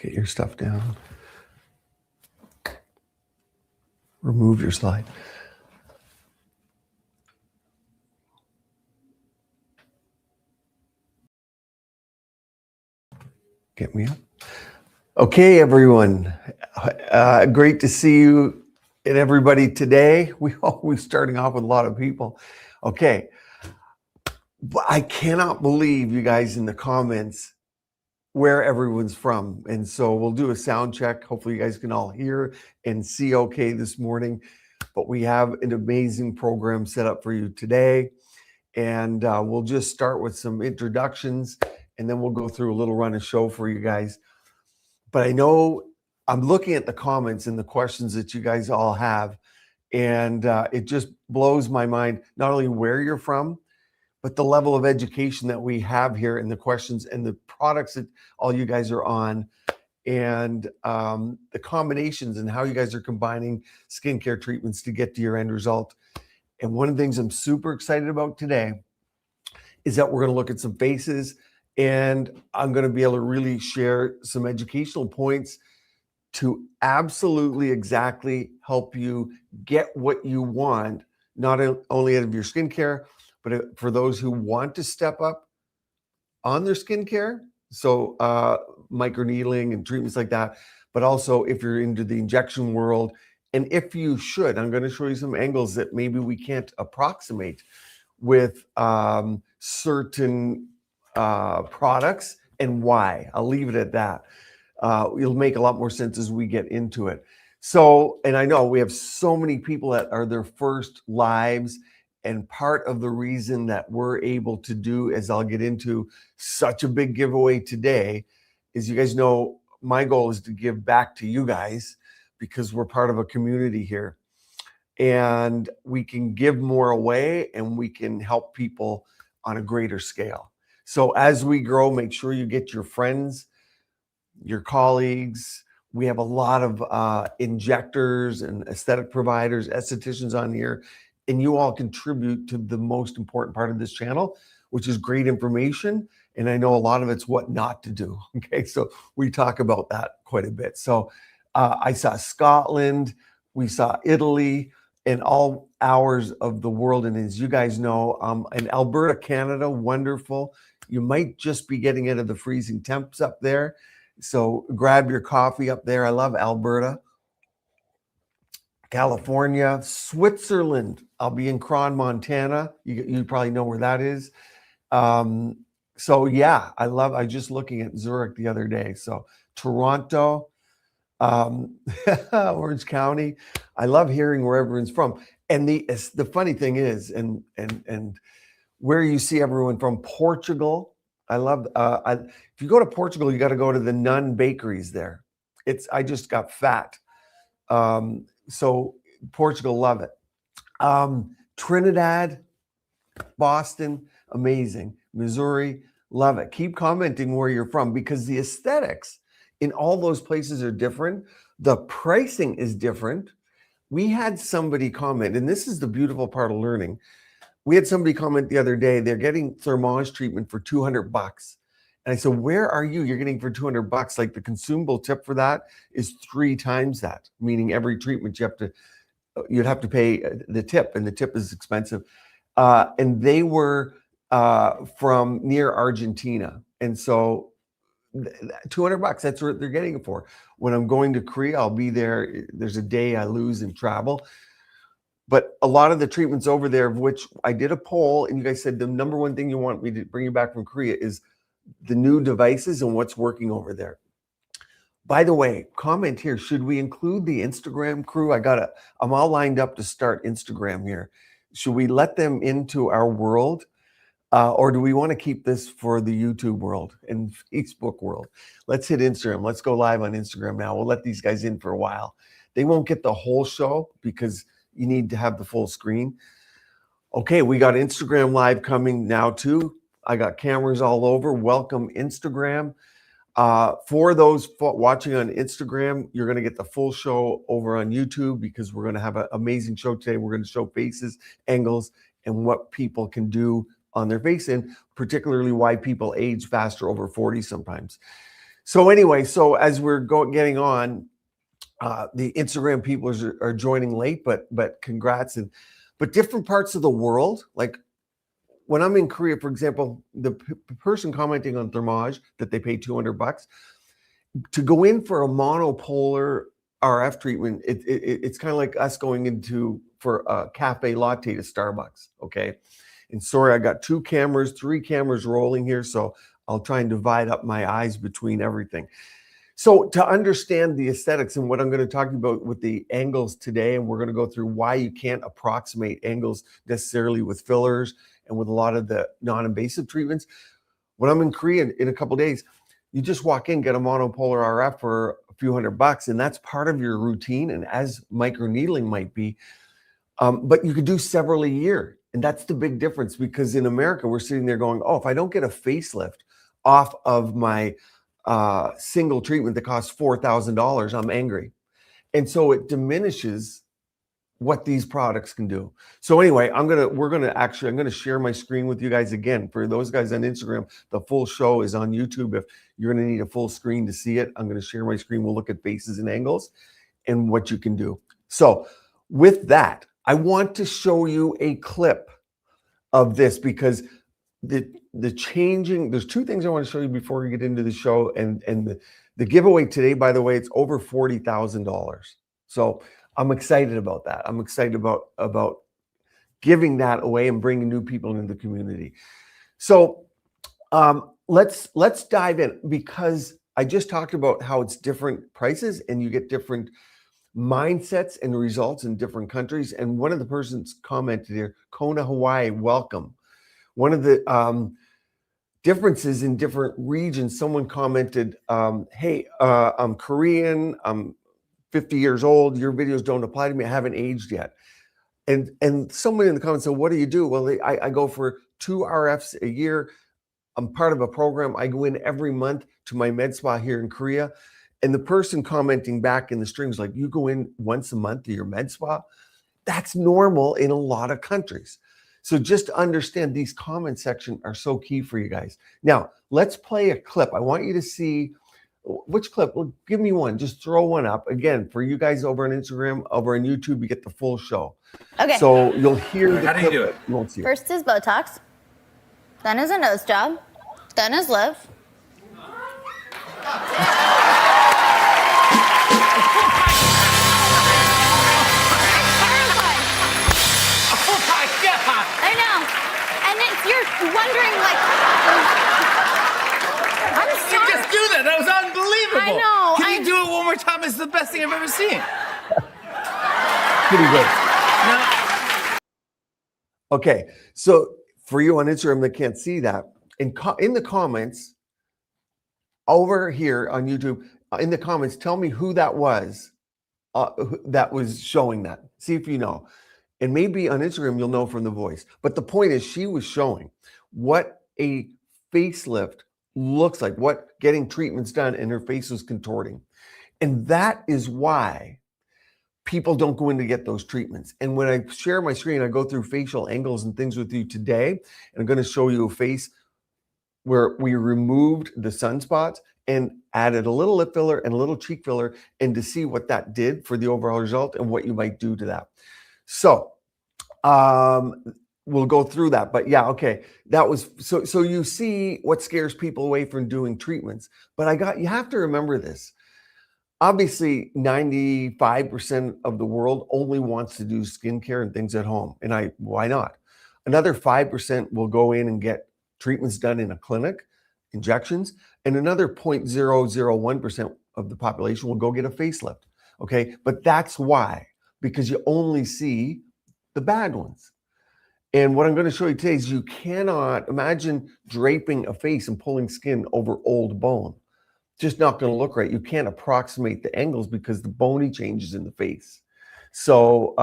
Get your stuff down. Remove your slide. Get me up. Okay, everyone. Great to see you and everybody today. We always starting off with a lot of people. Okay. I cannot believe you guys in the comments where everyone's from. And so we'll do a sound check. Hopefully you guys can all hear and see okay this morning. But we have an amazing program set up for you today. And we'll just start with some introductions and then we'll go through a little run of show for you guys. But I know I'm looking at the comments and the questions that you guys all have. And it just blows my mind, not only where you're from, but the level of education that we have here in the questions and the products that all you guys are on, and the combinations and how you guys are combining skincare treatments to get to your end result. And one of the things I'm super excited about today is that we're going to look at some faces, and I'm going to be able to really share some educational points to absolutely exactly help you get what you want, not only out of your skincare, but for those who want to step up on their skincare, so microneedling and treatments like that, but also if you're into the injection world, and if you should, I'm going to show you some angles that maybe we can't approximate with certain products and why. I'll leave it at that. It'll make a lot more sense as we get into it. So, and I know we have so many people that are their first lives, and part of the reason that we're able to do, as I'll get into, such a big giveaway today is, you guys know my goal is to give back to you guys because we're part of a community here, and we can give more away and we can help people on a greater scale. So as we grow, make sure you get your friends, your colleagues. We have a lot of injectors and aesthetic providers, estheticians on here, and you all contribute to the most important part of this channel, which is great information. And I know a lot of it's what not to do. Okay, so we talk about that quite a bit. So I saw Scotland, we saw Italy, and all hours of the world. And as you guys know, in Alberta, Canada, wonderful. You might just be getting into the freezing temps up there. So grab your coffee up there. I love Alberta. California, Switzerland. I'll be in Cron, Montana. You probably know where that is. So yeah, I just looking at Zurich the other day. So Toronto, Orange County. I love hearing where everyone's from. And the funny thing is, and where you see everyone from, Portugal. I love, if you go to Portugal, you got to go to the Nun bakeries there. I just got fat. So Portugal, love it. Trinidad, Boston, amazing. Missouri, love it. Keep commenting where you're from, because the aesthetics in all those places are different. The pricing is different. We had somebody comment, and this is the beautiful part of learning. We had somebody comment the other day, they're getting Thermage treatment for $200. And I said, where are you? You're getting for $200. Like, the consumable tip for that is 3 times that, meaning every treatment you'd have to pay the tip, and the tip is expensive. And they were from near Argentina. And so $200, that's what they're getting it for. When I'm going to Korea, I'll be there. There's a day I lose in travel. But a lot of the treatments over there, of which I did a poll, and you guys said the number one thing you want me to bring you back from Korea is the new devices and what's working over there. By the way, comment here, should we include the Instagram crew? I'm all lined up to start Instagram here. Should we let them into our world? Or do we want to keep this for the YouTube world and Facebook world? Let's hit Instagram. Let's go live on Instagram now. We'll let these guys in for a while. They won't get the whole show because you need to have the full screen. Okay, we got Instagram live coming now too. I got cameras all over. Welcome, Instagram. For those watching on Instagram, you're going to get the full show over on YouTube, because we're going to have an amazing show today. We're going to show faces, angles, and what people can do on their face, and particularly why people age faster over 40 sometimes. So anyway, so as we're getting on, the Instagram people are joining late, but congrats. But different parts of the world, like when I'm in Korea, for example, the person commenting on Thermage that they paid $200 to go in for a monopolar RF treatment, it's kind of like us going into for a cafe latte to Starbucks. Okay. And sorry, I got 3 cameras rolling here. So I'll try and divide up my eyes between everything. So to understand the aesthetics and what I'm going to talk about with the angles today, and we're going to go through why you can't approximate angles necessarily with fillers and with a lot of the non-invasive treatments. When I'm in Korea in a couple of days, you just walk in, get a monopolar RF for a few $100, and that's part of your routine, and as microneedling might be. But you could do several a year. And that's the big difference, because in America, we're sitting there going, oh, if I don't get a facelift off of my single treatment that costs $4,000, I'm angry. And so it diminishes what these products can do. So anyway, I'm going to share my screen with you guys again. For those guys on Instagram, the full show is on YouTube. If you're going to need a full screen to see it, I'm going to share my screen. We'll look at faces and angles and what you can do. So with that, I want to show you a clip of this, because the changing, there's 2 things I want to show you before we get into the show. And the giveaway today, by the way, it's over $40,000. So I'm excited about that. I'm excited about giving that away and bringing new people into the community. So let's dive in, because I just talked about how it's different prices and you get different mindsets and results in different countries. And one of the persons commented here, Kona, Hawaii, welcome. One of the differences in different regions, someone commented, hey, I'm Korean, I'm 50 years old, your videos don't apply to me, I haven't aged yet. And someone in the comments said, what do you do? Well, I go for 2 RFs a year. I'm part of a program. I go in every month to my med spa here in Korea. And the person commenting back in the streams, like, you go in once a month to your med spa? That's normal in a lot of countries. So just understand, these comment section are so key for you guys. Now, let's play a clip. I want you to see which clip. Well, give me one. Just throw one up. Again, for you guys over on Instagram, over on YouTube, you get the full show. Okay. So you'll hear the How do you do it? You won't see it. First is Botox, then is a nose job, then is lift. I know. And you're wondering, like, I'm You sorry. just do that. That was unbelievable. I know. Can you do it one more time? It's the best thing I've ever seen. Pretty good. No. Okay, so for you on Instagram that can't see that, in the comments over here on YouTube, in the comments, tell me who that was showing that. See if you know. And maybe on Instagram, you'll know from the voice. But the point is, she was showing what a facelift looks like, what getting treatments done, and her face was contorting. And that is why people don't go in to get those treatments. And when I share my screen, I go through facial angles and things with you today. And I'm going to show you a face where we removed the sunspots and added a little lip filler and a little cheek filler, and to see what that did for the overall result and what you might do to that. So we'll go through that. But yeah, okay, that was so you see what scares people away from doing treatments. But you have to remember this. Obviously, 95% of the world only wants to do skincare and things at home. And why not? Another 5% will go in and get treatments done in a clinic, injections, and another 0.001% of the population will go get a facelift. Okay, but that's why, because you only see the bad ones. And what I'm going to show you today is you cannot imagine draping a face and pulling skin over old bone. Just not going to look right. You can't approximate the angles because the bony changes in the face. So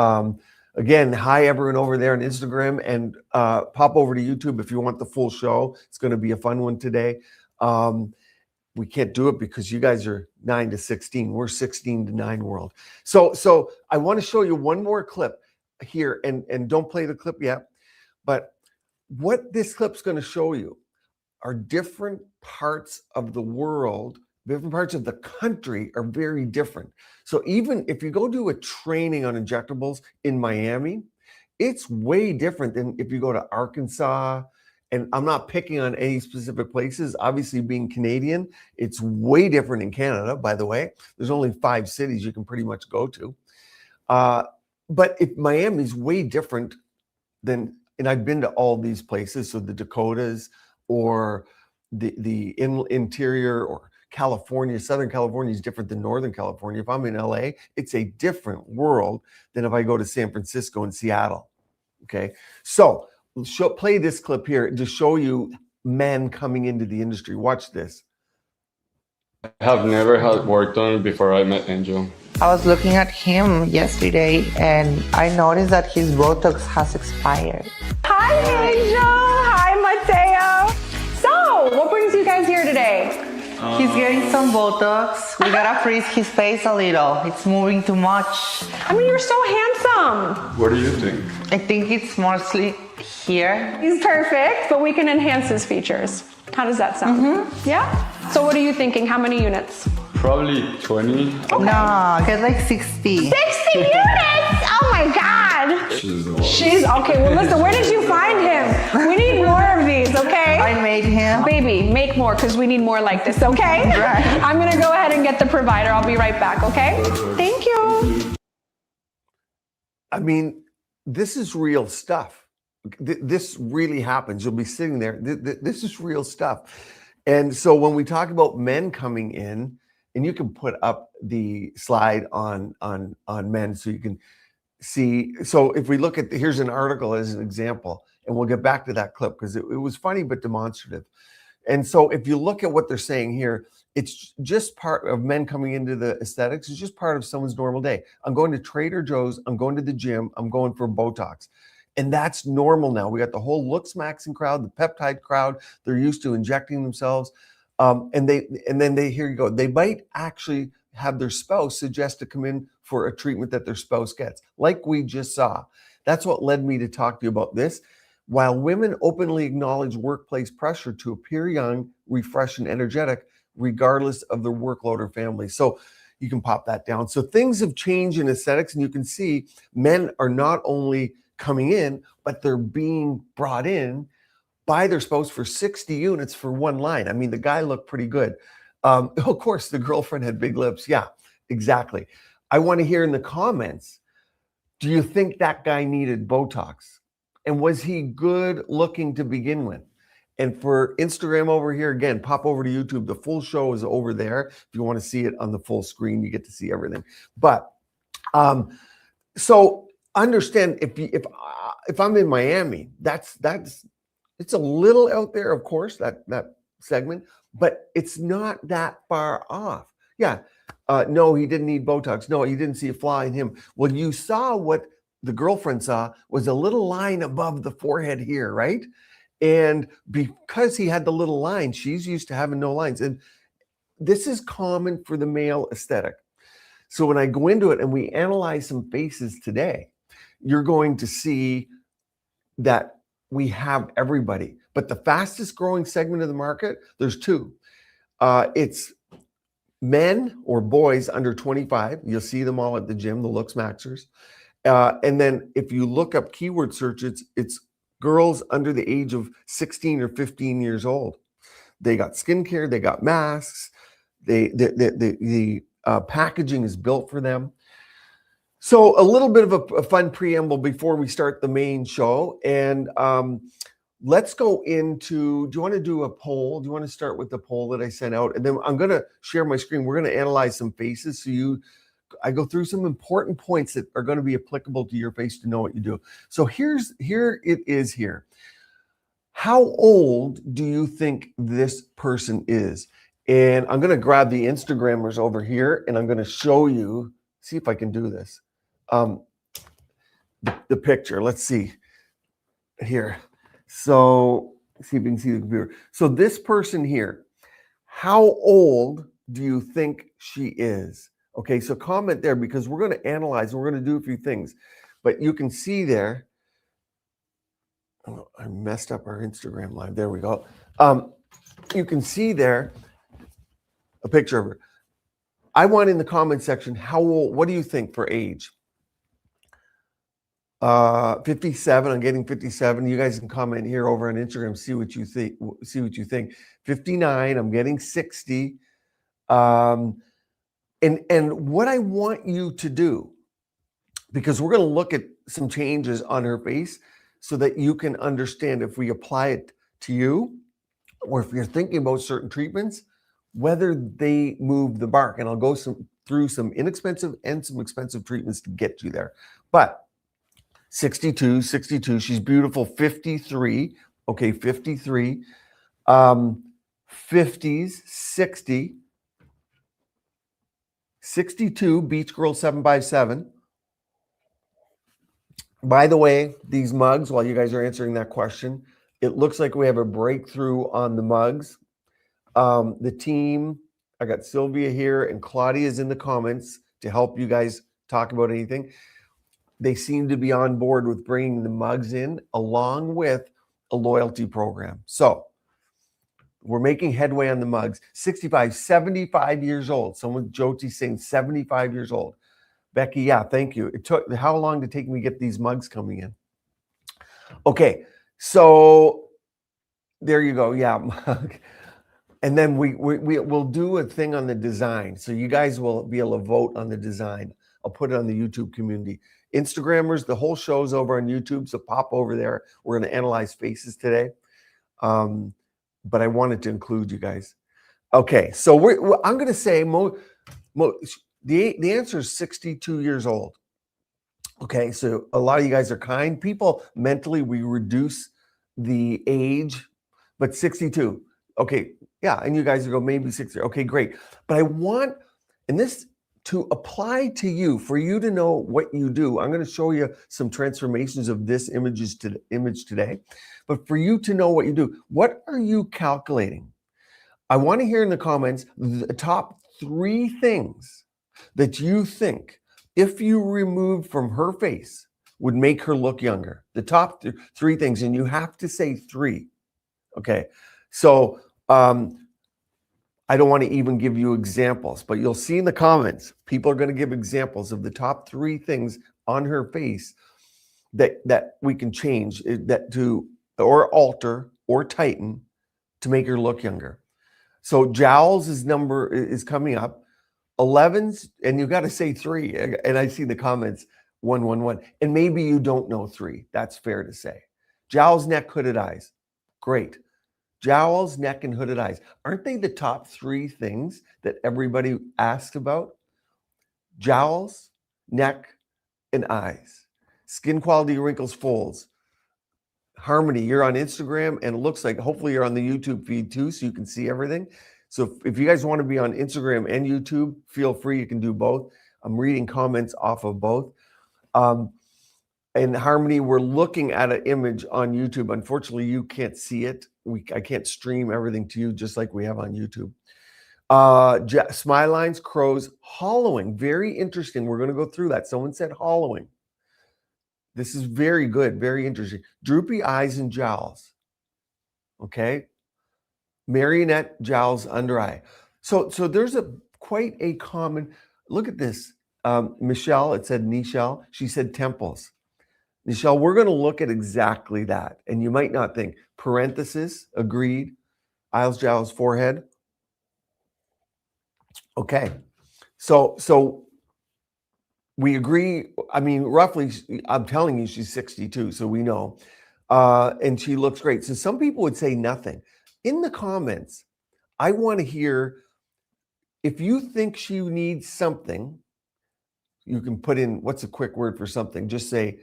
again, hi everyone over there on Instagram, and pop over to YouTube if you want the full show. It's going to be a fun one today. We can't do it because you guys are 9 to 16. We're 16 to 9 world. So I want to show you one more clip here, and don't play the clip yet. But what this clip's going to show you are different parts of the world different parts of the country are very different. So even if you go do a training on injectables in Miami, it's way different than if you go to Arkansas. And I'm not picking on any specific places. Obviously, being Canadian, it's way different in Canada, by the way. There's only 5 cities you can pretty much go to. But if Miami's way different than, and I've been to all these places, so the Dakotas or the interior or California, Southern California is different than Northern California. If I'm in LA, it's a different world than if I go to San Francisco and Seattle. Okay, so play this clip here to show you men coming into the industry. Watch this. I have never had work done before I met Angel. I was looking at him yesterday and I noticed that his Botox has expired. Hi, Angel. Hi, Mateo. So, what brings you guys here today? He's getting some Botox. We gotta freeze his face a little. It's moving too much. I mean, you're so handsome. What do you think? I think it's mostly here. He's perfect, but we can enhance his features. How does that sound? Yeah? So, what are you thinking? How many units? Probably 20. No, get like 60. 60 units! Oh my God! She's okay. Well, listen, where did you find him? We need more of these, okay? I made him. Baby, make more because we need more like this, okay? Right. I'm gonna go ahead and get the provider. I'll be right back, okay? Thank you. I mean, this is real stuff. This really happens. You'll be sitting there. This is real stuff. And so when we talk about men coming in, and you can put up the slide on men so you can see. So if we look at, here's an article as an example, and we'll get back to that clip because it was funny but demonstrative. And so if you look at what they're saying here, it's just part of men coming into the aesthetics. It's just part of someone's normal day. I'm going to Trader Joe's. I'm going to the gym. I'm going for Botox. And that's normal now. We got the whole Looks Maxing crowd, the peptide crowd. They're used to injecting themselves. And then here you go. They might actually have their spouse suggest to come in for a treatment that their spouse gets, like we just saw. That's what led me to talk to you about this. While women openly acknowledge workplace pressure to appear young, refreshed, and energetic, regardless of their workload or family. So you can pop that down. So things have changed in aesthetics, and you can see men are not only coming in, but they're being brought in by their spouse for 60 units for one line. I mean, the guy looked pretty good. Of course, the girlfriend had big lips. Yeah, exactly. I want to hear in the comments, do you think that guy needed Botox? And was he good looking to begin with? And for Instagram over here, again, pop over to YouTube. The full show is over there. If you want to see it on the full screen, you get to see everything. But so understand, if I'm in Miami, that's it's a little out there, of course, that segment, but it's not that far off. Yeah. No, he didn't need Botox. No, you didn't see a flaw in him. Well, you saw what the girlfriend saw was a little line above the forehead here, right? And because he had the little line, she's used to having no lines. And this is common for the male aesthetic. So when I go into it and we analyze some faces today, you're going to see that we have everybody. But the fastest growing segment of the market, there's two. It's men or boys under 25. You'll see them all at the gym, the Looks Maxers. And then if you look up keyword search, it's girls under the age of 16 or 15 years old. They got skincare, they got masks, the packaging is built for them. So a little bit of a fun preamble before we start the main show. And let's go into, do you want to do a poll? Do you want to start with the poll that I sent out? And then I'm going to share my screen. We're going to analyze some faces. So I go through some important points that are going to be applicable to your face to know what you do. So here it is here. How old do you think this person is? And I'm going to grab the Instagrammers over here and I'm going to show you, see if I can do this. The picture, let's see here. So see if you can see the computer. So this person here, how old do you think she is? Okay, so comment there because we're going to analyze and we're going to do a few things. But you can see there, oh, I messed up our Instagram live. There we go. You can see there, a picture of her. I want in the comment section, how old, what do you think for age? 57, I'm getting 57. You guys can comment here over on Instagram, see what you think. 59, I'm getting 60. And what I want you to do, because we're going to look at some changes on her face so that you can understand if we apply it to you, or if you're thinking about certain treatments, whether they move the mark. And I'll go through some inexpensive and some expensive treatments to get you there. But 62, she's beautiful. 53, okay, 53. 50s, 60. 62, Beach Girl 7x7. By the way, these mugs, while you guys are answering that question, it looks like we have a breakthrough on the mugs. The team, I got Sylvia here and Claudia is in the comments to help you guys talk about anything. They seem to be on board with bringing the mugs in along with a loyalty program. So we're making headway on the mugs. 65, 75 years old. Someone, Jyoti's saying 75 years old. Becky, yeah, thank you. It took, how long did it take me to get these mugs coming in? Okay, so there you go. Yeah. And then we'll do a thing on the design. So you guys will be able to vote on the design. I'll put it on the YouTube community. Instagrammers, the whole show's over on YouTube, so pop over there. We're going to analyze faces today. But I wanted to include you guys. Okay, so I'm going to say the answer is 62 years old. Okay, so a lot of you guys are kind. People, mentally, we reduce the age, but 62. Okay, yeah, and you guys go, maybe 60. Okay, great. But I want, and this to apply to you, for you to know what you do. I'm going to show you some transformations of this image today. But for you to know what you do, what are you calculating? I want to hear in the comments the top 3 things that you think, if you removed from her face, would make her look younger. The top 3 things, and you have to say 3. Okay, so I don't want to even give you examples, but you'll see in the comments, people are going to give examples of the top 3 things on her face that we can change, or alter or tighten to make her look younger. So Jowls' number is coming up. 11s, and you got to say 3. And I see the comments 111. And maybe you don't know 3. That's fair to say. Jowls, neck, hooded eyes. Great. Jowls, neck, and hooded eyes. Aren't they the top 3 things that everybody asked about? Jowls, neck, and eyes. Skin quality, wrinkles, folds. Harmony, you're on Instagram, and it looks like hopefully you're on the YouTube feed too, so you can see everything. So if you guys want to be on Instagram and YouTube, feel free. You can do both. I'm reading comments off of both. And Harmony, we're looking at an image on YouTube. Unfortunately, you can't see it. I can't stream everything to you just like we have on YouTube. Smile lines, crows, hollowing. Very interesting. We're going to go through that. Someone said hollowing. This is very good, very interesting. Droopy eyes and jowls. Okay. Marionette, jowls, under eye. So there's quite a common, look at this. Michelle, it said Nichelle. She said temples. Nichelle, we're going to look at exactly that. And you might not think. Parenthesis, agreed. Eyes, jowls, forehead. Okay. So we agree. I mean, roughly, I'm telling you, she's 62, so we know. And she looks great. So some people would say nothing. In the comments, I want to hear, if you think she needs something, you can put in, what's a quick word for something? Just say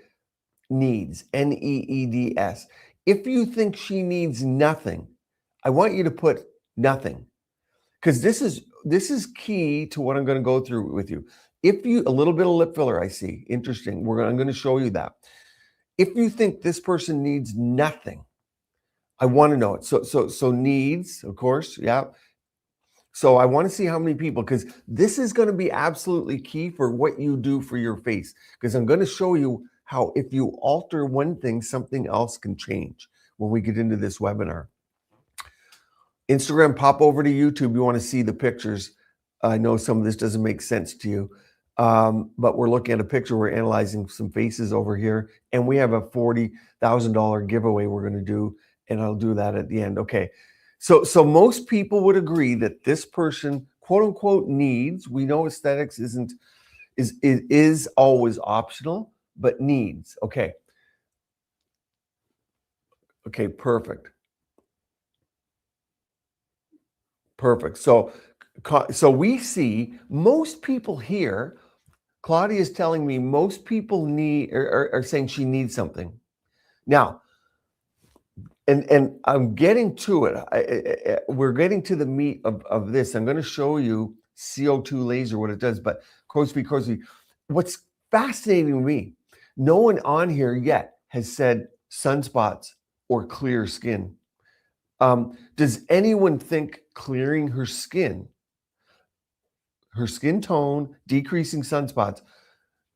needs, N-E-E-D-S. If you think she needs nothing, I want you to put nothing, because this is key to what I'm going to go through with you. If you, a little bit of lip filler, I see. Interesting. I'm going to show you that. If you think this person needs nothing, I want to know it. So needs, of course. Yeah. So I want to see how many people, because this is going to be absolutely key for what you do for your face, because I'm going to show you how if you alter one thing, something else can change when we get into this webinar. Instagram, pop over to YouTube. You want to see the pictures. I know some of this doesn't make sense to you, but we're looking at a picture. We're analyzing some faces over here, and we have a $40,000 giveaway we're going to do, and I'll do that at the end. Okay, so most people would agree that this person, quote unquote, needs. We know aesthetics is always optional, but needs. Okay. Okay, perfect. Perfect. So we see most people here. Claudia is telling me most people are saying she needs something. Now, and I'm getting to it. We're getting to the meat of this. I'm going to show you CO2 laser, what it does. But Crosby, what's fascinating to me, no one on here yet has said sunspots or clear skin. Does anyone think clearing her skin tone, decreasing sunspots?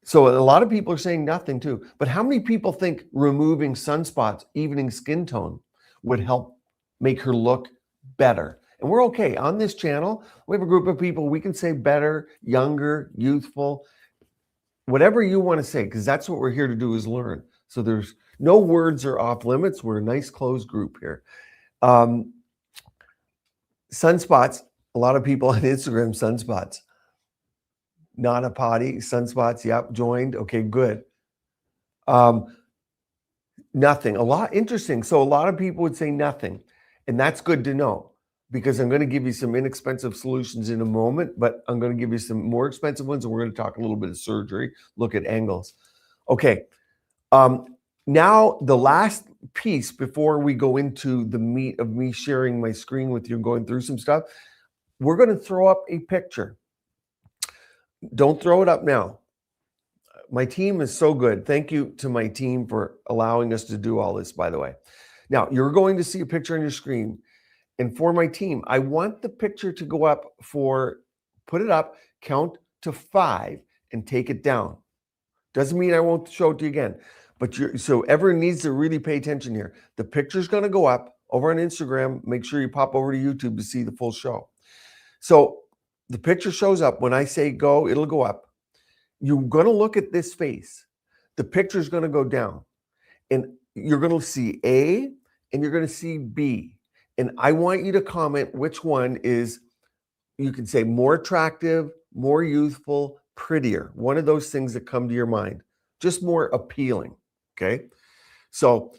So a lot of people are saying nothing too. But how many people think removing sunspots, evening skin tone, would help make her look better? And we're okay. On this channel, we have a group of people, we can say better, younger, youthful, whatever you want to say, because that's what we're here to do, is learn. So there's no words are off limits. We're a nice closed group here. Sunspots, a lot of people on Instagram, sunspots. Not a potty, sunspots, yep, joined. Okay, good. Nothing. Interesting. So a lot of people would say nothing. And that's good to know, because I'm going to give you some inexpensive solutions in a moment, but I'm going to give you some more expensive ones, and we're going to talk a little bit of surgery, look at angles. Okay. Now, the last piece before we go into the meat of me sharing my screen with you and going through some stuff, we're going to throw up a picture. Don't throw it up now. My team is so good. Thank you to my team for allowing us to do all this, by the way. Now, you're going to see a picture on your screen. And for my team, I want the picture to go up put it up, count to 5, and take it down. Doesn't mean I won't show it to you again. But so everyone needs to really pay attention here. The picture's going to go up over on Instagram. Make sure you pop over to YouTube to see the full show. So the picture shows up. When I say go, it'll go up. You're going to look at this face. The picture's going to go down. And you're going to see A and you're going to see B. And I want you to comment which one is, you can say more attractive, more youthful, prettier. One of those things that come to your mind. Just more appealing. Okay, so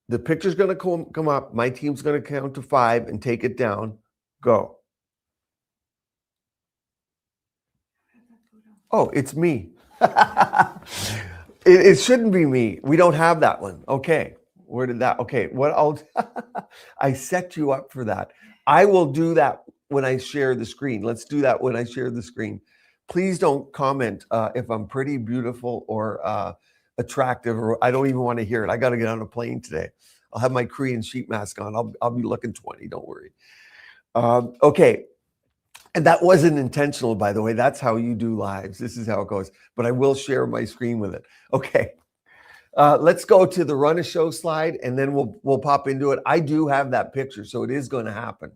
the picture's going to come up. My team's going to count to 5 and take it down. Go. Oh, it's me. It shouldn't be me. We don't have that one. Okay, where did that? Okay, I set you up for that. I will do that when I share the screen. Let's do that when I share the screen. Please don't comment if I'm pretty, beautiful, or attractive, or I don't even want to hear it. I got to get on a plane today. I'll have my Korean sheet mask on. I'll be looking 20. Don't worry. Okay. And that wasn't intentional, by the way. That's how you do lives. This is how it goes. But I will share my screen with it. Okay. Let's go to the run a show slide, and then we'll pop into it. I do have that picture, so it is going to happen.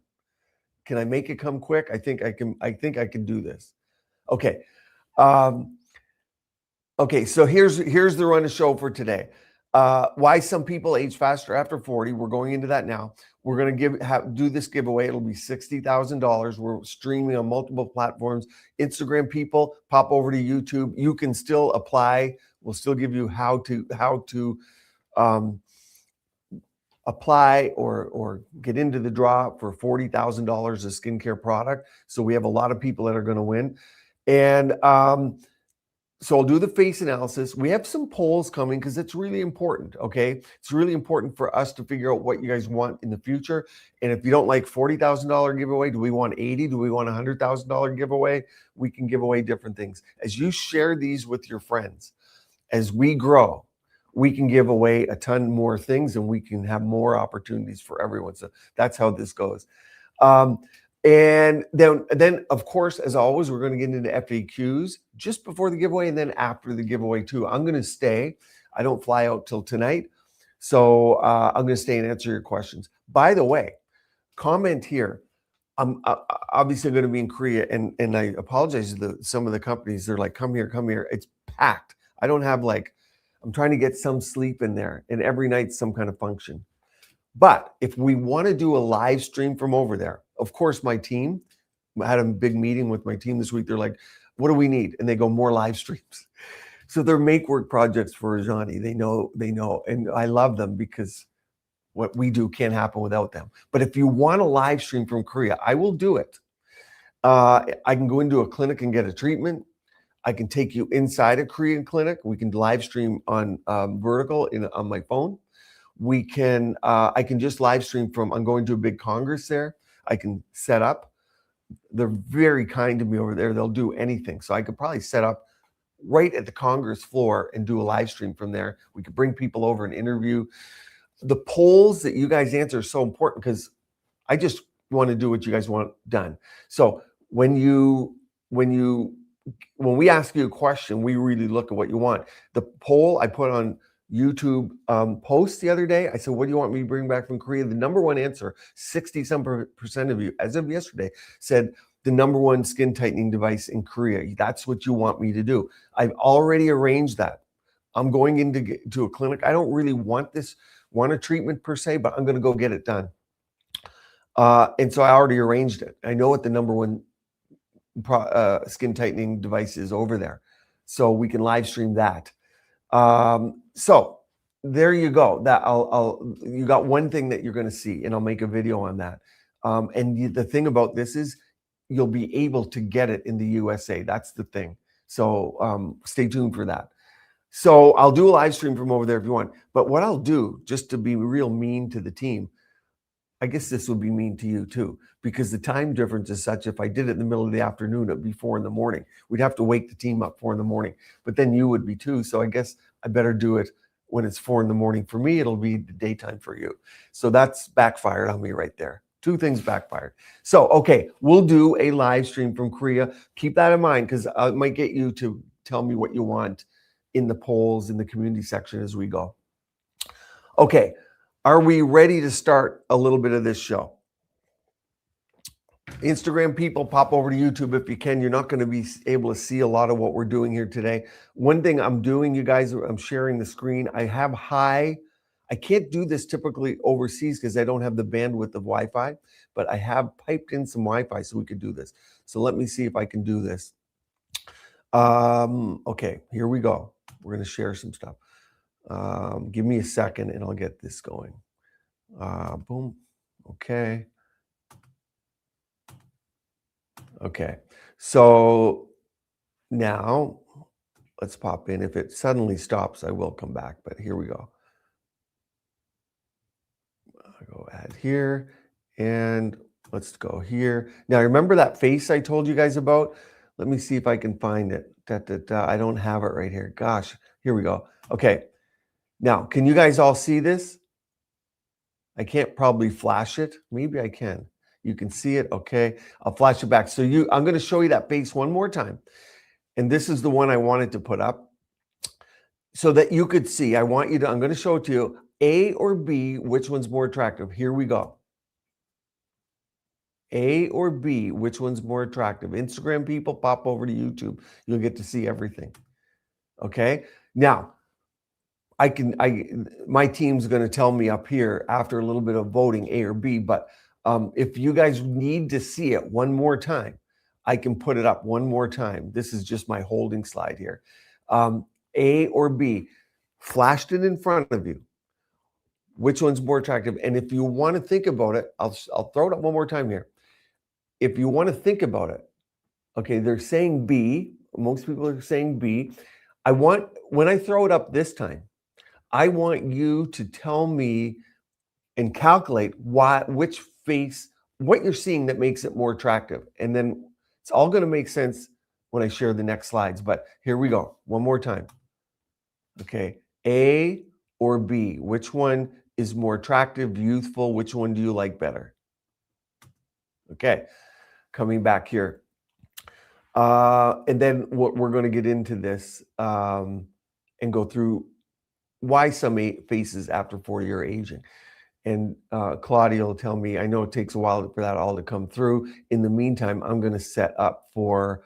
Can I make it come quick? I think I can do this. Okay. Okay, so here's the run a show for today. Why some people age faster after 40. We're going into that now. We're going to do this giveaway. It'll be $60,000. We're streaming on multiple platforms. Instagram people, pop over to YouTube. You can still apply. We'll still give you how to apply or get into the draw for $40,000 of skincare product. So we have a lot of people that are going to win. And so I'll do the face analysis. We have some polls coming because it's really important, okay? It's really important for us to figure out what you guys want in the future. And if you don't like $40,000 giveaway, do we want 80? Do we want $100,000 giveaway? We can give away different things. As you share these with your friends, as we grow, we can give away a ton more things, and we can have more opportunities for everyone. So that's how this goes. And then, of course, as always, we're going to get into FAQs just before the giveaway and then after the giveaway too. I'm going to stay. I don't fly out till tonight. So I'm going to stay and answer your questions. By the way, comment here. I'm obviously going to be in Korea, and I apologize to some of the companies. They're like, come here. It's packed. I don't have I'm trying to get some sleep in there, and every night some kind of function. But if we want to do a live stream from over there, of course, my team, I had a big meeting with my team this week. They're like, what do we need? And they go, more live streams. So they're make work projects for Johnny. They know, and I love them because what we do can't happen without them. But if you want a live stream from Korea, I will do it. I can go into a clinic and get a treatment. I can take you inside a Korean clinic. We can live stream on vertical on my phone. We can, I can just live stream from, I'm going to a big Congress there. I can set up. They're very kind to me over there. They'll do anything. So I could probably set up right at the Congress floor and do a live stream from there. We could bring people over and interview. The polls that you guys answer are so important because I just want to do what you guys want done. So when we ask you a question, we really look at what you want. The poll I put on YouTube post the other day, I said, what do you want me to bring back from Korea? The number one answer, 60% of you, as of yesterday, said the number one skin tightening device in Korea. That's what you want me to do. I've already arranged that. I'm going into a clinic. I don't really want a treatment per se, but I'm going to go get it done. And so I already arranged it. I know what the number one skin tightening device is over there. So we can live stream that. So there you go. That you got one thing that you're going to see, and I'll make a video on that. And the thing about this is you'll be able to get it in the USA. That's the thing. So stay tuned for that. So I'll do a live stream from over there if you want. But what I'll do, just to be real mean to the team, I guess this would be mean to you too, because the time difference is such. If I did it in the middle of the afternoon, it'd be 4 a.m. We'd have to wake the team up 4 a.m. But then you would be too. So I guess I better do it when it's 4 a.m. For me, it'll be the daytime for you. So that's backfired on me right there. 2 things backfired. So, okay, we'll do a live stream from Korea. Keep that in mind because I might get you to tell me what you want in the polls in the community section as we go. Okay, are we ready to start a little bit of this show? Instagram people, pop over to YouTube if you can. You're not going to be able to see a lot of what we're doing here today. One thing I'm doing, you guys, I'm sharing the screen. I have I can't do this typically overseas because I don't have the bandwidth of Wi-Fi, but I have piped in some Wi-Fi so we could do this. So let me see if I can do this. Okay, here we go. We're going to share some stuff. Give me a second and I'll get this going. Boom. Okay. Okay. So now let's pop in. If it suddenly stops, I will come back, but here we go. I'll go add here and let's go here. Now, remember that face I told you guys about? Let me see if I can find it. I don't have it right here. Gosh, here we go. Okay. Now, can you guys all see this? I can't probably flash it. Maybe I can. You can see it. Okay. I'll flash it back. So I'm going to show you that face one more time. And this is the one I wanted to put up so that you could see. I'm going to show it to you. A or B, which one's more attractive? Here we go. A or B, which one's more attractive? Instagram people, pop over to YouTube. You'll get to see everything. Okay. Now, my team's going to tell me up here after a little bit of voting, A or B, but if you guys need to see it one more time, I can put it up one more time. This is just my holding slide here. A or B, flashed it in front of you. Which one's more attractive? And if you want to think about it, I'll throw it up one more time here. If you want to think about it, okay, they're saying B. Most people are saying B. When I throw it up this time, I want you to tell me and calculate which face, what you're seeing that makes it more attractive. And then it's all going to make sense when I share the next slides. But here we go. One more time. Okay. A or B, which one is more attractive, youthful? Which one do you like better? Okay. Coming back here. And then we're going to get into this and go through why some faces after 4 year aging. and Claudia will tell me. I know it takes a while for that all to come through. In the meantime, I'm going to set up for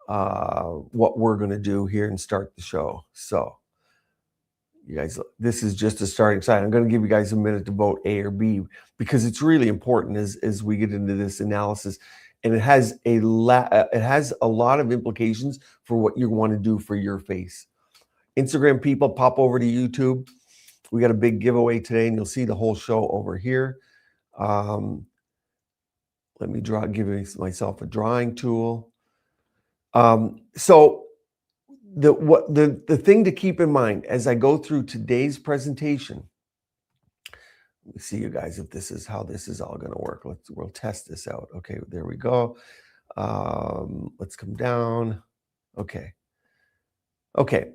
what we're going to do here and start the show. So you guys, this is just a starting sign. I'm going to give you guys a minute to vote A or B because it's really important as we get into this analysis, and it has a lot of implications for what you want to do for your face. Instagram people, pop over to YouTube. We got a big giveaway today, and you'll see the whole show over here. Let me give myself a drawing tool. So the thing to keep in mind as I go through today's presentation, let me see you guys if this is how this is all going to work. We'll test this out. Okay, there we go. Let's come down. Okay,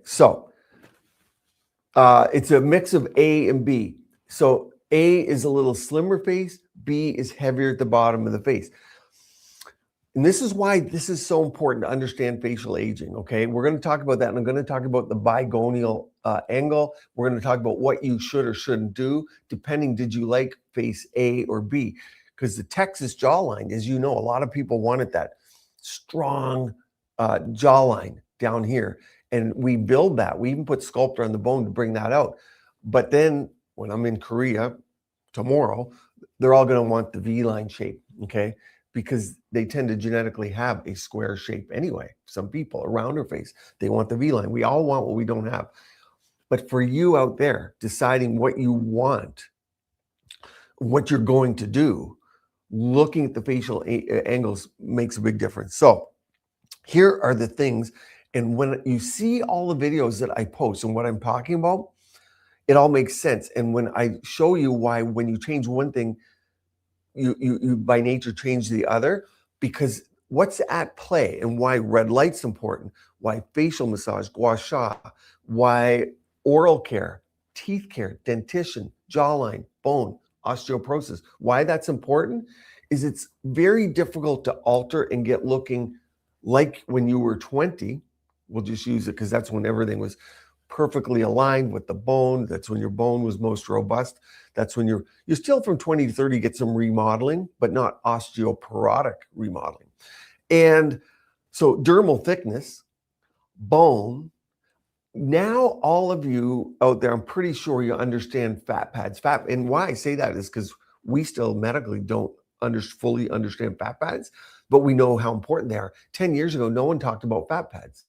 so it's a mix of A and B. So A is a little slimmer face, B is heavier at the bottom of the face. And this is why this is so important to understand facial aging, okay? We're going to talk about that, and I'm going to talk about the bigonial angle. We're going to talk about what you should or shouldn't do, depending, did you like face A or B? Because the Texas jawline, as you know, a lot of people wanted that strong jawline down here. And we build that. We even put Sculptor on the bone to bring that out. But then when I'm in Korea tomorrow, they're all going to want the V-line shape, okay? Because they tend to genetically have a square shape anyway. Some people around their face, they want the V-line. We all want what we don't have. But for you out there, deciding what you want, what you're going to do, looking at the facial angles makes a big difference. So here are the things. And when you see all the videos that I post and what I'm talking about, it all makes sense. And when I show you why, when you change one thing, you by nature change the other, because what's at play and why red light's important, why facial massage, gua sha, why oral care, teeth care, dentition, jawline, bone, osteoporosis, why that's important is it's very difficult to alter and get looking like when you were 20. We'll just use it because that's when everything was perfectly aligned with the bone. That's when your bone was most robust. That's when you're still from 20 to 30 get some remodeling, but not osteoporotic remodeling. And so dermal thickness, bone. Now all of you out there, I'm pretty sure you understand fat pads. And why I say that is because we still medically don't fully understand fat pads, but we know how important they are. 10 years ago, no one talked about fat pads.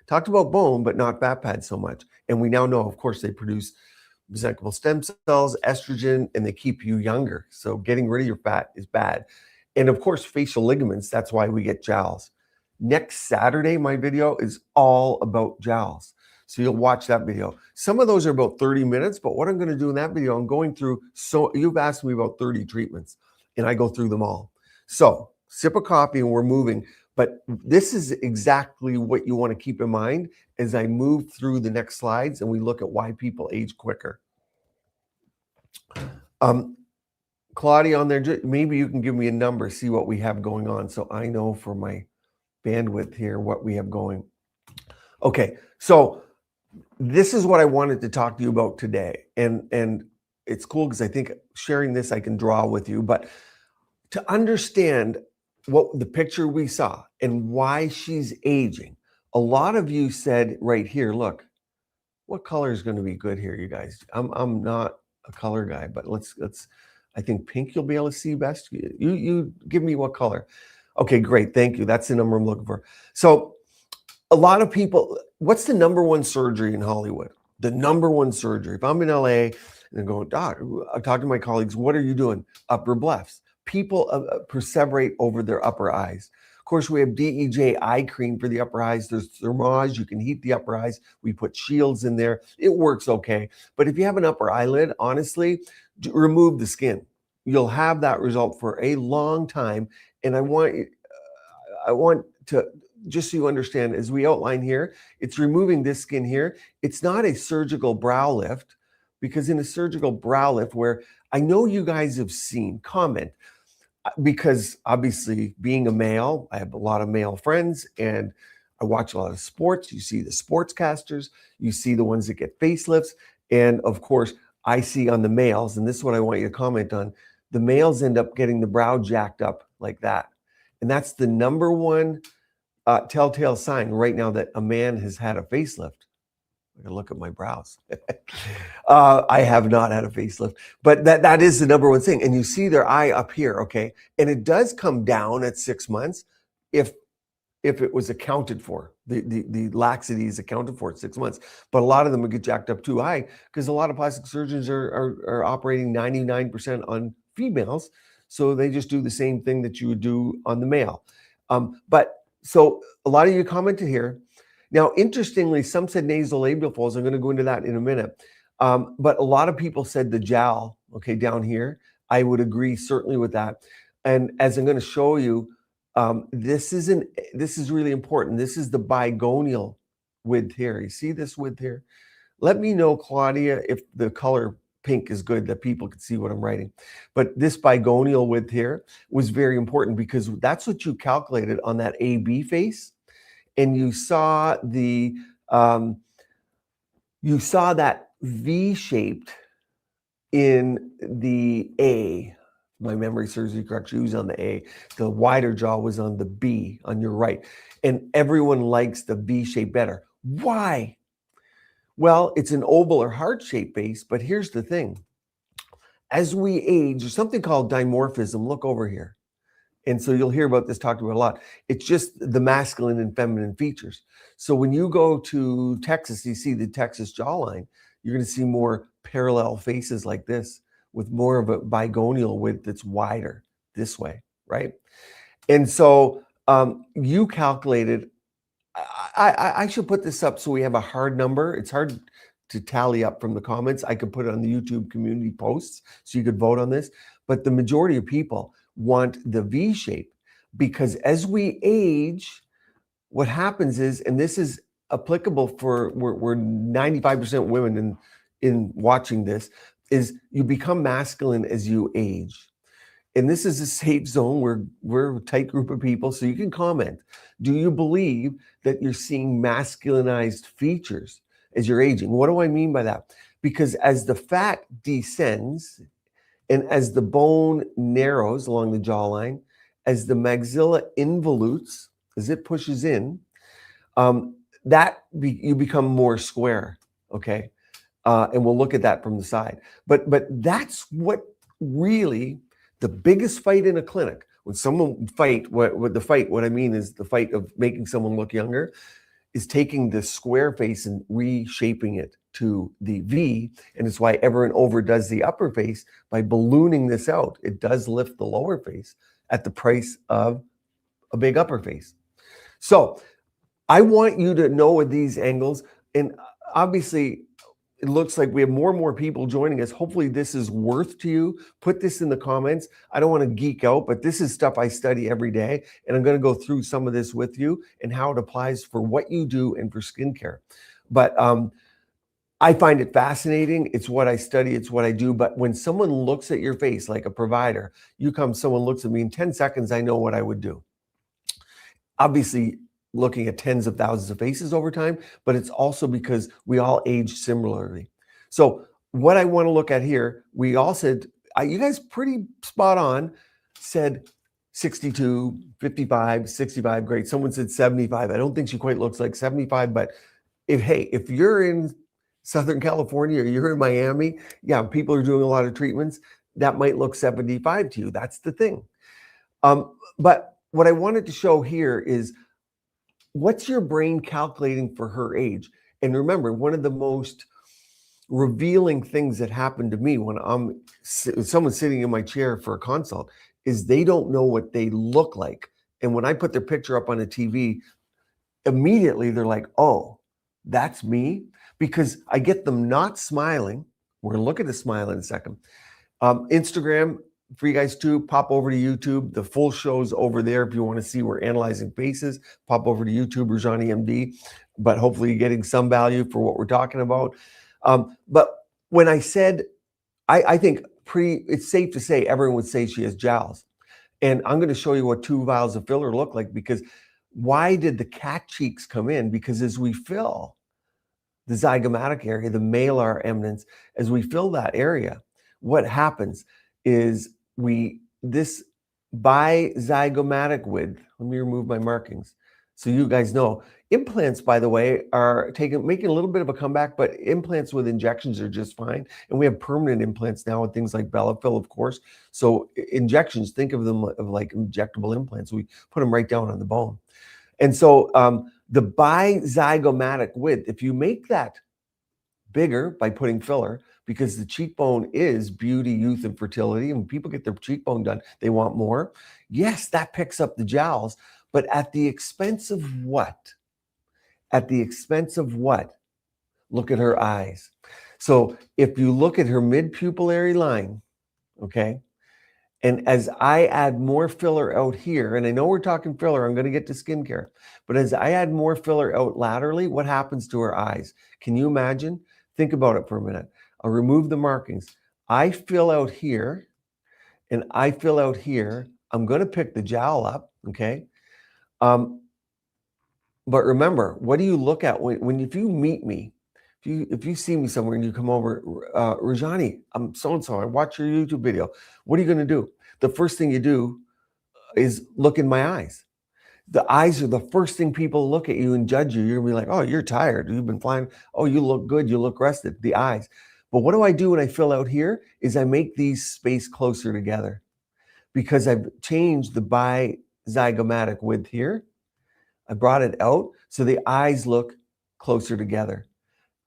Talked about bone, but not fat pads so much. And we now know, of course, they produce mesenchymal stem cells, estrogen, and they keep you younger. So getting rid of your fat is bad. And of course, facial ligaments, that's why we get jowls. Next Saturday, my video is all about jowls. So you'll watch that video. Some of those are about 30 minutes, but what I'm going to do in that video, I'm going through, so you've asked me about 30 treatments, and I go through them all. So sip a coffee and we're moving. But this is exactly what you want to keep in mind as I move through the next slides and we look at why people age quicker. Claudia on there, maybe you can give me a number, see what we have going on, so I know for my bandwidth here what we have going. Okay, so this is what I wanted to talk to you about today. And it's cool because I think sharing this I can draw with you, but to understand what the picture we saw and why she's aging. A lot of you said right here, look, what color is going to be good here, you guys? I'm not a color guy, but let's I think pink you'll be able to see best. You give me what color. Okay, great. Thank you. That's the number I'm looking for. So a lot of people, what's the number one surgery in Hollywood? The number one surgery. If I'm in LA and I'm going, Doc, I talk to my colleagues, what are you doing? Upper blephs. People perseverate over their upper eyes. Of course, we have DEJ eye cream for the upper eyes. There's Thermage. You can heat the upper eyes. We put shields in there. It works okay. But if you have an upper eyelid, honestly, remove the skin. You'll have that result for a long time. And I want to, just so you understand, as we outline here, it's removing this skin here. It's not a surgical brow lift, because in a surgical brow lift, where I know you guys have seen, comment, because obviously being a male, I have a lot of male friends and I watch a lot of sports. You see the sportscasters, you see the ones that get facelifts. And of course, I see on the males, and this is what I want you to comment on, the males end up getting the brow jacked up like that. And that's the number one telltale sign right now that a man has had a facelift. I can look at my brows. I have not had a facelift, but that is the number one thing. And you see their eye up here, okay? And it does come down at 6 months if it was accounted for. The laxity is accounted for at 6 months. But a lot of them would get jacked up too high because a lot of plastic surgeons are operating 99% on females. So they just do the same thing that you would do on the male. But so a lot of you commented here. Now, interestingly, some said nasolabial folds. I'm going to go into that in a minute. But a lot of people said the jowl, okay, down here. I would agree certainly with that. And as I'm going to show you, this is really important. This is the bigonial width here. You see this width here? Let me know, Claudia, if the color pink is good, that people can see what I'm writing. But this bigonial width here was very important because that's what you calculated on that AB face. And you saw the that V-shaped in the A. My memory serves me correct. She was on the A. The wider jaw was on the B on your right. And everyone likes the V shape better. Why? Well, it's an oval or heart-shaped base, but here's the thing. As we age, there's something called dimorphism. Look over here. And so you'll hear about this talked about a lot. It's just the masculine and feminine features. So when you go to Texas, you see the Texas jawline, you're going to see more parallel faces like this with more of a bigonial width that's wider this way, right? And so you calculated, I should put this up so we have a hard number. It's hard to tally up from the comments. I could put it on the YouTube community posts so you could vote on this. But the majority of people want the V shape because as we age, what happens is, and this is applicable for, we're 95% women in watching this, is you become masculine as you age. And this is a safe zone. We're a tight group of people, so you can comment. Do you believe that you're seeing masculinized features as you're aging? What do I mean by that? Because as the fat descends and as the bone narrows along the jawline, as the maxilla involutes, as it pushes in, you become more square, okay? And we'll look at that from the side. But that's what really the biggest fight in a clinic. When someone fight, what I mean is the fight of making someone look younger, is taking the square face and reshaping it to the V. And it's why everyone overdoes the upper face by ballooning this out. It does lift the lower face at the price of a big upper face. So I want you to know with these angles, and obviously it looks like we have more and more people joining us. Hopefully this is worth to you. Put this in the comments. I don't want to geek out, but this is stuff I study every day. And I'm going to go through some of this with you and how it applies for what you do and for skincare. But I find it fascinating. It's what I study. It's what I do. But when someone looks at your face, like a provider, someone looks at me in 10 seconds, I know what I would do. Obviously, looking at tens of thousands of faces over time, but it's also because we all age similarly. So what I want to look at here, we all said, you guys pretty spot on, said 62, 55, 65, great. Someone said 75. I don't think she quite looks like 75, but if you're in Southern California or you're in Miami, yeah, people are doing a lot of treatments, that might look 75 to you. That's the thing. But what I wanted to show here is, what's your brain calculating for her age? And remember, one of the most revealing things that happened to me when someone's sitting in my chair for a consult is they don't know what they look like. And when I put their picture up on a TV, immediately they're like, oh, that's me? Because I get them not smiling. We're going to look at the smile in a second. Instagram, for you guys too, pop over to YouTube. The full show's over there. If you want to see we're analyzing faces, pop over to YouTube, Rajani MD. But hopefully you're getting some value for what we're talking about. But when I said, I think it's safe to say everyone would say she has jowls. And I'm going to show you what 2 vials of filler look like, because why did the cat cheeks come in? Because as we fill, the zygomatic area, the malar eminence, as we fill that area, what happens is this bizygomatic width, let me remove my markings so you guys know. Implants, by the way, are making a little bit of a comeback, but implants with injections are just fine. And we have permanent implants now with things like Bellafill, of course. So injections, think of them of like injectable implants. We put them right down on the bone. And so the bizygomatic width, if you make that bigger by putting filler, because the cheekbone is beauty, youth, and fertility, and when people get their cheekbone done, they want more. Yes, that picks up the jowls, but at the expense of what? At the expense of what? Look at her eyes. So if you look at her mid-pupillary line, okay, and as I add more filler out here, and I know we're talking filler, I'm going to get to skincare, but as I add more filler out laterally, what happens to her eyes? Can you imagine? Think about it for a minute. I'll remove the markings. I fill out here, and I fill out here. I'm going to pick the jowl up, okay? But remember, what do you look at if you meet me, if you see me somewhere and you come over, Rajani, I'm so-and-so, I watch your YouTube video. What are you going to do? The first thing you do is look in my eyes. The eyes are the first thing people look at you and judge you. You're going to be like, oh, you're tired. You've been flying. Oh, you look good. You look rested. The eyes. But what do I do when I fill out here is I make these space closer together because I've changed the bizygomatic width here. I brought it out so the eyes look closer together.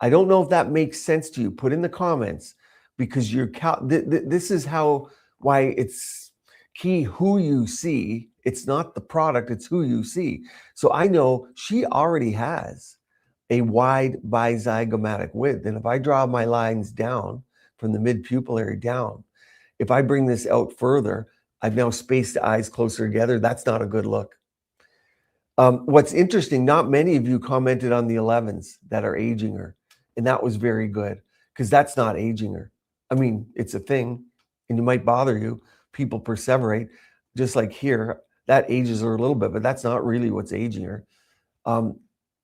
I don't know if that makes sense to you. Put in the comments because this is why it's key who you see. It's not the product, it's who you see. So I know she already has a wide bizygomatic width. And if I draw my lines down from the mid-pupillary down, if I bring this out further, I've now spaced the eyes closer together. That's not a good look. What's interesting, not many of you commented on the 11s that are aging her. And that was very good because that's not aging her. I mean, it's a thing and it might bother you. People perseverate, just like here, that ages her a little bit, but that's not really what's aging her.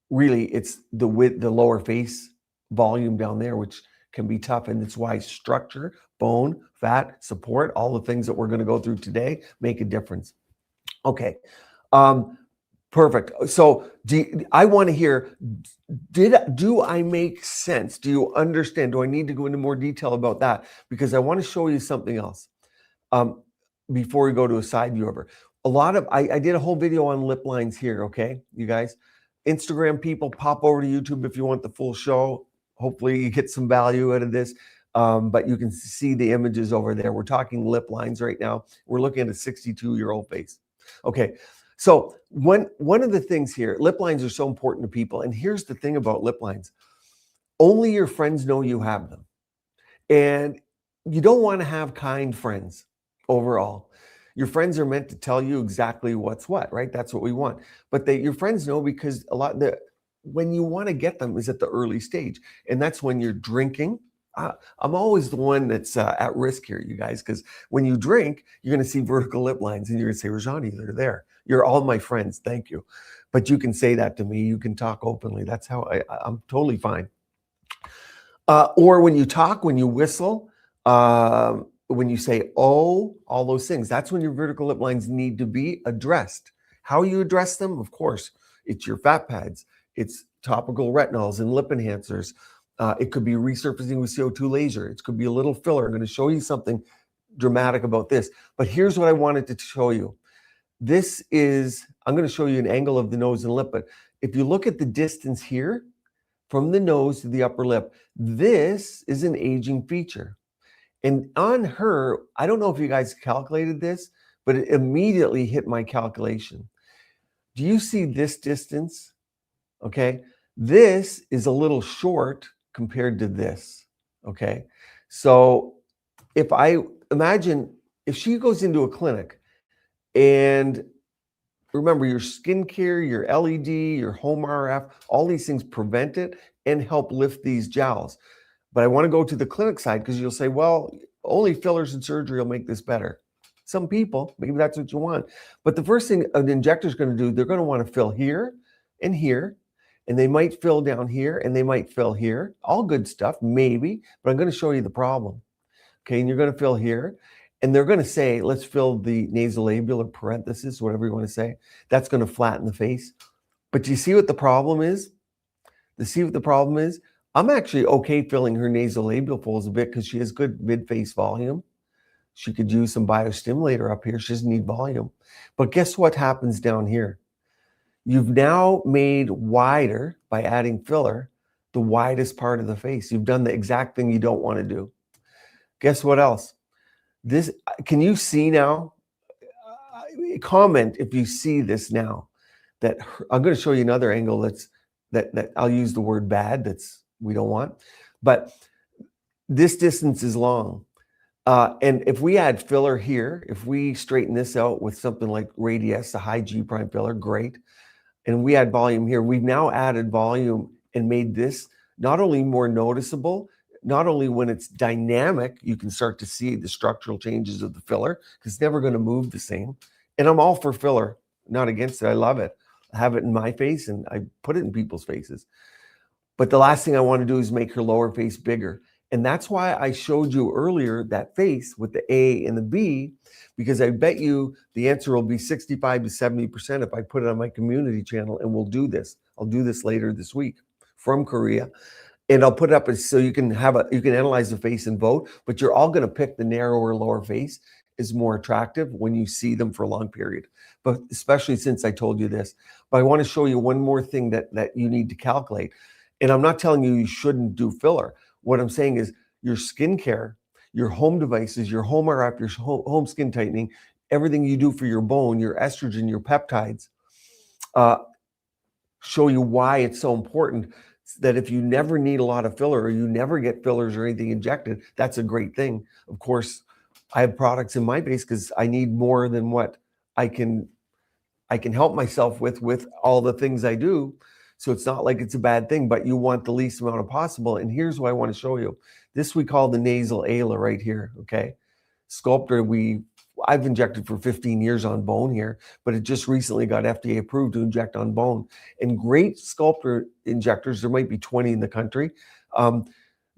Really, it's the width, the lower face volume down there, which can be tough. And it's why structure, bone, fat, support, all the things that we're going to go through today make a difference. Okay. Perfect. So I want to hear, do I make sense? Do you understand? Do I need to go into more detail about that? Because I want to show you something else before we go to a side view of her. I did a whole video on lip lines here, okay, you guys? Instagram people, pop over to YouTube if you want the full show. Hopefully you get some value out of this, but you can see the images over there. We're talking lip lines right now. We're looking at a 62-year-old face. Okay. So one of the things here, lip lines are so important to people. And here's the thing about lip lines. Only your friends know you have them. And you don't want to have kind friends overall. Your friends are meant to tell you exactly what's what, right? That's what we want. But your friends know because when you want to get them is at the early stage. And that's when you're drinking. I'm always the one that's at risk here, you guys, because when you drink, you're going to see vertical lip lines and you're going to say, Rajani, they're there. You're all my friends. Thank you. But you can say that to me. You can talk openly. That's how I'm totally fine. Or when you talk, when you whistle, when you say, oh, all those things, that's when your vertical lip lines need to be addressed. How you address them? Of course, it's your fat pads. It's topical retinols and lip enhancers. It could be resurfacing with CO2 laser. It could be a little filler. I'm going to show you something dramatic about this. But here's what I wanted to show you. I'm going to show you an angle of the nose and lip. But if you look at the distance here from the nose to the upper lip, this is an aging feature. And on her, I don't know if you guys calculated this, but it immediately hit my calculation. Do you see this distance? Okay. This is a little short compared to this. Okay. So if I imagine if she goes into a clinic and remember your skincare, your LED, your home RF, all these things prevent it and help lift these jowls. But I want to go to the clinic side because you'll say, well, only fillers and surgery will make this better. Some people, maybe that's what you want. But the first thing an injector is going to do, they're going to want to fill here and here. and they might fill down here and they might fill here. All good stuff, maybe, but I'm going to show you the problem. Okay, and you're going to fill here, and they're going to say, let's fill the nasolabial parenthesis, whatever you want to say. That's going to flatten the face. But you see what the problem is? I'm actually okay filling her nasolabial folds a bit because she has good mid-face volume. She could use some biostimulator up here. She doesn't need volume. But guess what happens down here? You've now made wider, by adding filler, the widest part of the face. You've done the exact thing you don't want to do. Guess what else? This, can you see now? Comment if you see this now. That I'm going to show you another angle that I'll use the word bad. That's we don't want. But this distance is long. And if we add filler here, if we straighten this out with something like Radiesse, the high G prime filler, great. And we add volume here. We've now added volume and made this not only more noticeable, not only when it's dynamic, you can start to see the structural changes of the filler because it's never going to move the same. And I'm all for filler, not against it. I love it. I have it in my face and I put it in people's faces. But the last thing I want to do is make her lower face bigger. And that's why I showed you earlier that face with the A and the B, because I bet you the answer will be 65 to 70% if I put it on my community channel, and we'll do this. I'll do this later this week from Korea. And I'll put it up so you can analyze the face and vote, but you're all going to pick the narrower lower face is more attractive when you see them for a long period. But especially since I told you this. But I want to show you one more thing that you need to calculate. And I'm not telling you shouldn't do filler. What I'm saying is your skincare, your home devices, your home RF, your home skin tightening, everything you do for your bone, your estrogen, your peptides, show you why it's so important that if you never need a lot of filler or you never get fillers or anything injected, that's a great thing. Of course, I have products in my base because I need more than what I can help myself with all the things I do. So it's not like it's a bad thing, but you want the least amount of possible. And here's what I want to show you. This we call the nasal ala right here, okay? Sculptra, I've injected for 15 years on bone here, but it just recently got FDA approved to inject on bone. And great Sculptra injectors, there might be 20 in the country.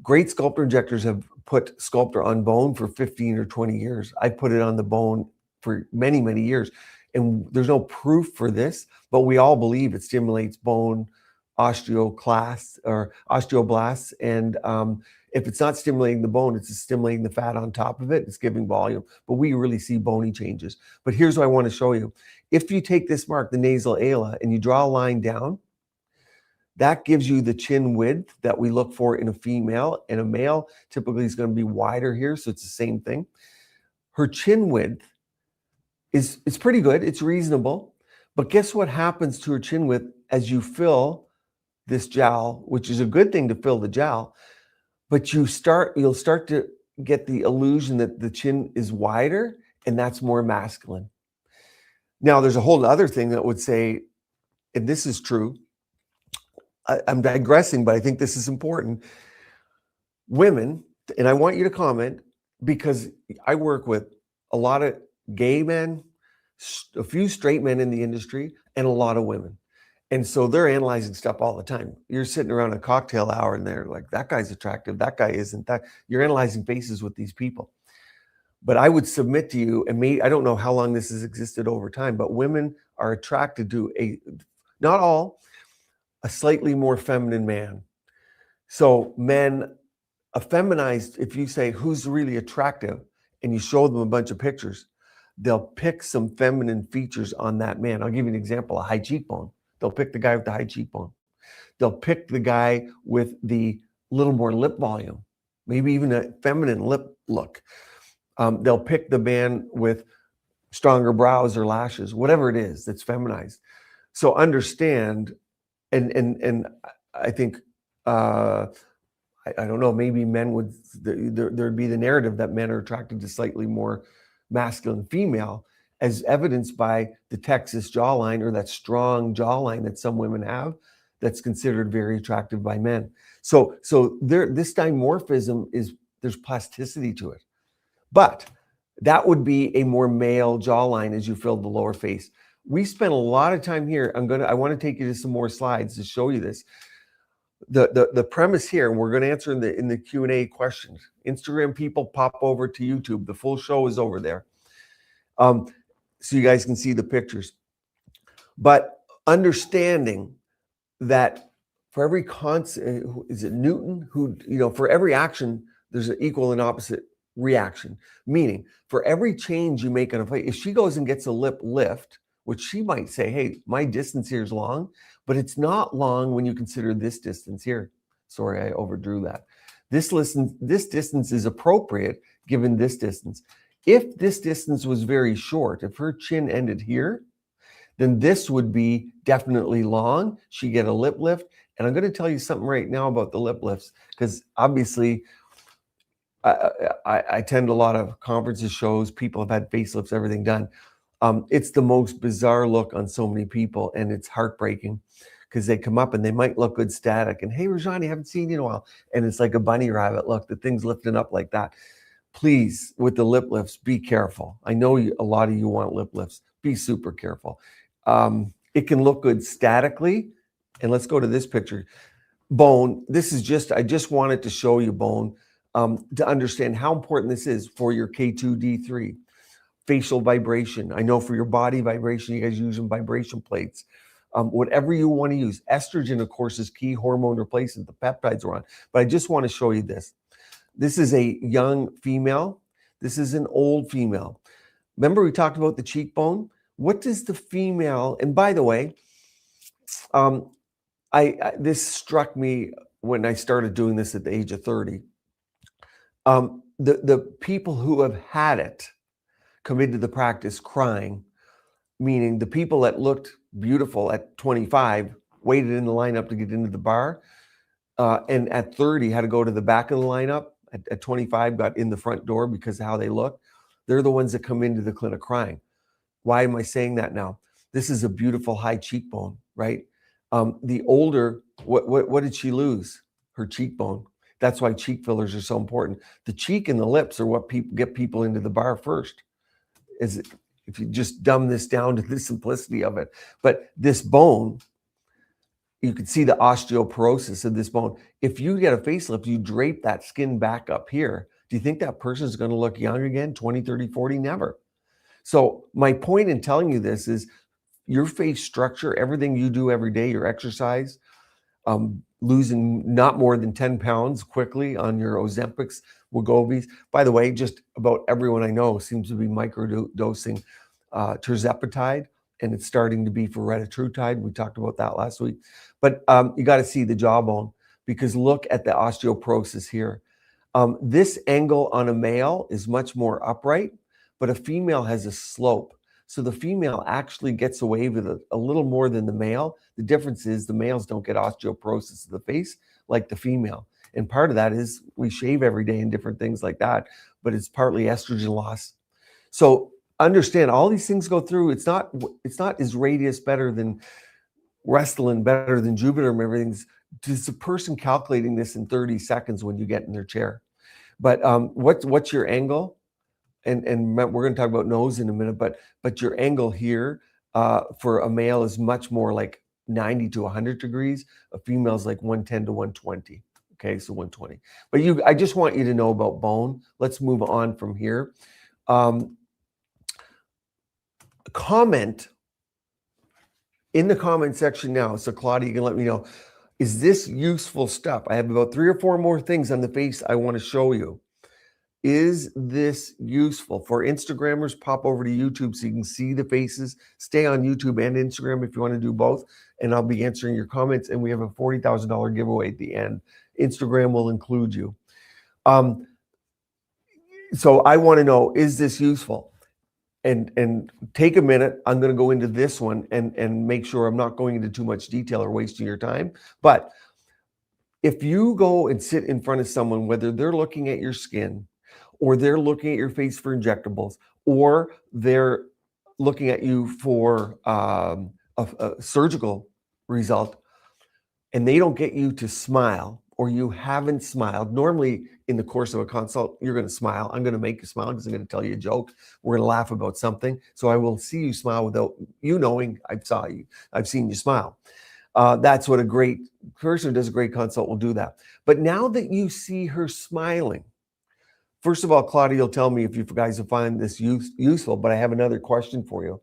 Great Sculptra injectors have put Sculptra on bone for 15 or 20 years. I put it on the bone for many, many years. And there's no proof for this, but we all believe it stimulates bone osteoclasts or osteoblasts. And if it's not stimulating the bone, it's stimulating the fat on top of it. It's giving volume, but we really see bony changes. But here's what I want to show you. If you take this mark, the nasal ala, and you draw a line down, that gives you the chin width that we look for in a female. And a male typically is going to be wider here, so it's the same thing. Her chin width it's pretty good. It's reasonable. But guess what happens to her chin width as you fill this jowl, which is a good thing to fill the jowl, but you'll start to get the illusion that the chin is wider, and that's more masculine. Now, there's a whole other thing that would say, and this is true, I'm digressing, but I think this is important. Women, and I want you to comment, because I work with a lot of gay men, a few straight men in the industry, and a lot of women. And so they're analyzing stuff all the time. You're sitting around a cocktail hour and they're like, that guy's attractive, that guy isn't. That you're analyzing faces with these people. But I would submit to you, and I don't know how long this has existed over time, but women are attracted to not all, a slightly more feminine man. So men, a feminized, if you say who's really attractive and you show them a bunch of pictures, they'll pick some feminine features on that man. I'll give you an example, a high cheekbone. They'll pick the guy with the high cheekbone. They'll pick the guy with the little more lip volume, maybe even a feminine lip look. They'll pick the man with stronger brows or lashes, whatever it is that's feminized. So understand, and I think, I don't know, maybe men would, there'd be the narrative that men are attracted to slightly more masculine female, as evidenced by the Texas jawline, or that strong jawline that some women have, that's considered very attractive by men. So this dimorphism there's plasticity to it. But that would be a more male jawline as you fill the lower face. we spent a lot of time here. I want to take you to some more slides to show you this. The premise here, and we're going to answer in the Q&A questions. Instagram people, pop over to YouTube. The full show is over there. So you guys can see the pictures. But understanding that for every constant, is it Newton? Who, for every action, there's an equal and opposite reaction. Meaning, for every change you make on a plate, if she goes and gets a lip lift, which she might say, hey, my distance here is long, but it's not long when you consider this distance here. Sorry, I overdrew that. This distance is appropriate given this distance. If this distance was very short, if her chin ended here, then this would be definitely long. She get a lip lift. And I'm going to tell you something right now about the lip lifts, because obviously I attend a lot of conferences, shows, people have had facelifts, everything done. It's the most bizarre look on so many people, and it's heartbreaking because they come up and they might look good static. And hey, Rajani, haven't seen you in a while. And it's like a bunny rabbit look, the thing's lifting up like that. Please, with the lip lifts, be careful. I know a lot of you want lip lifts. Be super careful. It can look good statically. And let's go to this picture. Bone, I just wanted to show you bone to understand how important this is for your K2-D3. Facial vibration. I know for your body vibration, you guys using vibration plates. Whatever you want to use. Estrogen, of course, is key hormone replacement. The peptides are on. But I just want to show you this. This is a young female. This is an old female. Remember we talked about the cheekbone? What does the female, and by the way, this struck me when I started doing this at the age of 30. The people who have had it come into the practice crying, meaning the people that looked beautiful at 25 waited in the lineup to get into the bar, and at 30 had to go to the back of the lineup. At 25 got in the front door because of how they look. They're the ones that come into the clinic crying. Why am I saying that now? This is a beautiful high cheekbone, right? The older, what did she lose? Her cheekbone. That's why cheek fillers are so important. The cheek and the lips are what get people into the bar first. If you just dumb this down to the simplicity of it. But this bone, you can see the osteoporosis of this bone. If you get a facelift, you drape that skin back up here. Do you think that person is going to look young again? 20, 30, 40? Never. So my point in telling you this is your face structure, everything you do every day, your exercise, losing not more than 10 pounds quickly on your Ozempics, Wegovys. By the way, just about everyone I know seems to be microdosing tirzepatide, and it's starting to be for retatrutide. We talked about that last week. But you got to see the jawbone, because look at the osteoporosis here. This angle on a male is much more upright, but a female has a slope. So the female actually gets away with a little more than the male. The difference is the males don't get osteoporosis of the face like the female. And part of that is we shave every day and different things like that, but it's partly estrogen loss. So understand all these things go through. It's not is radius better than Restylane, better than Juvederm, everything's just a person calculating this in 30 seconds when you get in their chair. But what's your angle? And we're going to talk about nose in a minute, but your angle here for a male is much more like 90 to 100 degrees. A female is like 110 to 120. Okay, so 120. But I just want you to know about bone. Let's move on from here. Comment in the comment section now. So Claudia, you can let me know, is this useful stuff? I have about 3 or 4 more things on the face I want to show you. Is this useful? For Instagrammers, pop over to YouTube so you can see the faces. Stay on YouTube and Instagram if you want to do both, and I'll be answering your comments, and we have a $40,000 giveaway at the end. Instagram will include you. So I want to know, is this useful? And take a minute. I'm going to go into this one and make sure I'm not going into too much detail or wasting your time. But if you go and sit in front of someone, whether they're looking at your skin, or they're looking at your face for injectables, or they're looking at you for a surgical result, and they don't get you to smile, or you haven't smiled. Normally, in the course of a consult, you're going to smile. I'm going to make you smile because I'm going to tell you a joke. We're going to laugh about something. So I will see you smile without you knowing I've seen you smile. That's what a great person who does a great consult will do that. But now that you see her smiling, first of all, Claudia will tell me if you guys will find this useful, but I have another question for you.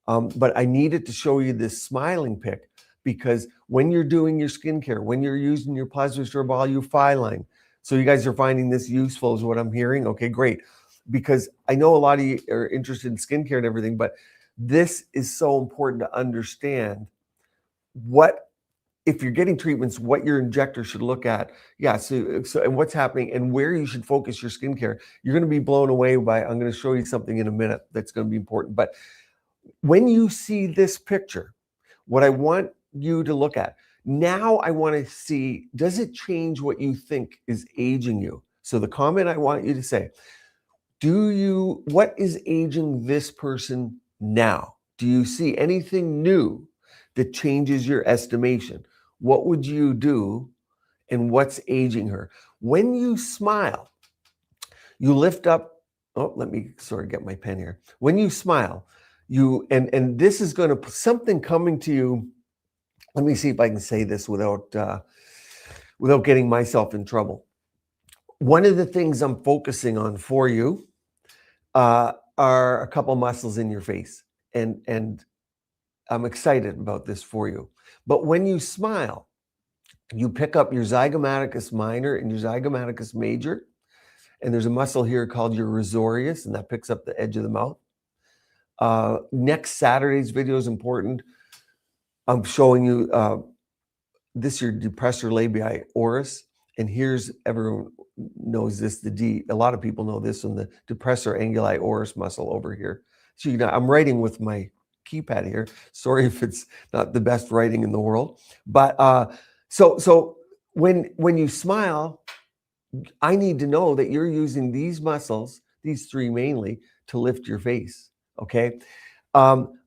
But I needed to show you this smiling pic because when you're doing your skincare, when you're using your Plasma Restore Voluphyline, so you guys are finding this useful is what I'm hearing. Okay, great. Because I know a lot of you are interested in skincare and everything, but this is so important to understand what, if you're getting treatments, what your injector should look at. Yeah, so and what's happening and where you should focus your skincare. You're going to be blown away by, I'm going to show you something in a minute that's going to be important. But when you see this picture, what I want you to look at, now I want to see, does it change what you think is aging you? So the comment I want you to say, what is aging this person now? Do you see anything new that changes your estimation? What would you do and what's aging her? When you smile, you lift up, let me get my pen here. When you smile, and this is going to, something coming to you. Let me see if I can say this without getting myself in trouble. One of the things I'm focusing on for you are a couple muscles in your face. And I'm excited about this for you. But when you smile, you pick up your zygomaticus minor and your zygomaticus major. And there's a muscle here called your risorius, and that picks up the edge of the mouth. Next Saturday's video is important. I'm showing you this, your depressor labii oris. And here's, everyone knows this, a lot of people know this one, the depressor anguli oris muscle over here. So I'm writing with my keypad here. Sorry if it's not the best writing in the world. But so when you smile, I need to know that you're using these muscles, these three mainly, to lift your face, okay?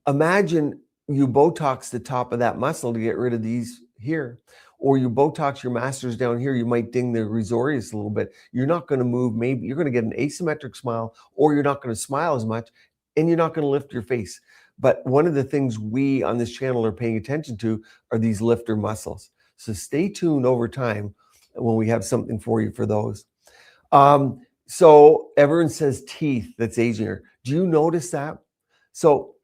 Imagine you Botox the top of that muscle to get rid of these here, or you Botox your masters down here, you might ding the risorius a little bit. You're not going to move, maybe you're going to get an asymmetric smile, or you're not going to smile as much, and you're not going to lift your face. But one of the things we on this channel are paying attention to are these lifter muscles. So stay tuned over time when we have something for you for those. So everyone says teeth, that's aging her. Do you notice that? So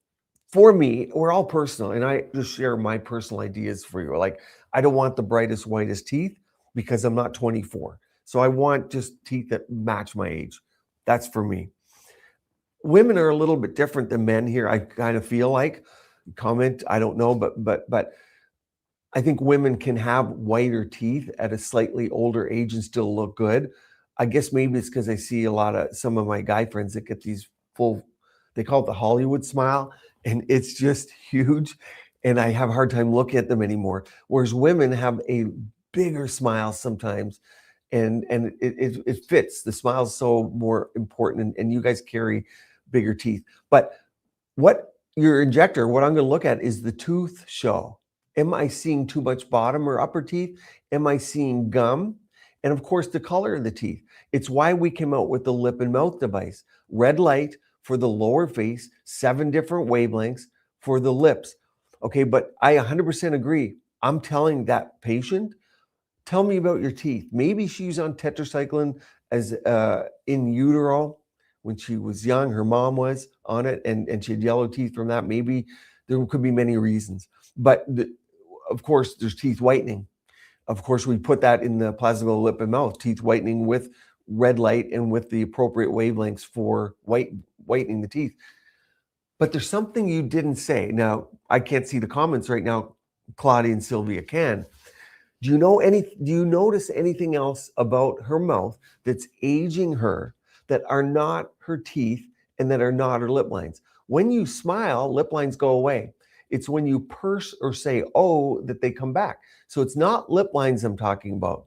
for me, we're all personal, and I just share my personal ideas for you. Like, I don't want the brightest, whitest teeth because I'm not 24. So I want just teeth that match my age. That's for me. Women are a little bit different than men here. I kind of feel like, comment, I don't know, but I think women can have whiter teeth at a slightly older age and still look good. I guess maybe it's because I see some of my guy friends that get these full, they call it the Hollywood smile, and it's just huge. And I have a hard time looking at them anymore. Whereas women have a bigger smile sometimes, and it fits. The smile is so more important, and you guys carry bigger teeth. But what your injector, what I'm going to look at is the tooth show. Am I seeing too much bottom or upper teeth? Am I seeing gum? And of course, the color of the teeth. It's why we came out with the lip and mouth device. Red light for the lower face, 7 different wavelengths for the lips. Okay, but I 100% agree. I'm telling that patient, tell me about your teeth. Maybe she's on tetracycline as in utero when she was young. Her mom was on it, and she had yellow teeth from that. Maybe there could be many reasons. But of course, there's teeth whitening. Of course, we put that in the Plasma lip and mouth, teeth whitening with red light and with the appropriate wavelengths for whitening the teeth. But there's something you didn't say. Now, I can't see the comments right now. Claudia and Sylvia can. Do you notice anything else about her mouth that's aging her that are not her teeth and that are not her lip lines? When you smile, lip lines go away. It's when you purse or say, oh, that they come back. So it's not lip lines I'm talking about.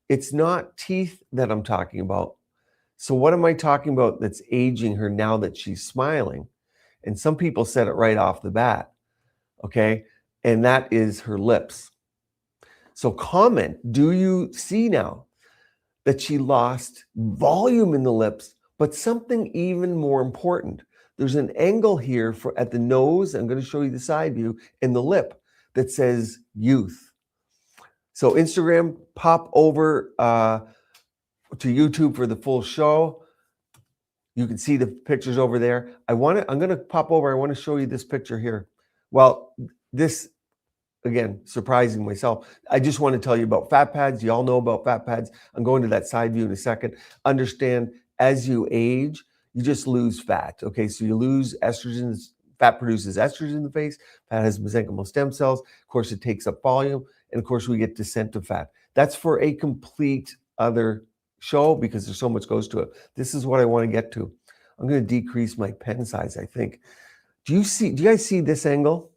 It's not teeth that I'm talking about. So what am I talking about that's aging her now that she's smiling? And some people said it right off the bat, okay? And that is her lips. So comment, do you see now? that she lost volume in the lips, but something even more important. There's an angle here at the nose. I'm going to show you the side view and the lip that says youth. So Instagram, pop over to YouTube for the full show. You can see the pictures over there. I'm going to pop over. I want to show you this picture here. Well, this, again, surprising myself. I just want to tell you about fat pads. You all know about fat pads. I'm going to that side view in a second. Understand, as you age, you just lose fat. Okay, so you lose estrogens. Fat produces estrogen in the face. Fat has mesenchymal stem cells. Of course, it takes up volume. And of course, we get descent of fat. That's for a complete other show because there's so much goes to it. This is what I want to get to. I'm going to decrease my pen size, I think. Do you guys see this angle?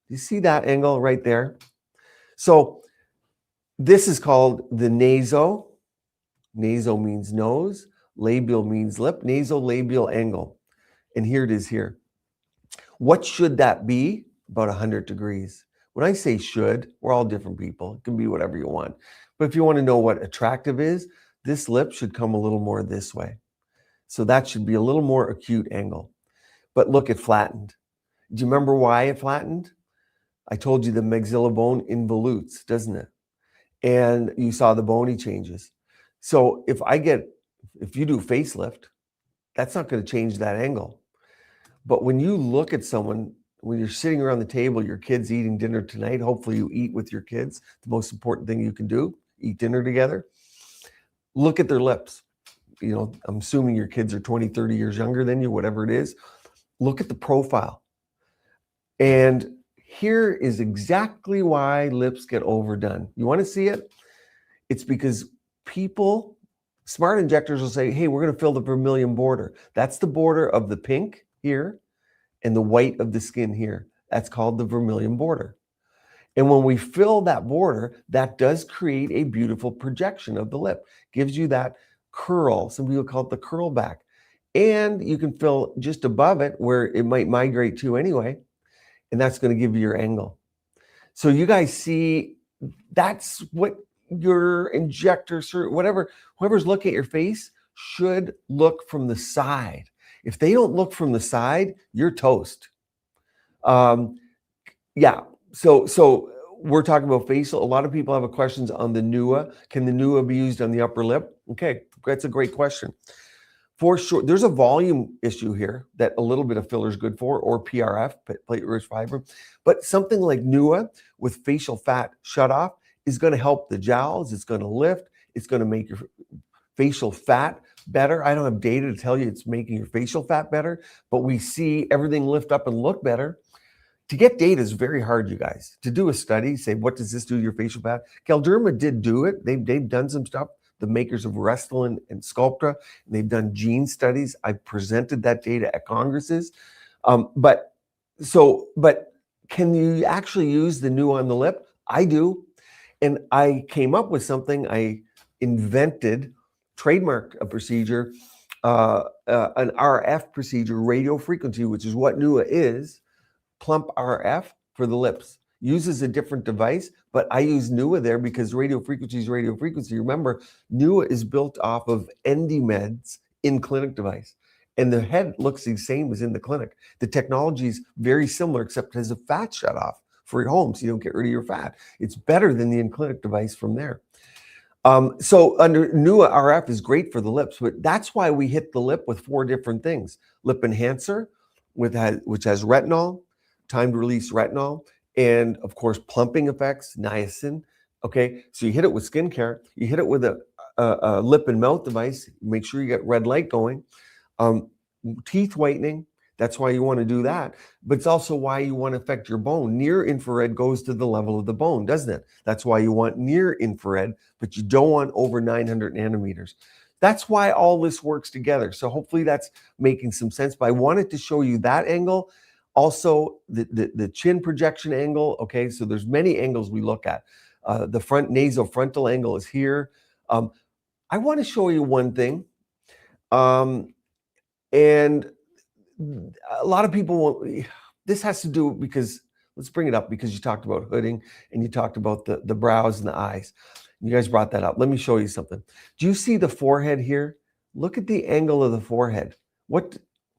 Do you see that angle right there? So this is called the naso. Naso means nose. Labial means lip. Nasolabial angle. And here it is here. What should that be? About 100 degrees. When I say should, we're all different people. It can be whatever you want. But if you want to know what attractive is, this lip should come a little more this way. So that should be a little more acute angle. But look, it flattened. Do you remember why it flattened? I told you the maxilla bone involutes, doesn't it? And you saw the bony changes. So if you do facelift, that's not going to change that angle. But when you look at someone, when you're sitting around the table, your kid's eating dinner tonight, hopefully you eat with your kids. The most important thing you can do, eat dinner together. Look at their lips. You know, I'm assuming your kids are 20, 30 years younger than you, whatever it is. Look at the profile. And here is exactly why lips get overdone. You want to see it? It's because people, smart injectors will say, hey, we're going to fill the vermilion border. That's the border of the pink here and the white of the skin here. That's called the vermilion border. And when we fill that border, that does create a beautiful projection of the lip. Gives you that curl. Some people call it the curl back. And you can fill just above it where it might migrate to anyway. And that's going to give you your angle. So you guys see, that's what your injector, whoever's looking at your face should look from the side. If they don't look from the side, you're toast. Yeah. So we're talking about facial. A lot of people have questions on the NUA. Can the NUA be used on the upper lip? Okay, that's a great question. For sure, there's a volume issue here that a little bit of filler is good for, or PRF, platelet-rich fiber. But something like NUA with facial fat shut off is going to help the jowls. It's going to lift. It's going to make your facial fat better. I don't have data to tell you it's making your facial fat better, but we see everything lift up and look better. To get data is very hard, you guys. To do a study, say, what does this do to your facial fat? Galderma did do it. They've done some stuff. The makers of Restylane and Sculptra, and they've done gene studies. I presented that data at congresses. But can you actually use the NUA on the lip? I do. And I came up with something. I invented, trademarked a procedure, an RF procedure, radio frequency, which is what NUA is. Plump RF for the lips. Uses a different device, but I use NUA there because radio frequency is radio frequency. Remember, NUA is built off of EndyMed's in-clinic device, and the head looks the same as in the clinic. The technology is very similar, except it has a fat shutoff for your home, so you don't get rid of your fat. It's better than the in-clinic device from there. So under NUA RF is great for the lips, but that's why we hit the lip with 4 different things. Lip enhancer, which has retinol, timed release retinol, and of course, plumping effects, niacin. Okay, so you hit it with skincare, you hit it with a lip and mouth device, make sure you get red light going. Teeth whitening, that's why you want to do that. But it's also why you want to affect your bone. Near infrared goes to the level of the bone, doesn't it? That's why you want near infrared, but you don't want over 900 nanometers. That's why all this works together. So hopefully that's making some sense. But I wanted to show you that angle. Also, the chin projection angle. Okay, so there's many angles we look at. The front nasofrontal angle is here. I want to show you one thing. And a lot of people won't, this has to do because, let's bring it up because you talked about hooding and you talked about the brows and the eyes. You guys brought that up. Let me show you something. Do you see the forehead here? Look at the angle of the forehead.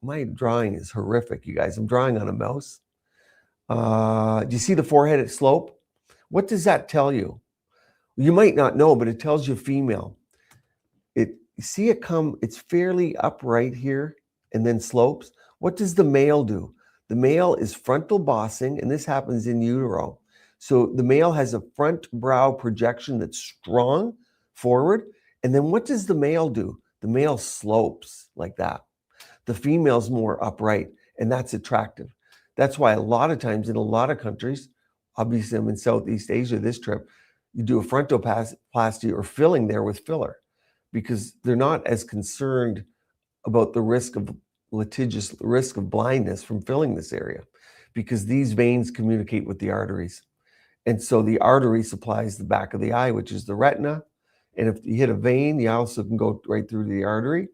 My drawing is horrific, you guys. I'm drawing on a mouse. Do you see the forehead at slope? What does that tell you? You might not know, but it tells you female. You see it come, it's fairly upright here and then slopes. What does the male do? The male is frontal bossing, and this happens in utero. So the male has a front brow projection that's strong forward. And then what does the male do? The male slopes like that. The female's more upright, and that's attractive. That's why a lot of times in a lot of countries, obviously I'm in Southeast Asia this trip, you do a frontoplasty or filling there with filler, because they're not as concerned about the risk of blindness from filling this area, because these veins communicate with the arteries. And so the artery supplies the back of the eye, which is the retina. And if you hit a vein, you also can go right through to the artery.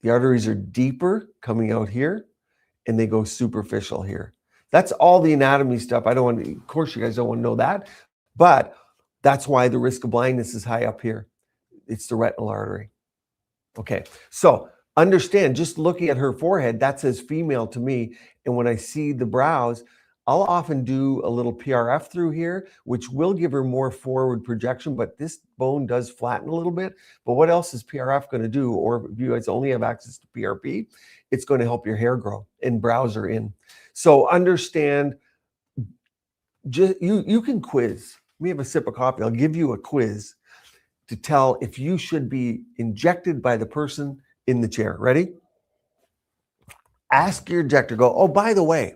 The arteries are deeper coming out here, and they go superficial here. That's all the anatomy stuff. Of course you guys don't want to know that, but that's why the risk of blindness is high up here. It's the retinal artery. Okay, so understand, just looking at her forehead, that says female to me. And when I see the brows, I'll often do a little PRF through here, which will give her more forward projection, but this bone does flatten a little bit. But what else is PRF going to do? Or if you guys only have access to PRP, it's going to help your hair grow, and brows are in. So understand, you can quiz. Let me have a sip of coffee. I'll give you a quiz to tell if you should be injected by the person in the chair. Ready? Ask your injector, go, oh, by the way,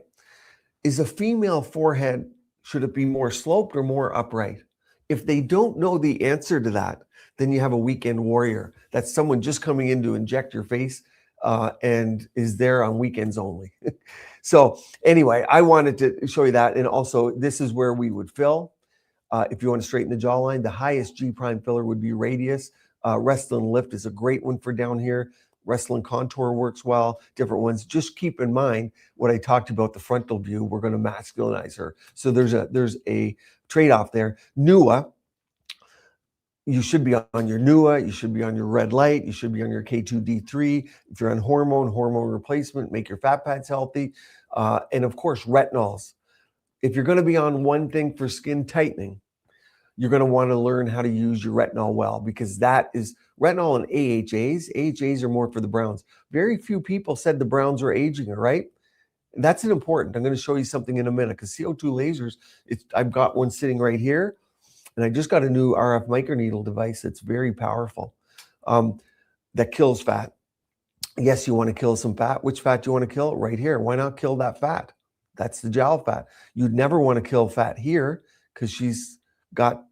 is a female forehead, should it be more sloped or more upright? If they don't know the answer to that, then you have a weekend warrior. That's someone just coming in to inject your face and is there on weekends only. So anyway, I wanted to show you that. And also, this is where we would fill. If you want to straighten the jawline, the highest G prime filler would be Radius. Restylane Lift is a great one for down here. Restylane Contour works well, different ones. Just keep in mind what I talked about, the frontal view. We're going to masculinize her. So there's a trade-off there. NUA, you should be on your NUA, you should be on your red light, you should be on your K2D3. If you're on hormone replacement, make your fat pads healthy. And of course, retinols. If you're going to be on one thing for skin tightening, you're going to want to learn how to use your retinol well, because that is retinol and AHAs. AHAs are more for the browns. Very few people said the browns are aging, right? And that's an important. I'm going to show you something in a minute, because CO2 lasers, I've got one sitting right here, and I just got a new RF microneedle device that's very powerful that kills fat. Yes, you want to kill some fat. Which fat do you want to kill? Right here. Why not kill that fat? That's the jowl fat. You'd never want to kill fat here, because she's got,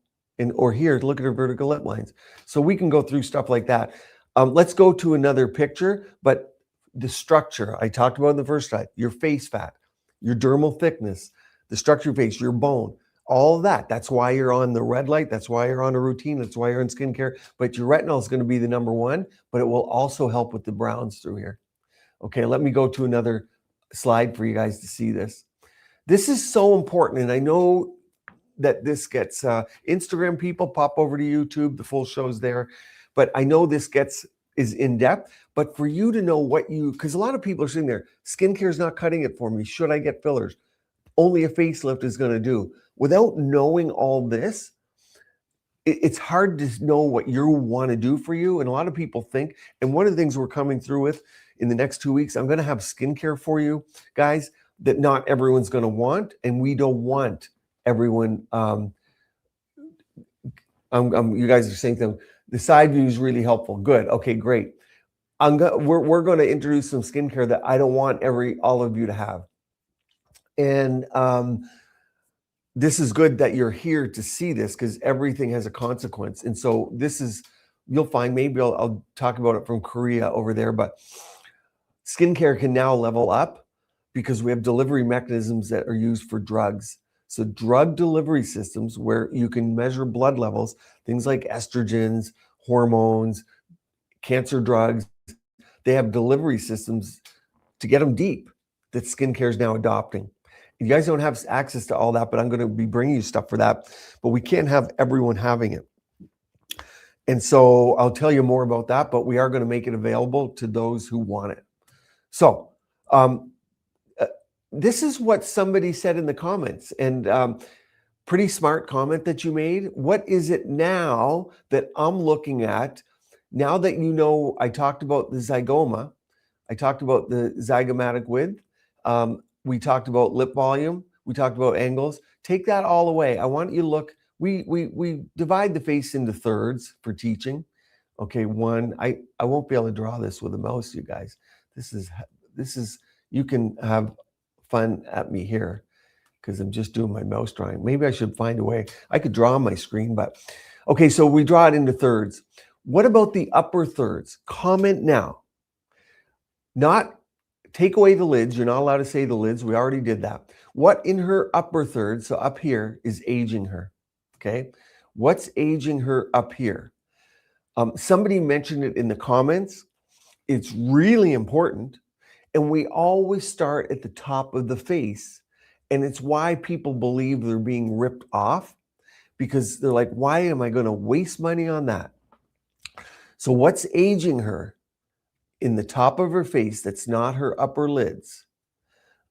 or here, look at her vertical lip lines. So we can go through stuff like that. Let's go to another picture, but the structure I talked about in the first slide, your face fat, your dermal thickness, the structure of your face, your bone, all of that. That's why you're on the red light. That's why you're on a routine. That's why you're in skincare. But your retinol is going to be the number one, but it will also help with the browns through here. Okay, let me go to another slide for you guys to see this. This is so important, and I know that this gets Instagram people pop over to YouTube, the full show's there, but I know this is in depth. But for you to know because a lot of people are sitting there, skincare is not cutting it for me. Should I get fillers? Only a facelift is going to do. Without knowing all this, it's hard to know what you want to do for you. And a lot of people think, and one of the things we're coming through with in the next 2 weeks, I'm going to have skincare for you guys that not everyone's going to want, and we don't want everyone. You guys are saying them. The side view is really helpful. Good. Okay, great. We're going to introduce some skincare that I don't want all of you to have. And this is good that you're here to see this, because everything has a consequence. And so you'll find, maybe I'll talk about it from Korea over there, but skincare can now level up because we have delivery mechanisms that are used for drugs. So drug delivery systems where you can measure blood levels, things like estrogens, hormones, cancer drugs, they have delivery systems to get them deep that skincare is now adopting. You guys don't have access to all that, but I'm going to be bringing you stuff for that. But we can't have everyone having it. And so I'll tell you more about that, but we are going to make it available to those who want it. So this is what somebody said in the comments, and pretty smart comment that you made. What is it now that I'm looking at? Now that you know, I talked about the zygoma, I talked about the zygomatic width, we talked about lip volume, we talked about angles. Take that all away. I want you to look. We divide the face into thirds for teaching. Okay, one. I won't be able to draw this with a mouse, you guys. This is you can have fun at me here because I'm just doing my mouse drawing. Maybe I should find a way. I could draw on my screen, but okay, so we draw it into thirds. What about the upper thirds? Comment now. Not take away the lids. You're not allowed to say the lids. We already did that. What in her upper third, so up here, is aging her? Okay. What's aging her up here? Somebody mentioned it in the comments. It's really important. And we always start at the top of the face. And it's why people believe they're being ripped off, because they're like, why am I going to waste money on that? So what's aging her in the top of her face that's not her upper lids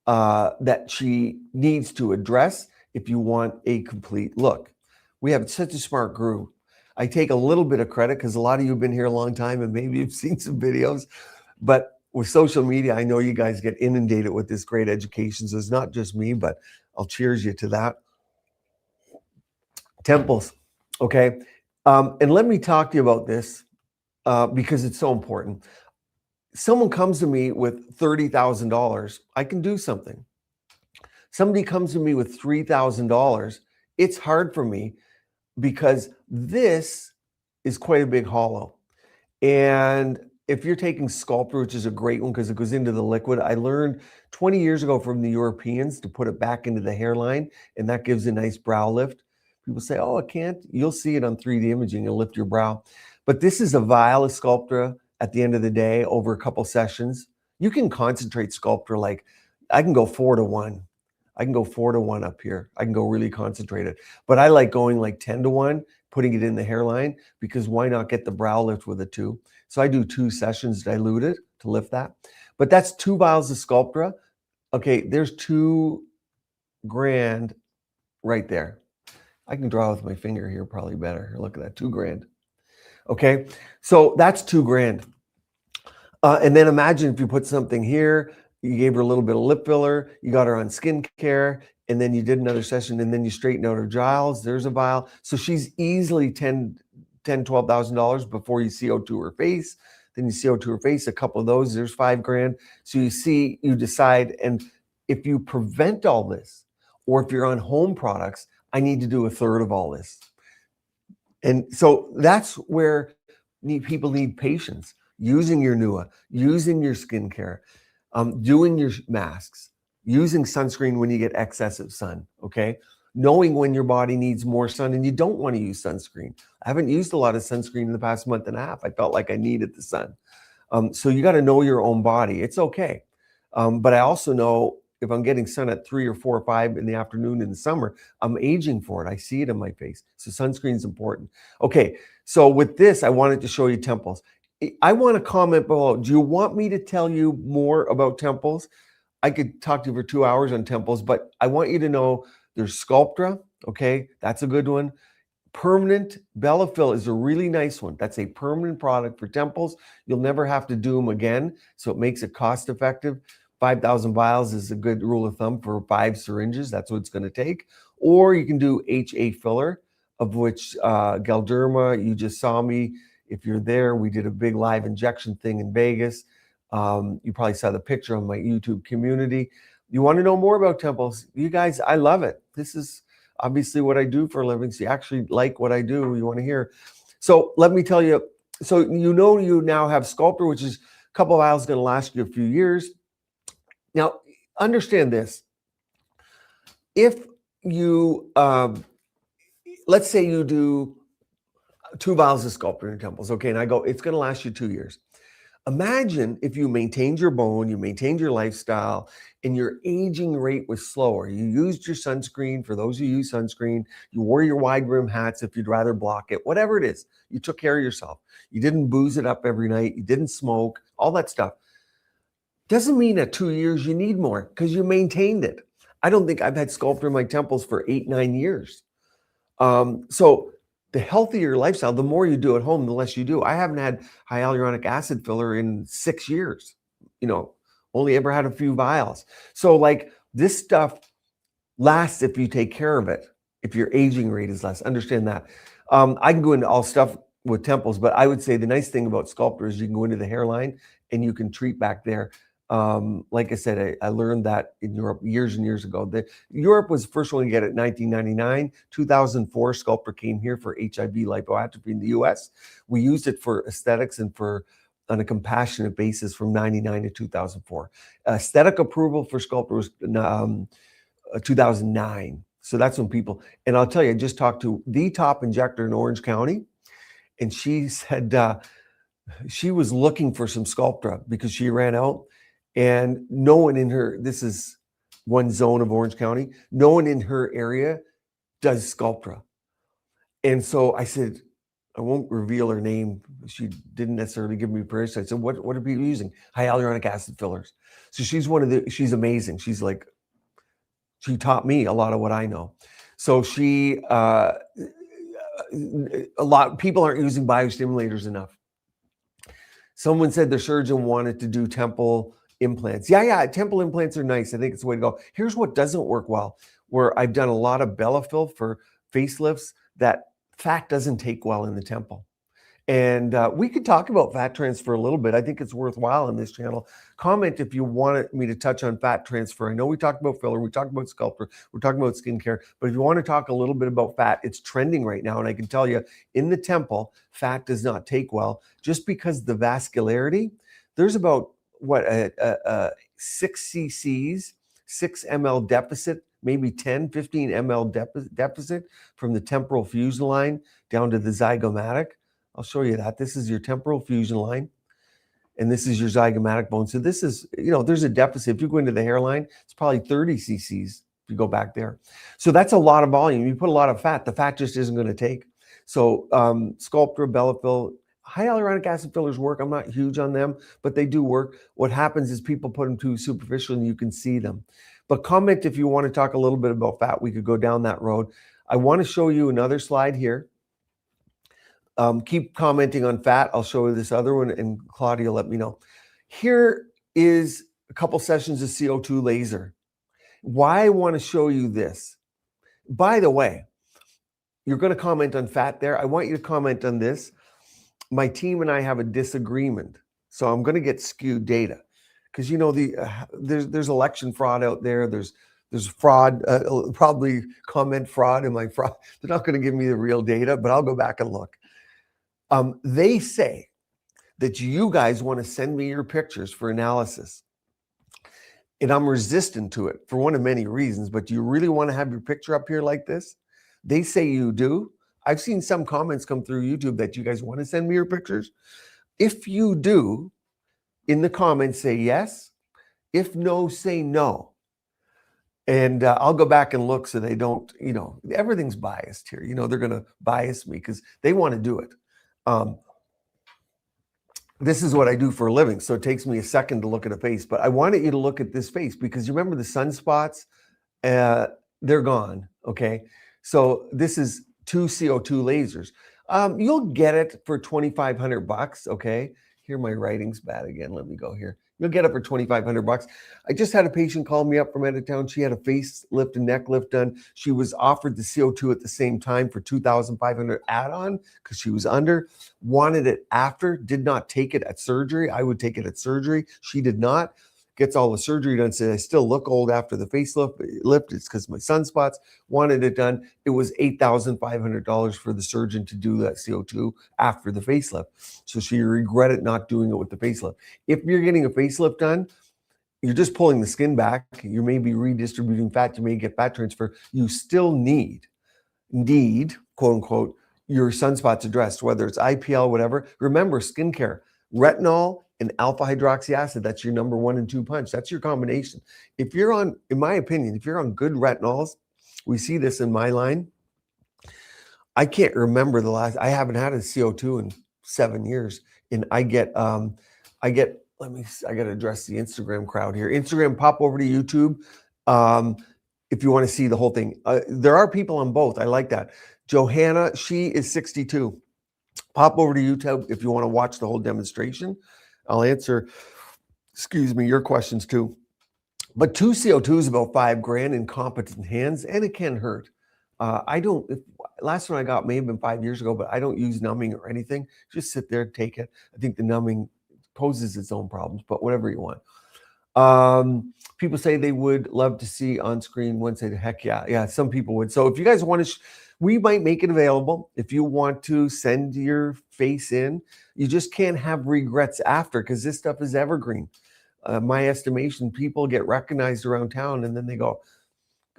that she needs to address if you want a complete look? We have such a smart group. I take a little bit of credit because a lot of you have been here a long time and maybe you've seen some videos, but with social media, I know you guys get inundated with this great education. So it's not just me, but I'll cheers you to that. Temples, okay? And let me talk to you about this because it's so important. Someone comes to me with $30,000, I can do something. Somebody comes to me with $3,000, it's hard for me because this is quite a big hollow. And if you're taking Sculptra, which is a great one because it goes into the liquid, I learned 20 years ago from the Europeans to put it back into the hairline, and that gives a nice brow lift. People say, oh, I can't. You'll see it on 3D imaging. You'll lift your brow. But this is a vial of Sculptra at the end of the day over a couple sessions. You can concentrate Sculptra like, I can go 4-to-1. I can go 4-to-1 up here. I can go really concentrated. But I like going like 10-to-1, putting it in the hairline, because why not get the brow lift with it too? So I do 2 sessions diluted to lift that. But that's 2 vials of Sculptra. Okay, there's $2,000 right there. I can draw with my finger here probably better. Look at that, $2,000. Okay, so that's $2,000. And then imagine if you put something here, you gave her a little bit of lip filler, you got her on skincare, and then you did another session, and then you straighten out her jowls. There's a vial. So she's easily $12,000 before you CO2 her face. Then you CO2 her face, a couple of those, there's $5,000. So you see, you decide, and if you prevent all this, or if you're on home products, I need to do 1/3 of all this. And so that's where people need patience, using your NUA, using your skincare, doing your masks, using sunscreen when you get excessive sun, okay? Knowing when your body needs more sun and you don't want to use sunscreen. I haven't used a lot of sunscreen in the past month and a half. I felt like I needed the sun. So you got to know your own body. It's okay. But I also know if I'm getting sun at 3 or 4 or 5 in the afternoon in the summer, I'm aging for it. I see it in my face. So sunscreen is important. Okay, so with this, I wanted to show you temples. I want to comment below. Do you want me to tell you more about temples? I could talk to you for 2 hours on temples, but I want you to know there's Sculptra. Okay, that's a good one. Permanent Bellafill is a really nice one. That's a permanent product for temples. You'll never have to do them again, so it makes it cost effective. 5,000 vials is a good rule of thumb for 5 syringes. That's what it's going to take. Or you can do HA filler, of which Galderma, you just saw me. If you're there, we did a big live injection thing in Vegas. You probably saw the picture on my YouTube community. You want to know more about temples? You guys, I love it. This is obviously what I do for a living. So you actually like what I do. You want to hear. So let me tell you. So you know you now have Sculptra, which is a couple of vials going to last you a few years. Now, understand this. If you, let's say you do 2 vials of Sculptra in your temples, okay, and I go, it's going to last you 2 years. Imagine if you maintained your bone, you maintained your lifestyle, and your aging rate was slower. You used your sunscreen, for those who use sunscreen, you wore your wide brim hats if you'd rather block it, whatever it is, you took care of yourself. You didn't booze it up every night, you didn't smoke, all that stuff. Doesn't mean at 2 years you need more because you maintained it. I don't think I've had Sculptra in my temples for 8-9 years. So the healthier lifestyle, the more you do at home, the less you do. I haven't had hyaluronic acid filler in 6 years, only ever had a few vials. So like this stuff lasts if you take care of it, if your aging rate is less. Understand that. I can go into all stuff with temples, but I would say the nice thing about Sculptra is you can go into the hairline and you can treat back there. Like I said, I learned that in Europe years and years ago. Europe was the first one to get it in 1999. 2004, Sculptra came here for HIV lipoatrophy in the US. We used it for aesthetics and on a compassionate basis from 99 to 2004. Aesthetic approval for Sculptra was 2009. So that's when people, and I'll tell you, I just talked to the top injector in Orange County, and she said she was looking for some Sculptra because she ran out. And no one in her, this is one zone of Orange County, no one in her area does Sculptra. And so I said, I won't reveal her name. She didn't necessarily give me permission. I said, what are people using? Hyaluronic acid fillers. So she's she's amazing. She's like, she taught me a lot of what I know. So she, people aren't using biostimulators enough. Someone said their surgeon wanted to do temple implants. Yeah, temple implants are nice. I think it's the way to go. Here's what doesn't work well, where I've done a lot of Bellafill for facelifts, that fat doesn't take well in the temple. And we could talk about fat transfer a little bit. I think it's worthwhile on this channel. Comment if you wanted me to touch on fat transfer. I know we talked about filler, we talked about Sculptra, we're talking about skincare, but if you want to talk a little bit about fat, it's trending right now. And I can tell you, in the temple, fat does not take well, just because the vascularity, there's about, 6 cc's, 6 ml deficit, maybe 10, 15 ml deficit from the temporal fusion line down to the zygomatic. I'll show you that. This is your temporal fusion line, and this is your zygomatic bone. So this is, there's a deficit. If you go into the hairline, it's probably 30 cc's if you go back there. So that's a lot of volume. You put a lot of fat, the fat just isn't going to take. So Sculptra, Bellafill, hyaluronic acid fillers work. I'm not huge on them, but they do work. What happens is people put them too superficial and you can see them. But comment if you want to talk a little bit about fat. We could go down that road. I want to show you another slide here. Keep commenting on fat. I'll show you this other one, and Claudia, let me know. Here is a couple sessions of CO2 laser. Why I want to show you this. By the way, you're going to comment on fat there. I want you to comment on this. My team and I have a disagreement, so I'm going to get skewed data because there's election fraud out there. There's fraud, probably comment fraud in my fraud. They're not going to give me the real data, but I'll go back and look. They say that you guys want to send me your pictures for analysis, and I'm resistant to it for one of many reasons. But do you really want to have your picture up here like this? They say you do. I've seen some comments come through YouTube that you guys want to send me your pictures. If you do, in the comments say yes. If no, say no. And I'll go back and look so they don't, everything's biased here. They're going to bias me because they want to do it. This is what I do for a living, so it takes me a second to look at a face. But I wanted you to look at this face because you remember the sunspots? They're gone, okay? So this is 2 CO2 lasers. You'll get it for $2,500, okay? Here, my writing's bad again. Let me go here. You'll get it for $2,500. I just had a patient call me up from out of town. She had a facelift and neck lift done. She was offered the CO2 at the same time for $2,500 add-on because she was under. Wanted it after. Did not take it at surgery. I would take it at surgery. She did not. Gets all the surgery done. Said I still look old after the facelift. It's because my sunspots. Wanted it done. It was $8,500 for the surgeon to do that CO2 after the facelift. So she regretted not doing it with the facelift. If you're getting a facelift done, you're just pulling the skin back. You may be redistributing fat. You may get fat transfer. You still need, quote unquote, your sunspots addressed, whether it's IPL, whatever. Remember, skincare, retinol and alpha hydroxy acid. That's your number 1 and 2 punch. That's your combination. If you're on, in my opinion, if you're on good retinols, we see this in my line. I can't remember the last, I haven't had a CO2 in 7 years. And I get, I got to address the Instagram crowd here. Instagram, pop over to YouTube. If you want to see the whole thing, there are people on both. I like that. Johanna, she is 62. Pop over to YouTube if you want to watch the whole demonstration. I'll answer, excuse me, your questions too. But 2 CO2 is about $5,000 in competent hands, and it can hurt. Last one I got may have been 5 years ago, but I don't use numbing or anything. Just sit there, take it. I think the numbing poses its own problems, but whatever you want. People say they would love to see on screen one say, heck yeah. Yeah, some people would. So if you guys want to, we might make it available. If you want to send your face in, you just can't have regrets after, because this stuff is evergreen. My estimation, people get recognized around town and then they go,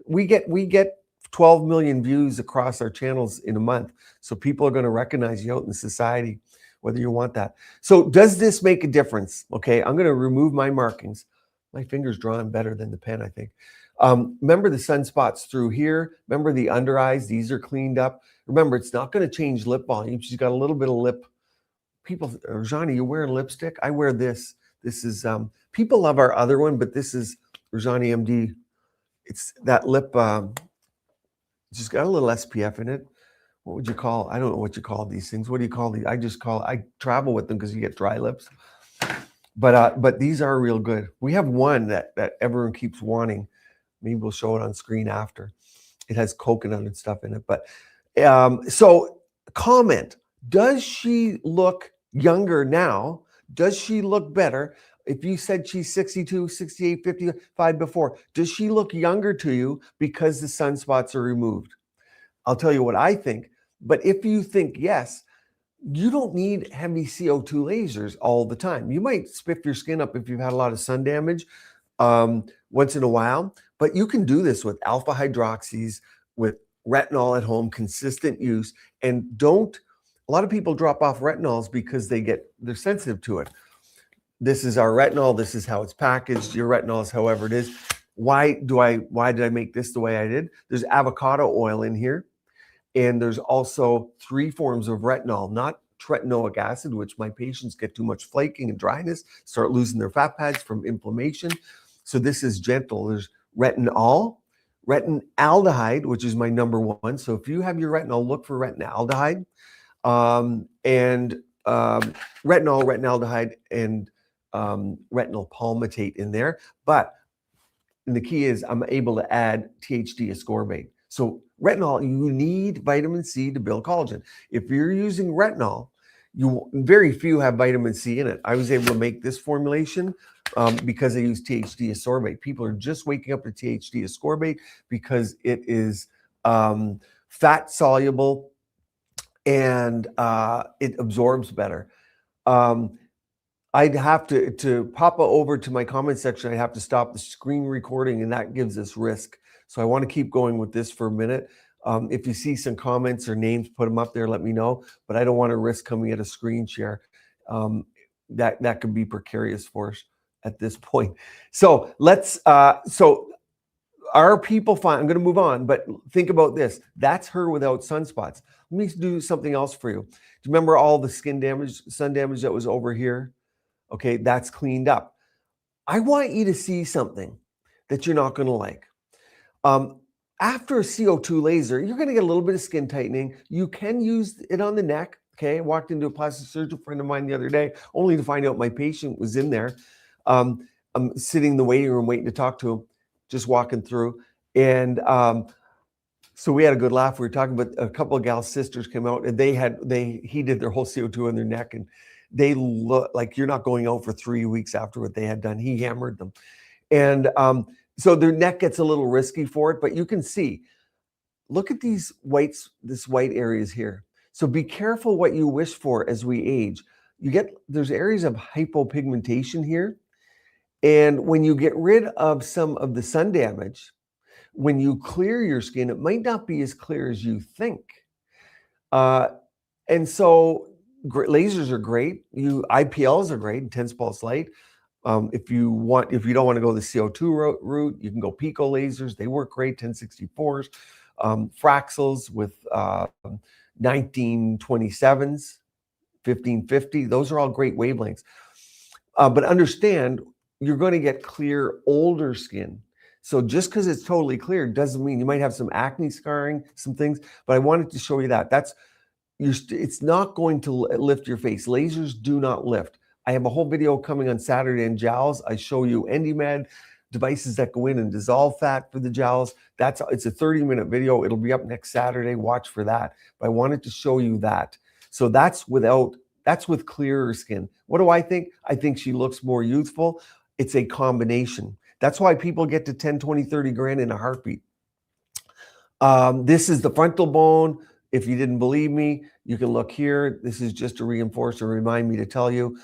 we get 12 million views across our channels in a month. So people are going to recognize you out in society, whether you want that. So does this make a difference? Okay, I'm going to remove my markings. My finger's drawn better than the pen, I think. Remember the sunspots through here. Remember the under eyes. These are cleaned up. Remember, it's not going to change lip volume. She's got a little bit of lip. People, Rajani, you wearing lipstick? I wear this. This is, people love our other one, but this is Rajani MD. It's that lip, it's just got a little SPF in it. What would you call, I don't know what you call these things. What do you call these? I travel with them because you get dry lips. But these are real good. We have one that everyone keeps wanting. Maybe we'll show it on screen after. It has coconut and stuff in it. But so comment, does she look younger now? Does she look better? If you said she's 62, 68, 55 before, does she look younger to you because the sunspots are removed? I'll tell you what I think. But if you think yes, you don't need heavy CO2 lasers all the time. You might spiff your skin up if you've had a lot of sun damage once in a while, but you can do this with alpha hydroxys, with retinol at home, consistent use, and a lot of people drop off retinols because they're sensitive to it. This is our retinol. This is how it's packaged. Your retinol is however it is. Why did I make this the way I did? There's avocado oil in here. And there's also 3 forms of retinol, not tretinoic acid, which my patients get too much flaking and dryness, start losing their fat pads from inflammation. So this is gentle. There's retinol, retinaldehyde, which is my number 1. So if you have your retinol, look for retinaldehyde, and retinol, retinaldehyde, and retinol palmitate in there. And the key is I'm able to add THD ascorbate. So retinol, you need vitamin C to build collagen. If you're using retinol, very few have vitamin C in it. I was able to make this formulation because I use THD ascorbate. People are just waking up to THD ascorbate because it is fat soluble and it absorbs better. I'd have to pop over to my comment section. I'd have to stop the screen recording, and that gives us risk. So I want to keep going with this for a minute. If you see some comments or names, put them up there, let me know. But I don't want to risk coming at a screen share. That could be precarious for us at this point. So so are people fine? I'm going to move on, but think about this. That's her without sunspots. Let me do something else for you. Do you remember all the sun damage that was over here? Okay, that's cleaned up. I want you to see something that you're not going to like. After a CO2 laser, you're going to get a little bit of skin tightening. You can use it on the neck. Okay, I walked into a plastic surgeon friend of mine the other day, only to find out my patient was in there. I'm sitting in the waiting room waiting to talk to him, just walking through. And so we had a good laugh. We were talking about a couple of gal sisters came out, and he did their whole CO2 on their neck, and they look like you're not going out for 3 weeks after what they had done. He hammered them. And so their neck gets a little risky for it, but you can see, look at these this white areas here. So be careful what you wish for as we age. There's areas of hypopigmentation here. And when you get rid of some of the sun damage, when you clear your skin, it might not be as clear as you think. And so lasers are great. IPLs are great, intense pulse light. If you don't want to go the CO2 route, you can go pico lasers. They work great. 1064s, Fraxels with 1927s, 1550. Those are all great wavelengths. But understand, you're going to get clear older skin. So just because it's totally clear doesn't mean you might have some acne scarring, some things. But I wanted to show you that. It's not going to lift your face. Lasers do not lift. I have a whole video coming on Saturday in jowls. I show you EndyMed devices that go in and dissolve fat for the jowls. It's a 30-minute video. It'll be up next Saturday. Watch for that. But I wanted to show you that. So that's with clearer skin. What do I think? I think she looks more youthful. It's a combination. That's why people get to 10, 20, 30 grand in a heartbeat. This is the frontal bone. If you didn't believe me, you can look here. This is just to reinforce or remind me to tell you.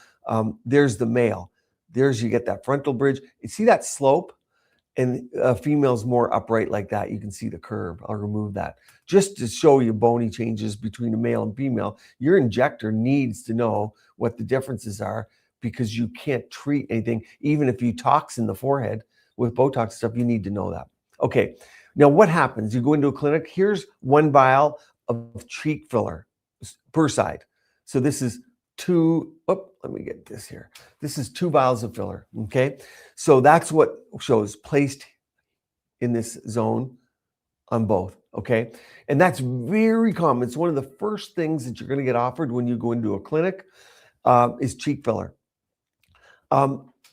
There's the male. You get that frontal bridge. You see that slope? And a female's more upright like that. You can see the curve. I'll remove that. Just to show you bony changes between a male and female. Your injector needs to know what the differences are, because you can't treat anything. Even if you toxin the forehead with Botox stuff, you need to know that. Okay, now what happens? You go into a clinic. Here's 1 vial of cheek filler per side. So this is 2, let me get this here. This is 2 vials of filler, okay? So that's what shows placed in this zone on both, okay? And that's very common. It's one of the first things that you're gonna get offered when you go into a clinic is cheek filler.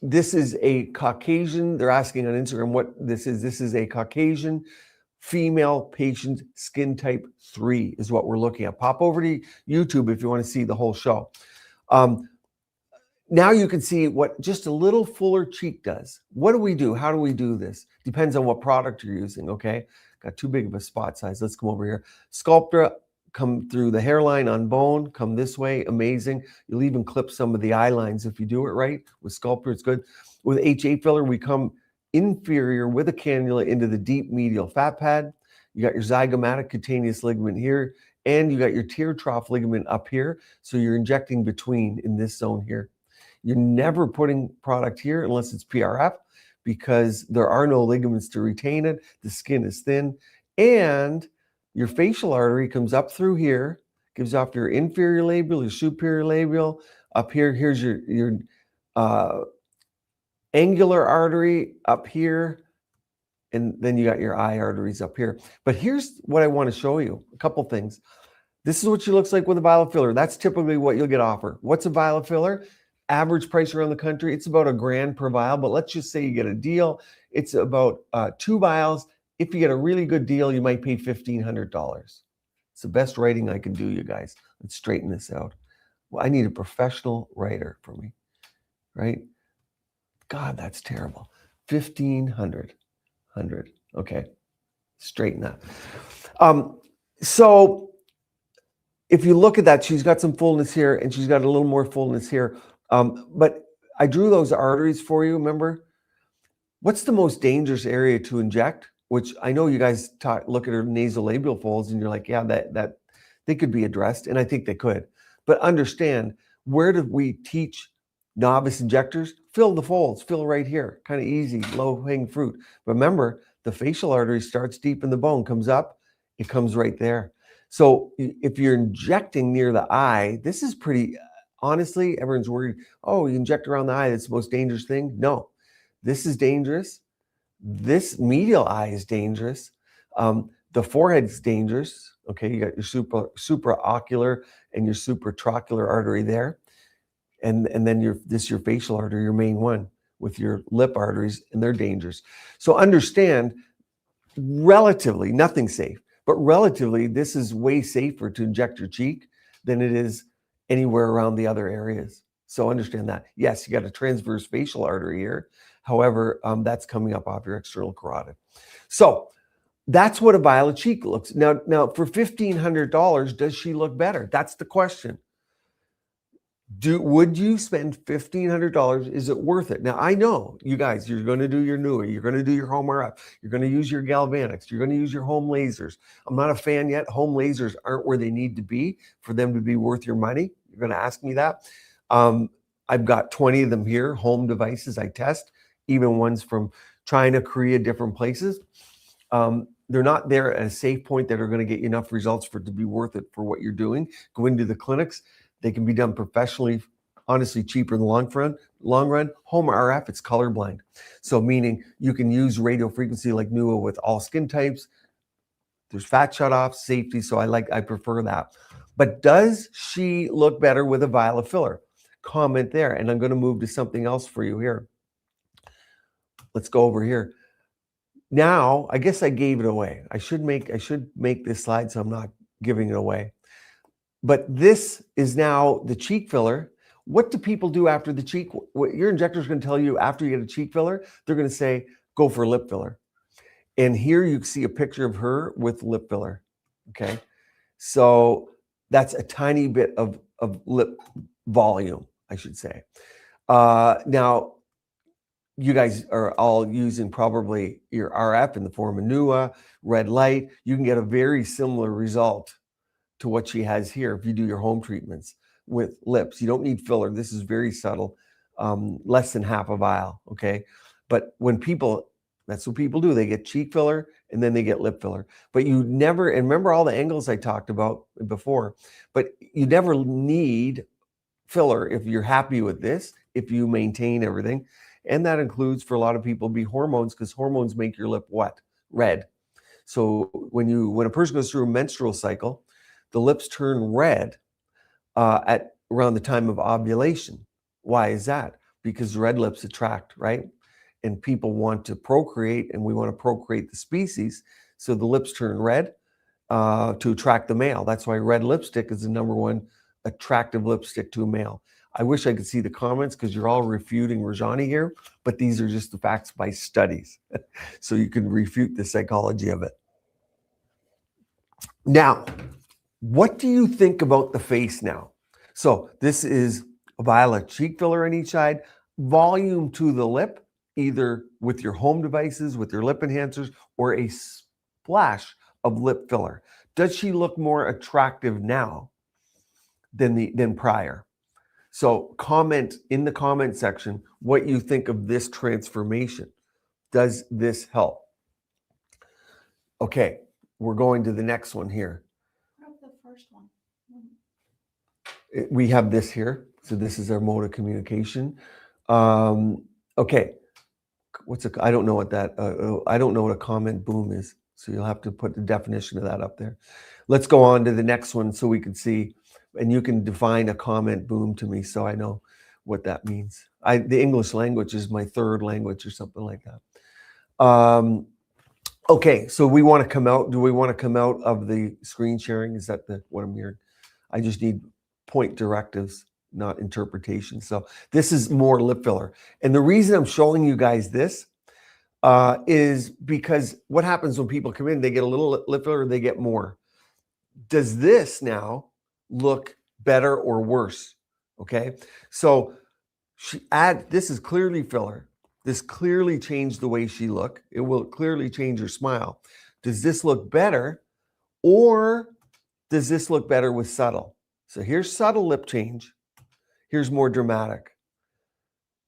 This is a Caucasian, they're asking on Instagram what this is. This is a Caucasian female patient, skin type 3 is what we're looking at. Pop over to YouTube if you want to see the whole show. Now you can see what just a little fuller cheek does. What do we do? How do we do this? Depends on what product you're using, okay? Got too big of a spot size. Let's come over here. Sculptra, come through the hairline on bone, come this way, amazing. You'll even clip some of the eye lines if you do it right. With Sculptra, it's good. With H8 filler, we come inferior with a cannula into the deep medial fat pad. You got your zygomatic cutaneous ligament here, and you got your tear trough ligament up here. So you're injecting between in this zone here. You're never putting product here unless it's PRF, because there are no ligaments to retain it. The skin is thin, and your facial artery comes up through here, gives off your inferior labial, your superior labial. Up here, here's your angular artery up here, and then you got your eye arteries up here. But here's what I want to show you, a couple things. This is what she looks like with a vial of filler. That's typically what you'll get offered. What's a vial of filler? Average price around the country, it's about $1,000 per vial, but let's just say you get a deal. It's about 2 vials. If you get a really good deal, you might pay $1,500. It's the best writing I can do, you guys. Let's straighten this out. Well, I need a professional writer for me, right? God, that's terrible. 1,500. Okay, straighten that. So if you look at that, she's got some fullness here, and she's got a little more fullness here. But I drew those arteries for you, remember? What's the most dangerous area to inject? Which I know you guys look at her nasolabial folds and you're like, yeah, that they could be addressed, and I think they could. But understand, where do we teach novice injectors? Fill the folds, fill right here. Kind of easy, low-hanging fruit. Remember, the facial artery starts deep in the bone, comes up, it comes right there. So if you're injecting near the eye, this is pretty, honestly, everyone's worried, oh, you inject around the eye, that's the most dangerous thing. No, this is dangerous. This medial eye is dangerous. The forehead's dangerous. Okay, you got your supraocular and your supratrochlear artery there. And then your facial artery, your main one, with your lip arteries, and they're dangerous. So understand, relatively, nothing's safe, but relatively, this is way safer to inject your cheek than it is anywhere around the other areas. So understand that. Yes, you got a transverse facial artery here. However, that's coming up off your external carotid. So that's what a vial of cheek looks. Now for $1,500, does she look better? That's the question. Would you spend $1,500? Is it worth it? Now, I know you guys, you're going to do your NUA, you're going to do your home RF, you're going to use your galvanics, you're going to use your home lasers. I'm not a fan yet. Home lasers aren't where they need to be for them to be worth your money. You're going to ask me that. I've got 20 of them here, home devices I test, even ones from China, Korea, different places. They're not there at a safe point that are going to get you enough results for it to be worth it for what you're doing. Go into the clinics. They can be done professionally, honestly cheaper in the long run. Home RF, it's colorblind. So meaning you can use radio frequency like NUA with all skin types. There's fat shutoff, safety. So I prefer that. But does she look better with a vial of filler? Comment there. And I'm going to move to something else for you here. Let's go over here. Now, I guess I gave it away. I should make this slide so I'm not giving it away. But this is now the cheek filler. What do people do after the cheek? What your injector is going to tell you after you get a cheek filler, they're going to say, go for a lip filler. And here you see a picture of her with lip filler. Okay. So that's a tiny bit of lip volume, I should say. Now, you guys are all using probably your RF in the form of NUA, red light. You can get a very similar result to what she has here if you do your home treatments with lips. You don't need filler. This is very subtle, less than half a vial, okay? But when people, that's what people do. They get cheek filler and then they get lip filler. But you never, and remember all the angles I talked about before, but you never need filler if you're happy with this, if you maintain everything. And that includes for a lot of people be hormones, because hormones make your lip what? Red. So when a person goes through a menstrual cycle, the lips turn red at around the time of ovulation. Why is that? Because red lips attract, right? And people want to procreate, and we want to procreate the species. So the lips turn red to attract the male. That's why red lipstick is the #1 attractive lipstick to a male. I wish I could see the comments because you're all refuting Rajani here, but these are just the facts by studies. So you can refute the psychology of it. Now, what do you think about the face now? So this is a vial of cheek filler on each side, volume to the lip, either with your home devices, with your lip enhancers, or a splash of lip filler. Does she look more attractive now than prior? So comment in the comment section what you think of this transformation. Does this help? Okay, we're going to the next one here. What about the first one? We have this here. So this is our mode of communication. Okay, I don't know what that, I don't know what a comment boom is. So you'll have to put the definition of that up there. Let's go on to the next one so we can see. And you can define a comment boom to me so I know what that means. The English language is my third language or something like that. Okay, so we want to come out. Do we want to come out of the screen sharing? Is that what I'm hearing? I just need point directives, not interpretation. So this is more lip filler. And the reason I'm showing you guys this is because what happens when people come in, they get a little lip filler, they get more. Does this now look better or worse? Okay, so this is clearly filler. This clearly changed the way she looked. It will clearly change her smile. Does this look better, or does this look better with subtle? So here's subtle lip change. Here's more dramatic.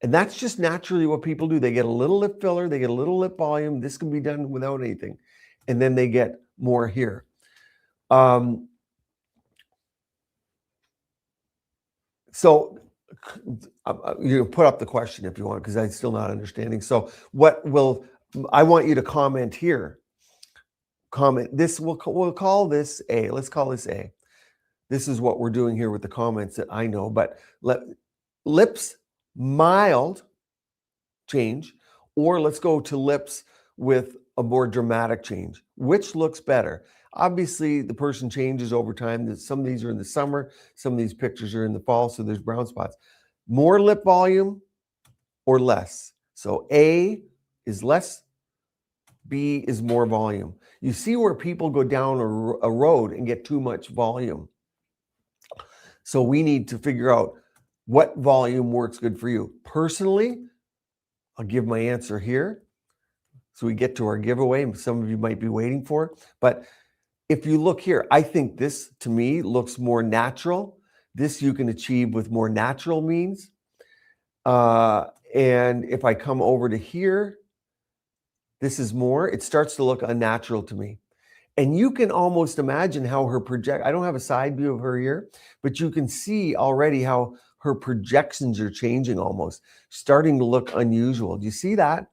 And that's just naturally what people do. They get a little lip filler, they get a little lip volume. This can be done without anything. And then they get more here. So you can put up the question if you want, because I'm still not understanding. So I want you to comment here. Comment this, we'll call this A. Let's call this A. This is what we're doing here with the comments that I know, but lips mild change, or let's go to lips with a more dramatic change. Which looks better? Obviously, the person changes over time. Some of these are in the summer. Some of these pictures are in the fall, so there's brown spots. More lip volume or less? So A is less, B is more volume. You see where people go down a road and get too much volume. So we need to figure out what volume works good for you. Personally, I'll give my answer here. So we get to our giveaway, and some of you might be waiting for it. But if you look here, I think this, to me, looks more natural This you can achieve with more natural means. And if I come over to here, this is more, it starts to look unnatural to me. And you can almost imagine how her I don't have a side view of her here, but you can see already how her projections are changing almost, starting to look unusual. Do you see that?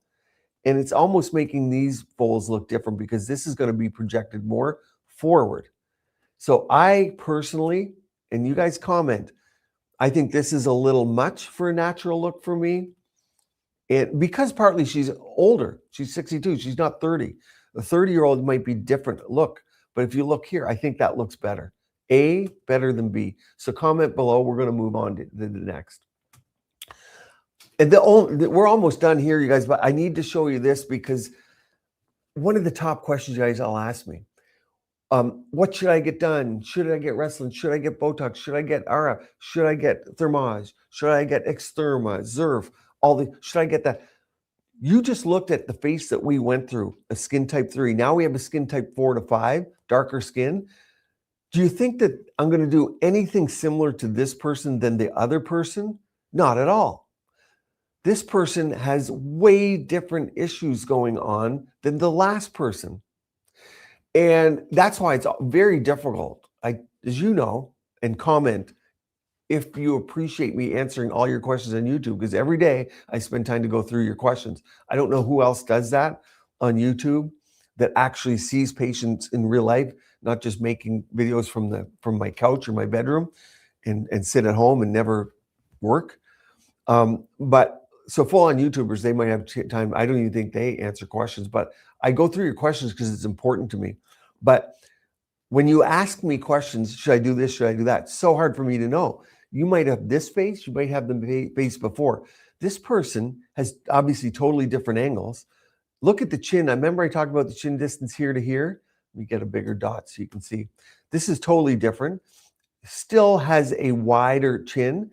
And it's almost making these folds look different because this is going to be projected more forward. So I personally, and you guys comment, I think this is a little much for a natural look for me. And because partly she's older, she's 62, she's not 30. A 30-year-old might be different look, but if you look here, I think that looks better. A, better than B. So comment below. We're going to move on to the next. And we're almost done here, you guys, but I need to show you this because one of the top questions you guys all ask me, what should I get done? Should I get Restylane? Should I get Botox? Should I get RF? Should I get Thermage? Should I get Extherma, Zerf? Should I get that? You just looked at the face that we went through, a skin type 3. Now we have a skin type 4 to 5, darker skin. Do you think that I'm going to do anything similar to this person than the other person? Not at all. This person has way different issues going on than the last person. And that's why it's very difficult, as you know, and comment if you appreciate me answering all your questions on YouTube, because every day I spend time to go through your questions. I don't know who else does that on YouTube that actually sees patients in real life, not just making videos from my couch or my bedroom and sit at home and never work. But so full-on YouTubers, they might have time. I don't even think they answer questions, but I go through your questions because it's important to me. But when you ask me questions, should I do this? Should I do that? It's so hard for me to know. You might have this face, you might have the face before. This person has obviously totally different angles. Look at the chin. I remember I talked about the chin distance here to here. Let me get a bigger dot so you can see. This is totally different. Still has a wider chin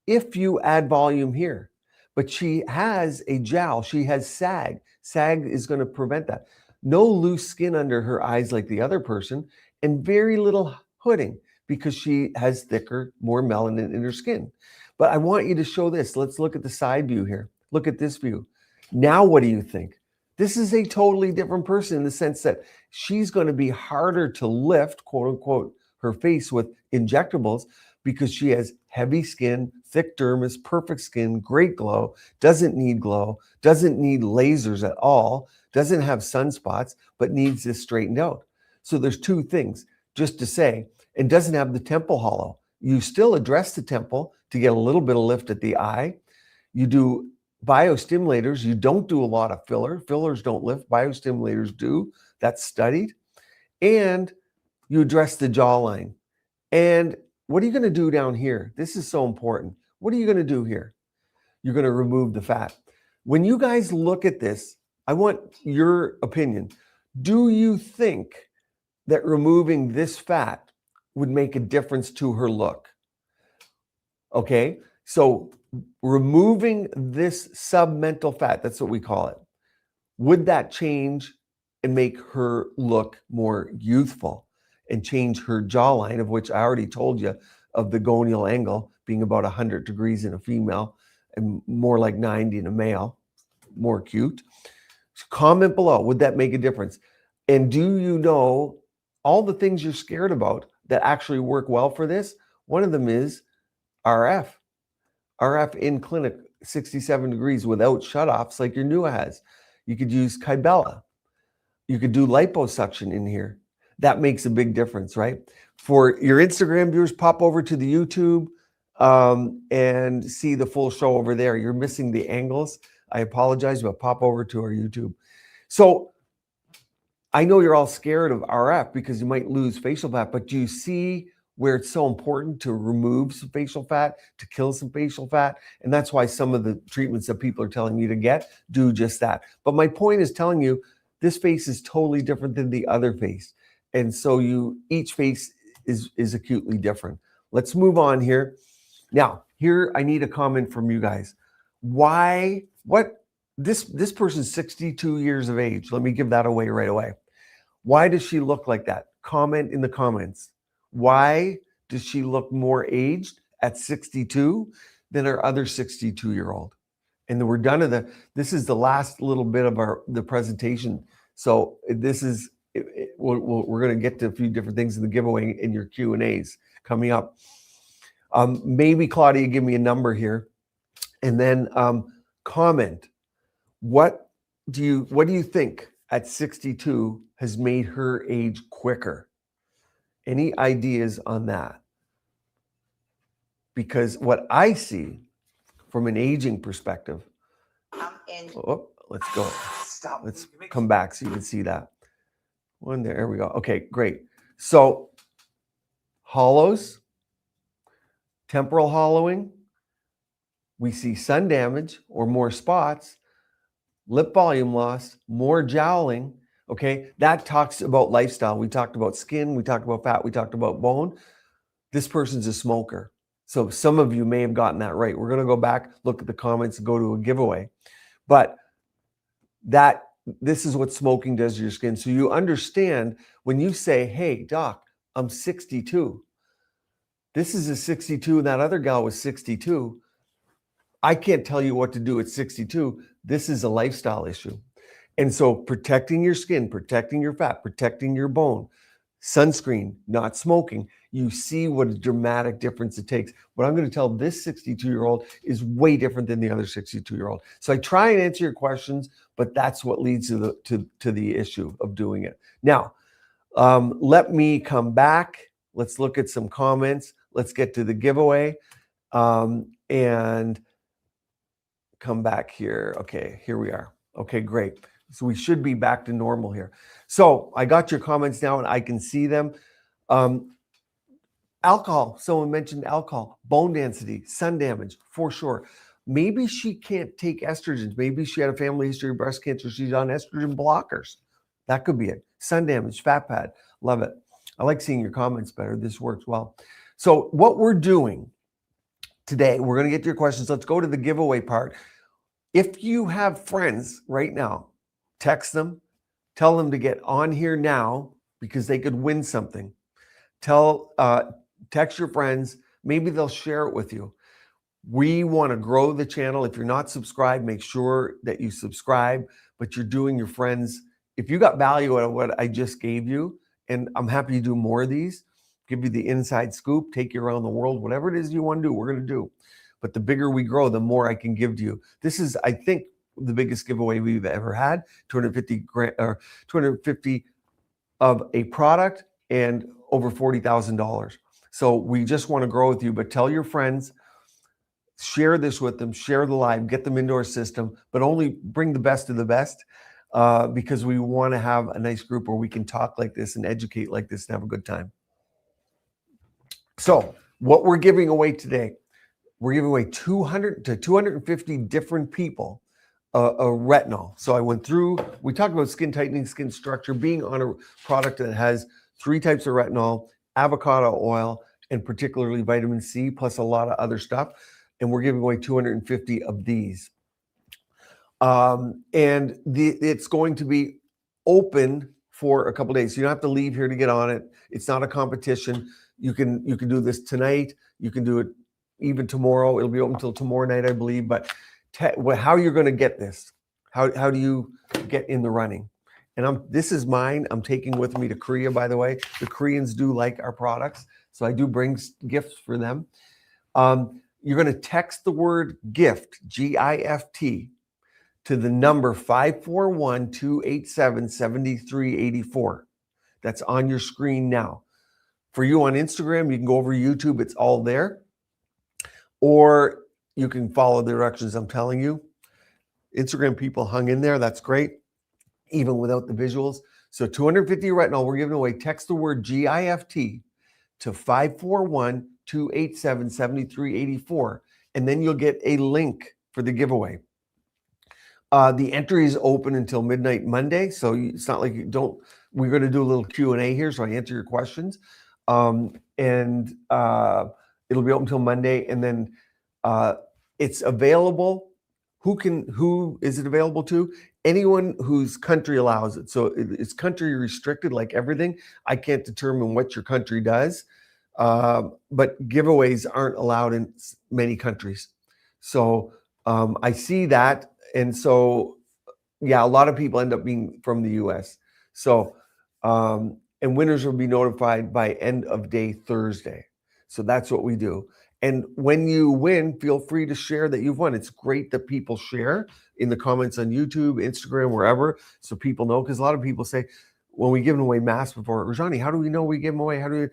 if you add volume here. But she has a jowl. She has sag. Sag is going to prevent that. No loose skin under her eyes like the other person, and very little hooding because she has thicker, more melanin in her skin. But I want you to show this. Let's look at the side view here. Look at this view. Now, what do you think? This is a totally different person in the sense that she's going to be harder to lift, quote unquote, her face with injectables because she has heavy skin, thick dermis, perfect skin, great glow, doesn't need lasers at all, doesn't have sunspots, but needs this straightened out. So there's two things just to say, and doesn't have the temple hollow. You still address the temple to get a little bit of lift at the eye. You do biostimulators. You don't do a lot of filler. Fillers don't lift. Biostimulators do. That's studied. And you address the jawline. And what are you going to do down here? This is so important. What are you going to do here? You're going to remove the fat. When you guys look at this, I want your opinion. Do you think that removing this fat would make a difference to her look? Okay, so removing this submental fat, that's what we call it, would that change and make her look more youthful and change her jawline, of which I already told you, of the gonial angle being about 100 degrees in a female and more like 90 in a male, more acute? Comment below, would that make a difference? And do you know all the things you're scared about that actually work well for this? One of them is RF. RF in clinic, 67 degrees without shutoffs like your Nua has. You could use Kybella. You could do liposuction in here. That makes a big difference, right? For your Instagram viewers, pop over to the YouTube and see the full show over there. You're missing the angles. I apologize, but pop over to our YouTube. So I know you're all scared of RF because you might lose facial fat, but do you see where it's so important to remove some facial fat, to kill some facial fat? And that's why some of the treatments that people are telling you to get do just that. But my point is telling you this face is totally different than the other face. And so each face is acutely different. Let's move on here. Now, here I need a comment from you guys. This person's 62 years of age. Let me give that away right away. Why does she look like that? Comment in the comments. Why does she look more aged at 62 than her other 62-year-old? And then we're done with this is the last little bit of the presentation. So this is, we're going to get to a few different things in the giveaway in your Q&As coming up. Maybe Claudia, give me a number here, and then comment. What do you think at 62 has made her age quicker? Any ideas on that? Because what I see from an aging perspective, let's go. Stop. Let's come back so you can see that. One there we go. Okay, great. So hollows, temporal hollowing, we see sun damage or more spots, lip volume loss, more jowling. Okay, that talks about lifestyle. We talked about skin, we talked about fat, we talked about bone. This person's a smoker. So some of you may have gotten that right. We're going to go back, look at the comments, and go to a giveaway. But this is what smoking does to your skin. So you understand when you say, hey, doc, I'm 62. This is a 62 and that other gal was 62. I can't tell you what to do at 62. This is a lifestyle issue. And so protecting your skin, protecting your fat, protecting your bone, sunscreen, not smoking, you see what a dramatic difference it takes. What I'm going to tell this 62-year-old is way different than the other 62-year-old. So I try and answer your questions, but that's what leads to the issue of doing it. Now, let me come back. Let's look at some comments. Let's get to the giveaway and come back here. Okay, here we are. Okay, great. So we should be back to normal here. So I got your comments now and I can see them. Alcohol, someone mentioned alcohol, bone density, sun damage, for sure. Maybe she can't take estrogens. Maybe she had a family history of breast cancer. She's on estrogen blockers. That could be it. Sun damage, fat pad, love it. I like seeing your comments better. This works well. So what we're doing today, we're going to get to your questions. Let's go to the giveaway part. If you have friends right now, text them, tell them to get on here now because they could win something. Text your friends, maybe they'll share it with you. We want to grow the channel. If you're not subscribed, make sure that you subscribe, but you're doing your friends. If you got value out of what I just gave you, and I'm happy to do more of these, give you the inside scoop, take you around the world, whatever it is you want to do, we're going to do. But the bigger we grow, the more I can give to you. This is, I think, the biggest giveaway we've ever had, 250 of a product and over $40,000. So we just want to grow with you, but tell your friends, share this with them, share the live, get them into our system, but only bring the best of the best because we want to have a nice group where we can talk like this and educate like this and have a good time. So what we're giving away today, we're giving away 200 to 250 different people a retinol. So I went through, we talked about skin tightening, skin structure, being on a product that has 3 types of retinol, avocado oil, and particularly vitamin C, plus a lot of other stuff. And we're giving away 250 of these. It's going to be open for a couple of days. So you don't have to leave here to get on it. It's not a competition. You can do this tonight. You can do it even tomorrow. It'll be open until tomorrow night, I believe. But how you're going to get this? How do you get in the running? And this is mine. I'm taking with me to Korea, by the way. The Koreans do like our products, so I do bring gifts for them. You're going to text the word gift, GIFT, to the number 541-287-7384. That's on your screen now. For you on Instagram, you can go over YouTube. It's all there. Or you can follow the directions I'm telling you. Instagram people hung in there. That's great, even without the visuals. So 250 retinol, we're giving away. Text the word GIFT to 541-287-7384, and then you'll get a link for the giveaway. The entry is open until midnight Monday, so it's not like we're going to do a little Q&A here, so I answer your questions. It'll be open until Monday, and then it's available. Who is it available to? Anyone whose country allows it. So it's country restricted, like everything. I can't determine what your country does, but giveaways aren't allowed in many countries. So I see that. And so, yeah, a lot of people end up being from the US. So, and winners will be notified by end of day Thursday. So that's what we do. And when you win, feel free to share that you've won. It's great that people share in the comments on YouTube, Instagram, wherever, so people know. Because a lot of people say, when we give away masks before, Rajani, how do we know we give them away? How do we?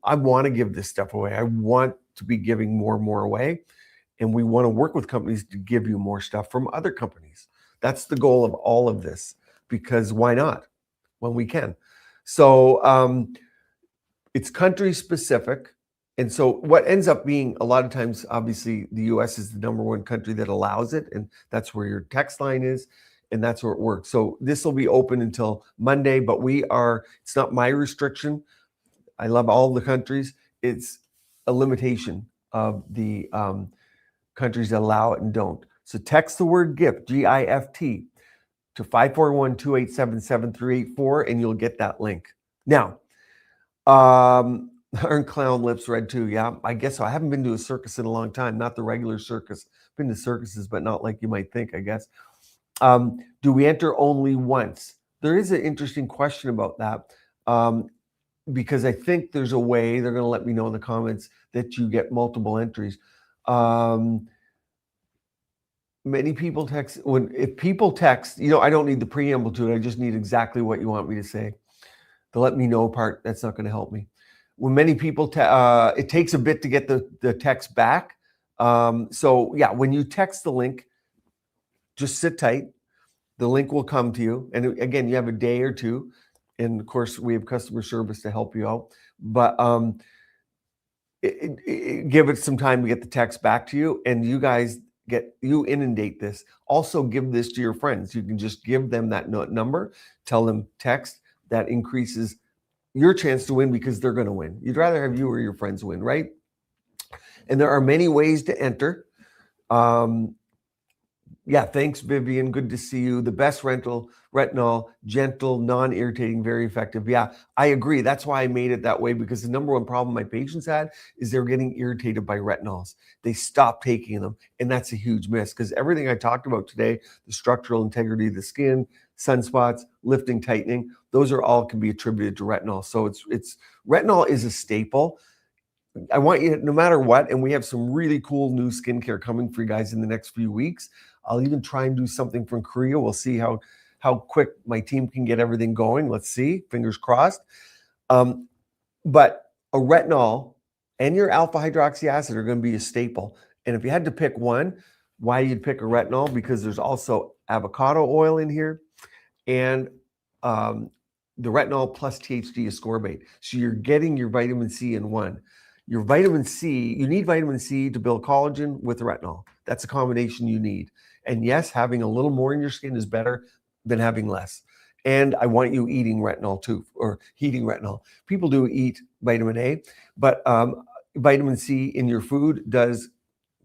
I want to give this stuff away. I want to be giving more and more away. And we want to work with companies to give you more stuff from other companies. That's the goal of all of this, because why not when we can? So it's country specific. And so what ends up being a lot of times, obviously, the US is the #1 country that allows it. And that's where your text line is. And that's where it works. So this will be open until Monday, but it's not my restriction. I love all the countries. It's a limitation of the countries that allow it and don't. So text the word GIFT, GIFT, to 541-287-7384, and you'll get that link. Now, aren't clown lips red too? Yeah, I guess so. I haven't been to a circus in a long time, not the regular circus. I've been to circuses, but not like you might think, I guess. Do we enter only once? There is an interesting question about that, because I think there's a way, they're going to let me know in the comments, that you get multiple entries. Many people text. If people text, I don't need the preamble to it. I just need exactly what you want me to say. The let me know part, that's not going to help me. When many people, it takes a bit to get the text back. So yeah, when you text the link, just sit tight. The link will come to you. And again, you have a day or two. And of course, we have customer service to help you out. But give it some time to get the text back to you. And you guys inundate this. Also give this to your friends. You can just give them that number, tell them text. That increases your chance to win, because they're going to win. You'd rather have you or your friends win, right? And there are many ways to enter. Yeah, thanks, Vivian. Good to see you. The best retinol, gentle, non-irritating, very effective. Yeah, I agree. That's why I made it that way, because the #1 problem my patients had is they were getting irritated by retinols. They stopped taking them, and that's a huge miss, because everything I talked about today, the structural integrity of the skin, sunspots, lifting, tightening, those are all can be attributed to retinol. So it's retinol is a staple. I want you, no matter what, and we have some really cool new skincare coming for you guys in the next few weeks. I'll even try and do something from Korea. We'll see how quick my team can get everything going. Let's see, fingers crossed. But a retinol and your alpha hydroxy acid are going to be a staple. And if you had to pick one, why you'd pick a retinol? Because there's also avocado oil in here, and the retinol plus THD ascorbate. So you're getting your vitamin C in one. Your vitamin C, you need vitamin C to build collagen with retinol. That's a combination you need. And yes, having a little more in your skin is better than having less. And I want you eating retinol too, or heating retinol. People do eat vitamin A, but vitamin C in your food does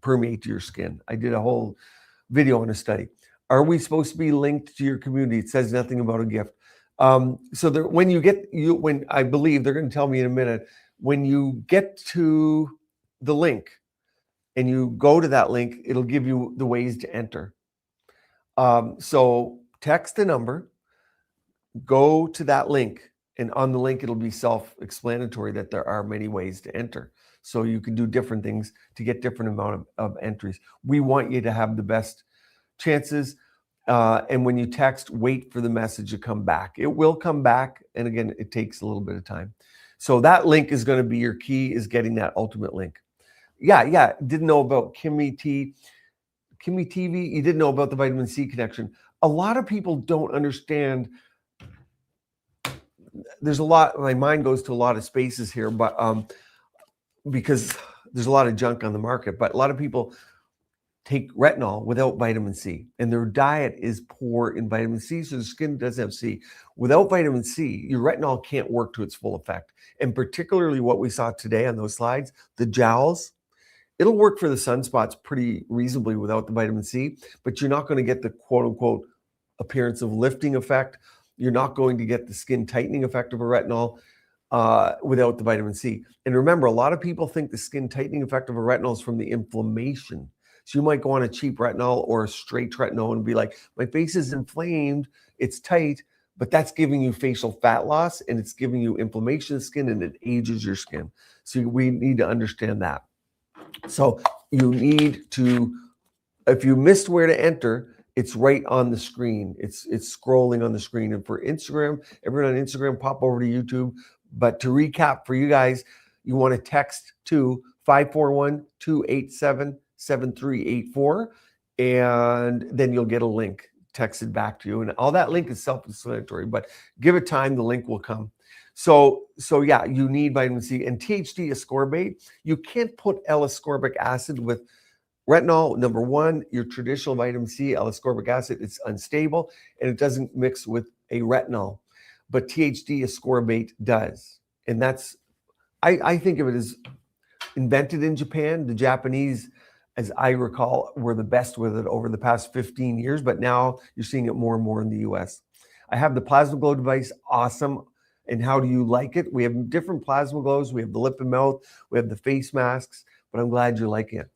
permeate to your skin. I did a whole video on a study. Are we supposed to be linked to your community? It says nothing about a gift. So there, when I believe they're going to tell me in a minute, when you get to the link and you go to that link, it'll give you the ways to enter. So text the number, go to that link, and on the link, it'll be self-explanatory that there are many ways to enter. So you can do different things to get different amount of entries. We want you to have the best chances. And when you text, wait for the message to come back. It will come back. And again, it takes a little bit of time. So that link is going to be your key, is getting that ultimate link. Yeah. Didn't know about Kimmy TV. You didn't know about the vitamin C connection. A lot of people don't understand. There's a lot, my mind goes to a lot of spaces here, but because there's a lot of junk on the market, but a lot of people take retinol without vitamin C, and their diet is poor in vitamin C, so the skin doesn't have C. Without vitamin C, your retinol can't work to its full effect. And particularly what we saw today on those slides, the jowls, it'll work for the sunspots pretty reasonably without the vitamin C, but you're not going to get the quote unquote appearance of lifting effect. You're not going to get the skin tightening effect of a retinol. without the vitamin C. And remember, a lot of people think the skin tightening effect of a retinol is from the inflammation. So you might go on a cheap retinol or a straight retinol and be like, my face is inflamed, it's tight, but that's giving you facial fat loss and it's giving you inflammation of the skin and it ages your skin. So we need to understand that. So you need to, if you missed where to enter, it's right on the screen. It's scrolling on the screen. And for Instagram, everyone on Instagram, pop over to YouTube. But to recap for you guys, you want to text to 541-287-7384, and then you'll get a link texted back to you. And all that link is self-explanatory, but give it time, the link will come. So yeah, you need vitamin C and THD ascorbate. You can't put L-ascorbic acid with retinol. Number one, your traditional vitamin C, L-ascorbic acid, it's unstable and it doesn't mix with a retinol, but THD ascorbate does. And that's, I think of it as invented in Japan. The Japanese, as I recall, were the best with it over the past 15 years, but now you're seeing it more and more in the US. I have the Plasma Glow device, awesome. And how do you like it? We have different plasma glows. We have the lip and mouth, we have the face masks, but I'm glad you're liking it.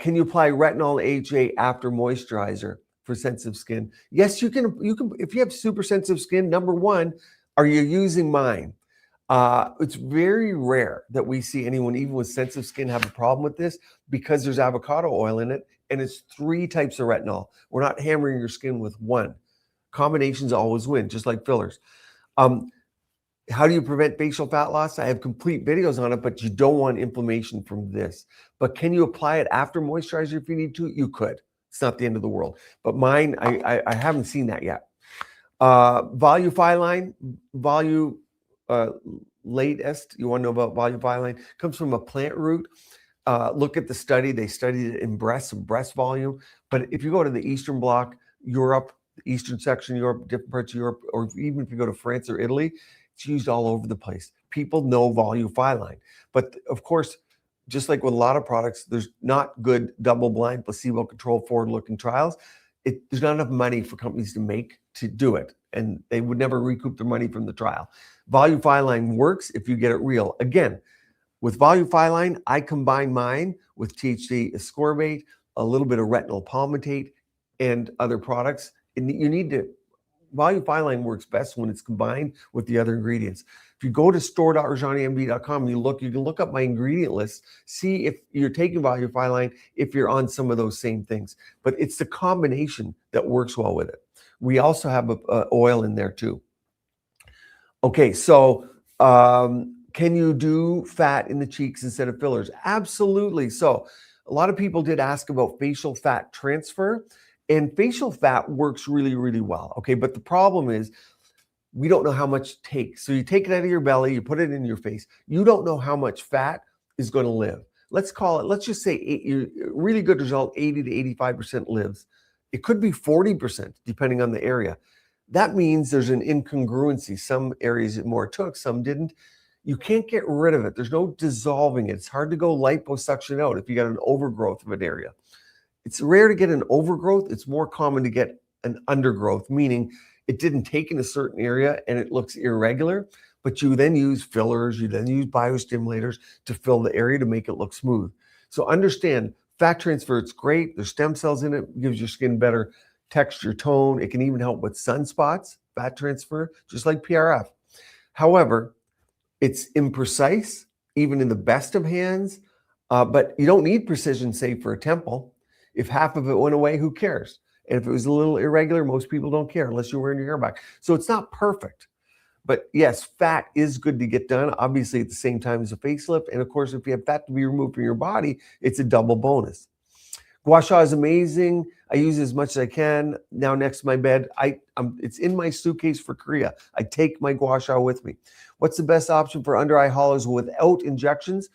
Can you apply retinol AHA after moisturizer for sensitive skin? Yes, you can. If you have super sensitive skin, number one, are you using mine? It's very rare that we see anyone, even with sensitive skin, have a problem with this because there's avocado oil in it and it's 3 types of retinol. We're not hammering your skin with one. Combinations always win, just like fillers. How do you prevent facial fat loss? I have complete videos on it, but you don't want inflammation from this. But can you apply it after moisturizer if you need to? You could. It's not the end of the world. But mine, I haven't seen that yet. Volufiline, latest, you want to know about volufiline? Comes from a plant root. Look at the study. They studied it in breast volume. But if you go to the Eastern Bloc, Europe, the Eastern section of Europe, different parts of Europe, or even if you go to France or Italy, it's used all over the place. People know volufiline. But of course, just like with a lot of products, there's not good double-blind, placebo-controlled, forward-looking trials. There's not enough money for companies to do it, and they would never recoup their money from the trial. Volufiline works if you get it real. Again, with volufiline, I combine mine with THD ascorbate, a little bit of retinol palmitate, and other products. And you need to. Volufiline works best when it's combined with the other ingredients. If you go to store.rajaniMD.com, you can look up my ingredient list, see if you're taking volufiline, if you're on some of those same things. But it's the combination that works well with it. We also have oil in there too. Okay, so can you do fat in the cheeks instead of fillers? Absolutely. So a lot of people did ask about facial fat transfer. And facial fat works really, really well. Okay, but the problem is we don't know how much it takes. So you take it out of your belly, you put it in your face. You don't know how much fat is going to live. Let's just say really good result, 80 to 85% lives. It could be 40% depending on the area. That means there's an incongruency. Some areas it more took, some didn't. You can't get rid of it. There's no dissolving it. It's hard to go liposuction out if you got an overgrowth of an area. It's rare to get an overgrowth. It's more common to get an undergrowth, meaning it didn't take in a certain area and it looks irregular, but you then use fillers, you then use biostimulators to fill the area to make it look smooth. So understand, fat transfer, it's great. There's stem cells in it, gives your skin better texture, tone. It can even help with sunspots, fat transfer, just like PRF. However, it's imprecise, even in the best of hands, but you don't need precision, say, for a temple. If half of it went away, who cares? And if it was a little irregular, most people don't care unless you're wearing your hair back. So it's not perfect. But yes, fat is good to get done, obviously at the same time as a facelift. And of course, if you have fat to be removed from your body, it's a double bonus. Gua Sha is amazing. I use it as much as I can. Now next to my bed, it's in my suitcase for Korea. I take my Gua Sha with me. What's the best option for under eye hollows without injections?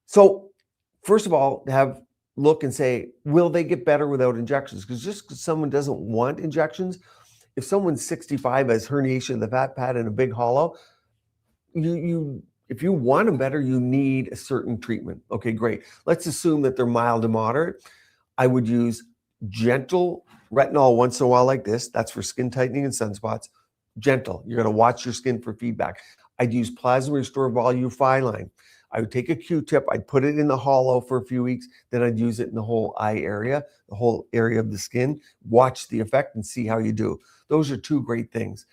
So first of all, look and say, will they get better without injections? Because just because someone doesn't want injections, if someone's 65 has herniation of the fat pad and a big hollow, if you want them better, you need a certain treatment. Okay, great. Let's assume that they're mild to moderate. I would use gentle retinol once in a while like this. That's for skin tightening and sunspots. Gentle. You're going to watch your skin for feedback. I'd use Plasma Restore Volume Line. I would take a Q-tip, I'd put it in the hollow for a few weeks, then I'd use it in the whole eye area, the whole area of the skin, watch the effect and see how you do. Those are two great things.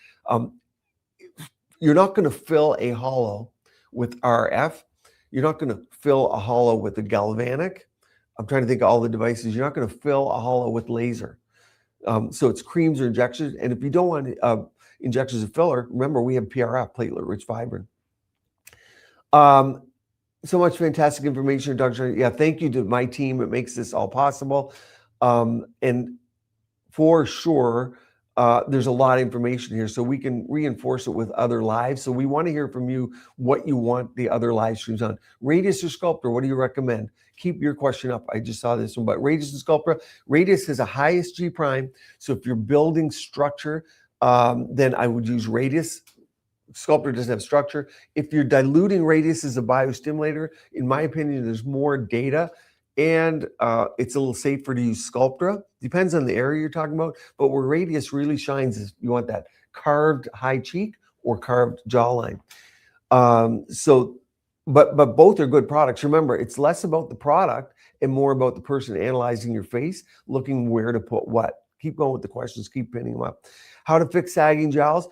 You're not going to fill a hollow with RF. You're not going to fill a hollow with a galvanic. I'm trying to think of all the devices. You're not going to fill a hollow with laser. So it's creams or injections. And if you don't want injections of filler, remember we have PRF, platelet-rich fibrin. So much fantastic information, Dr. Yeah, thank you to my team. It makes this all possible. And for sure, there's a lot of information here, so we can reinforce it with other lives. So we want to hear from you what you want the other live streams on. Radius or Sculptra, what do you recommend? Keep your question up. I just saw this one, but Radius and Sculptra. Radius has a highest G prime. So if you're building structure, then I would use Radius. Sculptra doesn't have structure. If you're diluting Radius as a biostimulator, in my opinion, there's more data and it's a little safer to use Sculptra. Depends on the area you're talking about, but where Radius really shines is you want that carved high cheek or carved jawline. But both are good products. Remember, it's less about the product and more about the person analyzing your face, looking where to put what. Keep going with the questions, keep pinning them up. How to fix sagging jaws.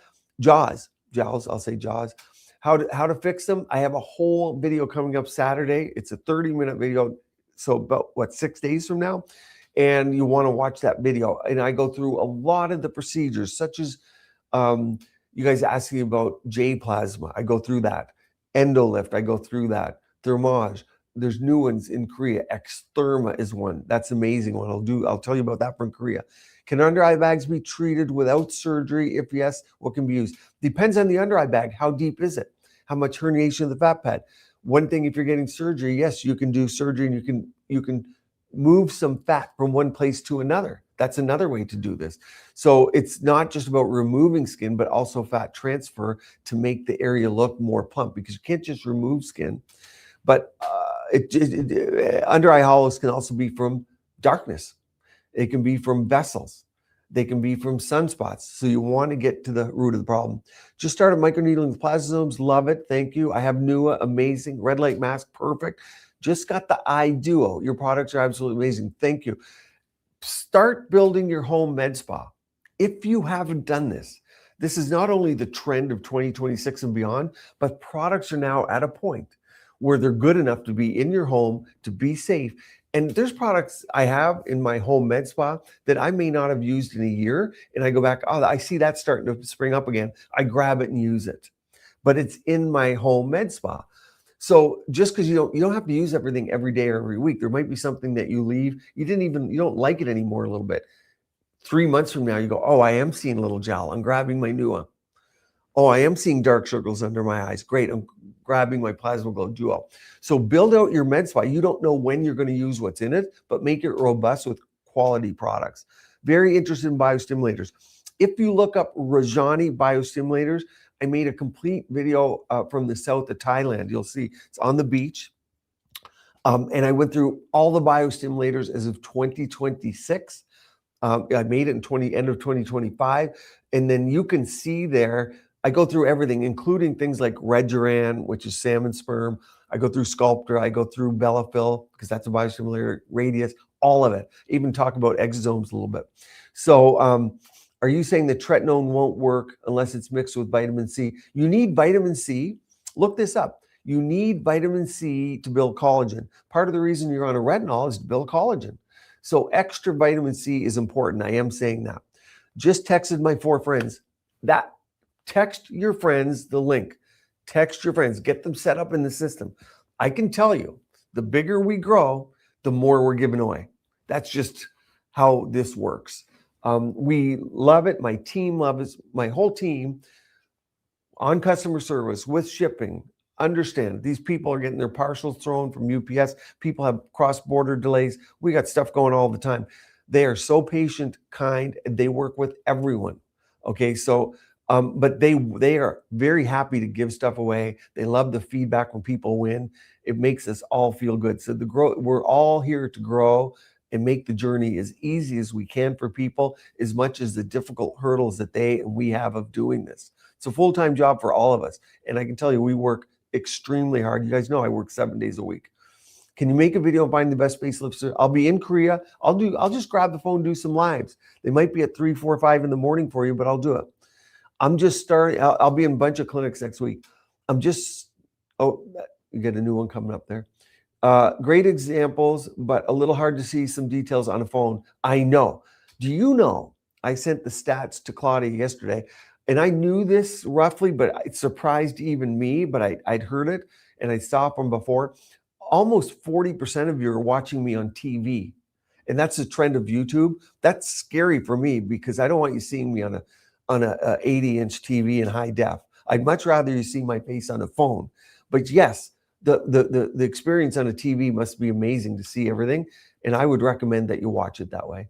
I'll say jaws. How to fix them. I have a whole video coming up Saturday. It's a 30-minute video. So about 6 days from now, and you want to watch that video. And I go through a lot of the procedures, such as you guys asking about J plasma. I go through that. Endolift. I go through that. Thermage. There's new ones in Korea. Xtherma is one. That's an amazing one. I'll tell you about that from Korea. Can under eye bags be treated without surgery? If yes, what can be used? Depends on the under eye bag. How deep is it? How much herniation of the fat pad? One thing, if you're getting surgery, yes, you can do surgery and you can move some fat from one place to another. That's another way to do this. So it's not just about removing skin, but also fat transfer to make the area look more plump, because you can't just remove skin. But under eye hollows can also be from darkness. It can be from vessels. They can be from sunspots. So you want to get to the root of the problem. Just started microneedling with Plasmosomes. Love it. Thank you. I have Nua. Amazing. Red light mask. Perfect. Just got the Eye Duo. Your products are absolutely amazing. Thank you. Start building your home med spa. If you haven't done this, this is not only the trend of 2026 and beyond, but products are now at a point where they're good enough to be in your home, to be safe. And there's products I have in my home med spa that I may not have used in a year. And I go back, oh, I see that starting to spring up again. I grab it and use it. But it's in my home med spa. So just because you don't have to use everything every day or every week. There might be something that you leave. You don't like it anymore a little bit. 3 months from now, you go, oh, I am seeing a little gel. I'm grabbing my Nua. Oh, I am seeing dark circles under my eyes. Great. I'm grabbing my Plasma Glow Duo. So build out your med spa. You don't know when you're going to use what's in it, but make it robust with quality products. Very interested in biostimulators. If you look up Rajani biostimulators, I made a complete video from the south of Thailand. You'll see it's on the beach. And I went through all the biostimulators as of 2026. I made it in end of 2025. And then you can see there, I go through everything, including things like Regeran, which is salmon sperm. I go through Sculptra. I go through Belafil, because that's a biostimulator, Radius, all of it. Even talk about exosomes a little bit. So are you saying that tretinoin won't work unless it's mixed with vitamin C? You need vitamin C. Look this up. You need vitamin C to build collagen. Part of the reason you're on a retinol is to build collagen. So extra vitamin C is important. I am saying that. Just texted my 4 friends. Text your friends the link. Text your friends. Get them set up in the system. I can tell you, the bigger we grow, the more we're giving away. That's just how this works. We love it. My team loves it. My whole team on customer service with shipping. Understand these people are getting their parcels thrown from UPS. People have cross-border delays. We got stuff going all the time. They are so patient, kind, and they work with everyone. Okay, so but they are very happy to give stuff away. They love the feedback when people win. It makes us all feel good. So we're all here to grow and make the journey as easy as we can for people, as much as the difficult hurdles that they and we have of doing this. It's a full-time job for all of us. And I can tell you, we work extremely hard. You guys know I work 7 days a week. Can you make a video and find the best facelifts? I'll be in Korea. I'll just grab the phone, do some lives. They might be at 3, 4, 5 in the morning for you, but I'll do it. I'm just starting. I'll be in a bunch of clinics next week. Oh, you get a new one coming up there. Great examples, but a little hard to see some details on a phone. I know. Do you know, I sent the stats to Claudia yesterday, and I knew this roughly, but it surprised even me, but I'd heard it, and I saw from before. Almost 40% of you are watching me on TV. And that's the trend of YouTube. That's scary for me because I don't want you seeing me on a 80-inch TV in high def. I'd much rather you see my face on a phone. But yes, the experience on a TV must be amazing to see everything. And I would recommend that you watch it that way.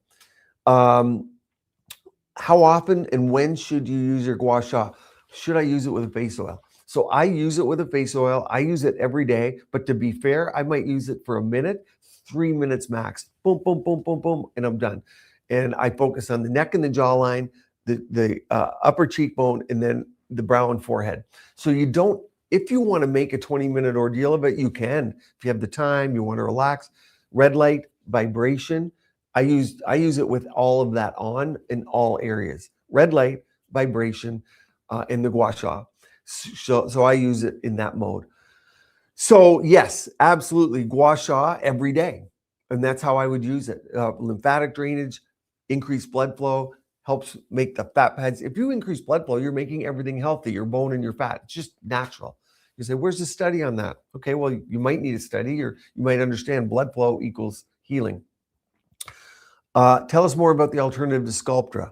How often and when should you use your gua sha? Should I use it with a face oil? So I use it with a face oil. I use it every day, but to be fair, I might use it for a minute, 3 minutes max. Boom, boom, boom, boom, boom, and I'm done. And I focus on the neck and the jawline, the upper cheekbone, and then the brow and forehead. So you don't, if you want to make a 20-minute ordeal of it, you can. If you have the time, you want to relax. Red light, vibration. I use it with all of that on in all areas. Red light, vibration, and the gua sha. So I use it in that mode. So yes, absolutely, gua sha every day. And that's how I would use it. Lymphatic drainage, increased blood flow, helps make the fat pads. If you increase blood flow, you're making everything healthy, your bone and your fat. It's just natural. You say, where's the study on that? Okay, well, you might need a study, or you might understand blood flow equals healing. Tell us more about the alternative to Sculptra.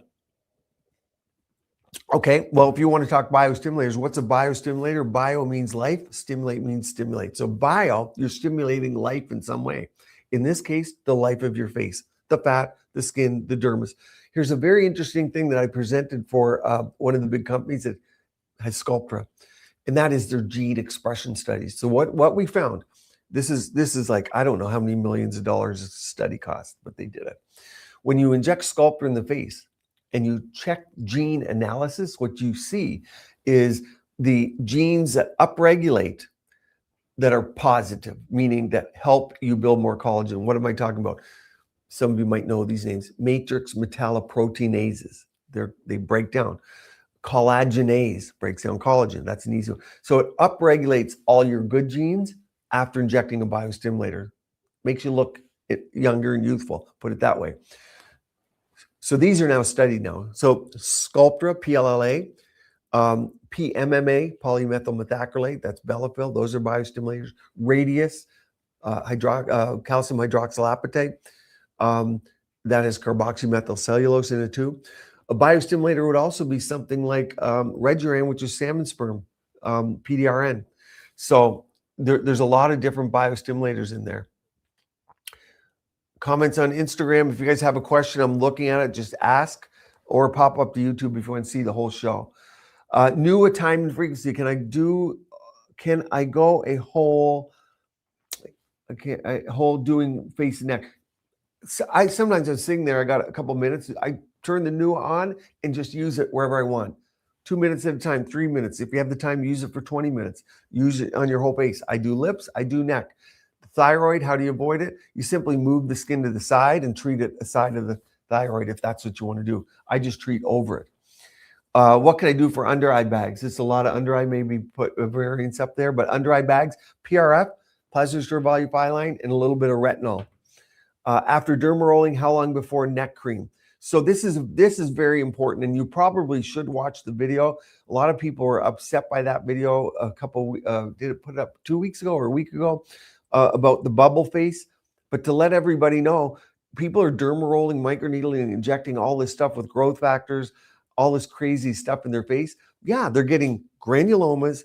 Okay, well, if you want to talk biostimulators, what's a biostimulator? Bio means life, stimulate means stimulate. So bio, you're stimulating life in some way. In this case, the life of your face, the fat, the skin, the dermis. Here's a very interesting thing that I presented for one of the big companies that has Sculptra, and that is their gene expression studies. So what we found, this is like, I don't know how many millions of dollars a study cost, but they did it. When you inject Sculptra in the face, and you check gene analysis, what you see is the genes that upregulate that are positive, meaning that help you build more collagen. What am I talking about? Some of you might know these names. Matrix metalloproteinases. They break down. Collagenase breaks down collagen. That's an easy one. So it upregulates all your good genes after injecting a biostimulator. Makes you look younger and youthful, put it that way. So these are now studied now. So Sculptra, PLLA, PMMA, polymethyl methacrylate, that's Belafil. Those are biostimulators. Radius, calcium hydroxylapatite, that has carboxymethyl cellulose in it too. A biostimulator would also be something like Reduran, which is salmon sperm, PDRN. So there's a lot of different biostimulators in there. Comments on Instagram. If you guys have a question, I'm looking at it, just ask, or pop up to YouTube if you want to see the whole show. New time and frequency. Can I go a whole doing face and neck? So sometimes I'm sitting there, I got a couple minutes. I turn the new on and just use it wherever I want. 2 minutes at a time, 3 minutes. If you have the time, use it for 20 minutes. Use it on your whole face. I do lips, I do neck. Thyroid, how do you avoid it? You simply move the skin to the side and treat it aside of the thyroid if that's what you want to do. I just treat over it. What can I do for under eye bags? There's a lot of under eye, maybe put variants up there, but under eye bags, PRF, plasma restore volume line, and a little bit of retinol. After derma rolling, how long before neck cream? So this is very important, and you probably should watch the video. A lot of people were upset by that video. Did it put it up 2 weeks ago or a week ago? About the bubble face, but to let everybody know, people are derma rolling, microneedling, and injecting all this stuff with growth factors, all this crazy stuff in their face. Yeah, they're getting granulomas,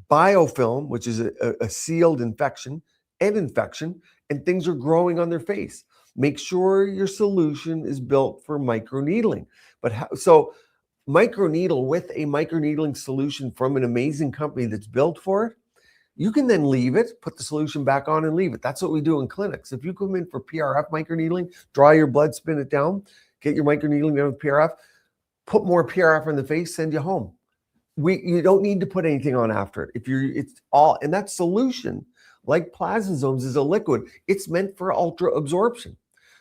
biofilm, which is a sealed infection, and things are growing on their face. Make sure your solution is built for microneedling. So microneedle with a microneedling solution from an amazing company that's built for it, you can then leave it, put the solution back on and leave it. That's what we do in clinics. If you come in for PRF microneedling, draw your blood, spin it down, get your microneedling done with PRF, put more PRF on the face, send you home. You don't need to put anything on after it. It's all, and that solution, like Plasmazomes, is a liquid. It's meant for ultra absorption.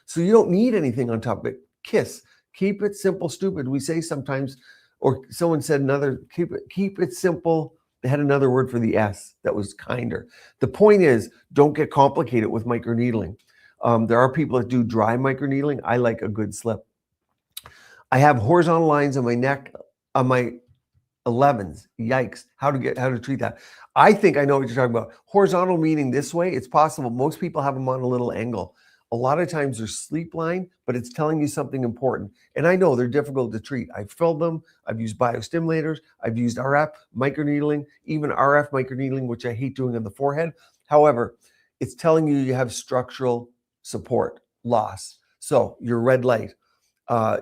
So you don't need anything on top of it. KISS, keep it simple, stupid. We say sometimes, or someone said another, keep it simple. They had another word for the S that was kinder. The point is, don't get complicated with microneedling. There are people that do dry microneedling. I like a good slip. I have horizontal lines on my neck, on my 11s. Yikes. How to treat that? I think I know what you're talking about. Horizontal meaning this way. It's possible. Most people have them on a little angle. A lot of times they're sleep line, but it's telling you something important. And I know they're difficult to treat. I've filled them. I've used biostimulators. I've used RF microneedling, even RF microneedling, which I hate doing on the forehead. However, it's telling you you have structural support loss. So your red light,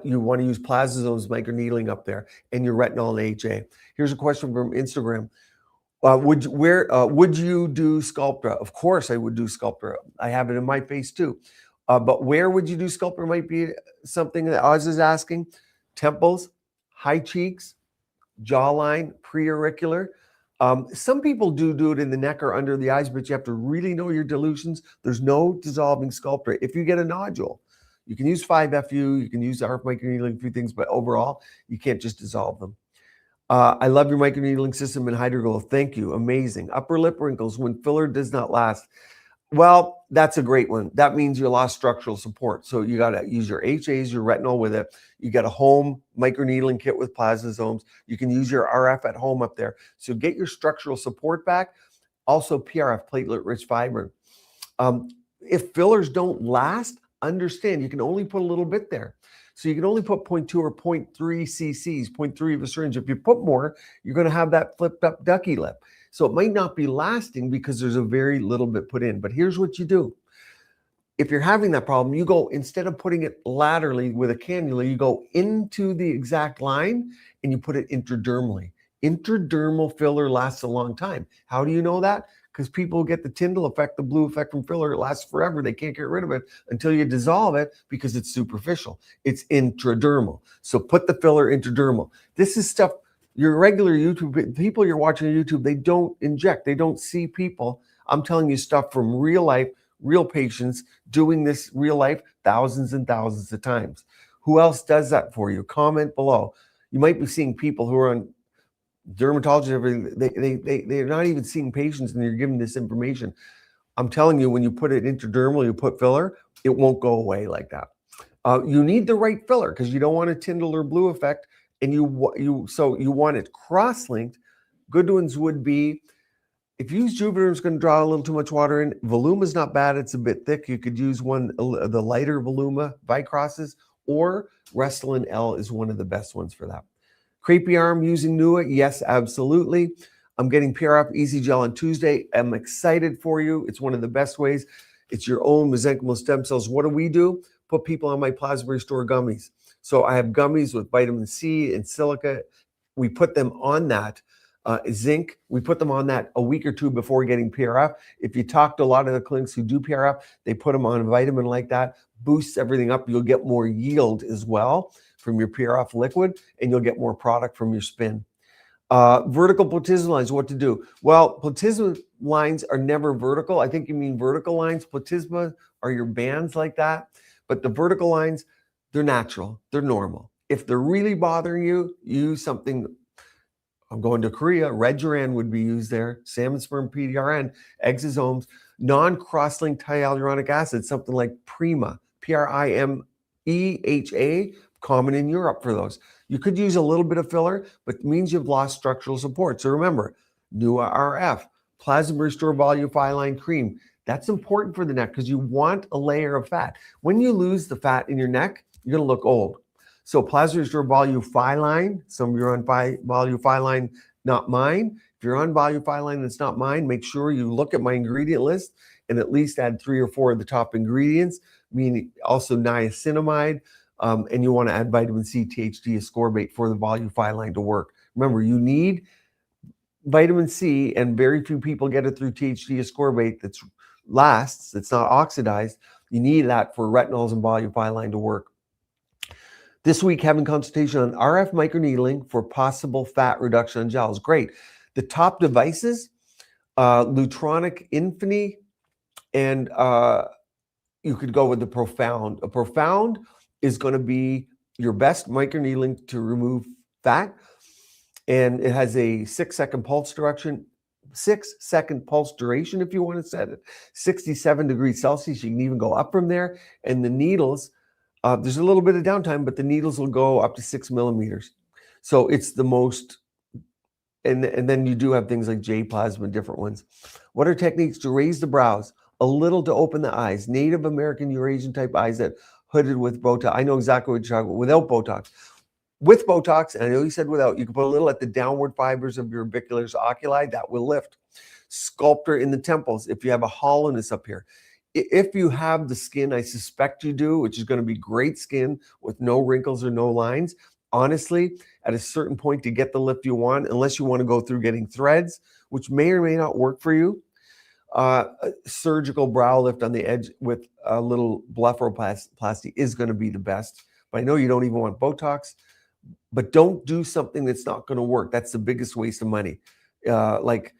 you want to use Plasmazones microneedling up there, and your retinol and HA. Here's a question from Instagram. Would you do Sculptra? Of course I would do Sculptra. I have it in my face too. But where would you do Sculptra might be something that Oz is asking. Temples, high cheeks, jawline, preauricular. Some people do it in the neck or under the eyes, but you have to really know your dilutions. There's no dissolving Sculptra. If you get a nodule, you can use 5FU, you can use RF microneedling, a few things, but overall, you can't just dissolve them. I love your microneedling system in Hydroglow. Thank you. Amazing. Upper lip wrinkles when filler does not last. Well, that's a great one. That means you lost structural support. So you got to use your HAs, your retinol with it. You got a home microneedling kit with Plasmazomes. You can use your RF at home up there. So get your structural support back. Also PRF, platelet-rich fiber. If fillers don't last, understand you can only put a little bit there. So you can only put 0.2 or 0.3 cc's, 0.3 of a syringe. If you put more, you're going to have that flipped up ducky lip. So it might not be lasting because there's a very little bit put in. But here's what you do. If you're having that problem, you go, instead of putting it laterally with a cannula, you go into the exact line and you put it intradermally. Intradermal filler lasts a long time. How do you know that? Because people get the Tyndall effect, the blue effect from filler. It lasts forever. They can't get rid of it until you dissolve it because it's superficial. It's intradermal. So put the filler intradermal. This is stuff your regular YouTube, people you're watching on YouTube, they don't inject. They don't see people. I'm telling you stuff from real life, real patients doing this real life thousands and thousands of times. Who else does that for you? Comment below. You might be seeing people who are on dermatology, everything, they're not even seeing patients and you're giving this information. I'm telling you, when you put it intradermal, you put filler, it won't go away like that. You need the right filler because you don't want a Tyndall or blue effect, and you want it cross-linked. Good ones would be, if you use Juvederm, it's going to draw a little too much water in. Voluma is not bad; it's a bit thick. You could use one, the lighter Voluma Vicrosses, or Restylane L is one of the best ones for that. Crepey arm using NUA, yes, absolutely. I'm getting PRF Easy Gel on Tuesday. I'm excited for you. It's one of the best ways. It's your own mesenchymal stem cells. What do? Put people on my Plasma Restore gummies. So I have gummies with vitamin C and silica. We put them on that. Zinc, we put them on that a week or two before getting PRF. If you talk to a lot of the clinics who do PRF, they put them on a vitamin like that, boosts everything up. You'll get more yield as well from your PRF liquid, and you'll get more product from your spin. Vertical platysma lines, what to do? Well, platysma lines are never vertical. I think you mean vertical lines. Platysma are your bands like that. But the vertical lines, they're natural. They're normal. If they're really bothering you, use something. I'm going to Korea. Regeran would be used there. Salmon sperm PDRN, exosomes, non-cross-linked hyaluronic acid, something like Prima, PRIMEHA, common in Europe for those. You could use a little bit of filler, but it means you've lost structural support. So remember, NUA RF, Plasma Restore Voluphyline Cream. That's important for the neck because you want a layer of fat. When you lose the fat in your neck, you're going to look old. So Plasma Restore Voluphyline, some of you are on Voluphyline, not mine. If you're on Voluphyline that's not mine, make sure you look at my ingredient list and at least add 3 or 4 of the top ingredients, meaning also niacinamide, and you want to add vitamin C, THD, ascorbate for the Voluphyline to work. Remember, you need vitamin C, and very few people get it through THD ascorbate that lasts, it's not oxidized. You need that for retinols and Voluphyline to work. This week, having consultation on RF microneedling for possible fat reduction on gels. Great. The top devices, Lutronic Infini, and you could go with the Profound. A Profound is going to be your best microneedling to remove fat, and it has a 6-second pulse duration. 6-second pulse duration, if you want to set it, 67 degrees Celsius. You can even go up from there. And the needles, there's a little bit of downtime, but the needles will go up to 6 millimeters. So it's the most, and then you do have things like J plasma, different ones. What are techniques to raise the brows, a little to open the eyes? Native American Eurasian type eyes that hooded with Botox. I know exactly what you're talking about. Without Botox. With Botox, and I know you said without, you can put a little at the downward fibers of your orbicularis oculi, that will lift. Sculptor in the temples, if you have a hollowness up here. If you have the skin, I suspect you do, which is going to be great skin with no wrinkles or no lines. Honestly, at a certain point to get the lift you want, unless you want to go through getting threads, which may or may not work for you, a surgical brow lift on the edge with a little blepharoplasty is going to be the best. But I know you don't even want Botox. But don't do something that's not going to work. That's the biggest waste of money. Like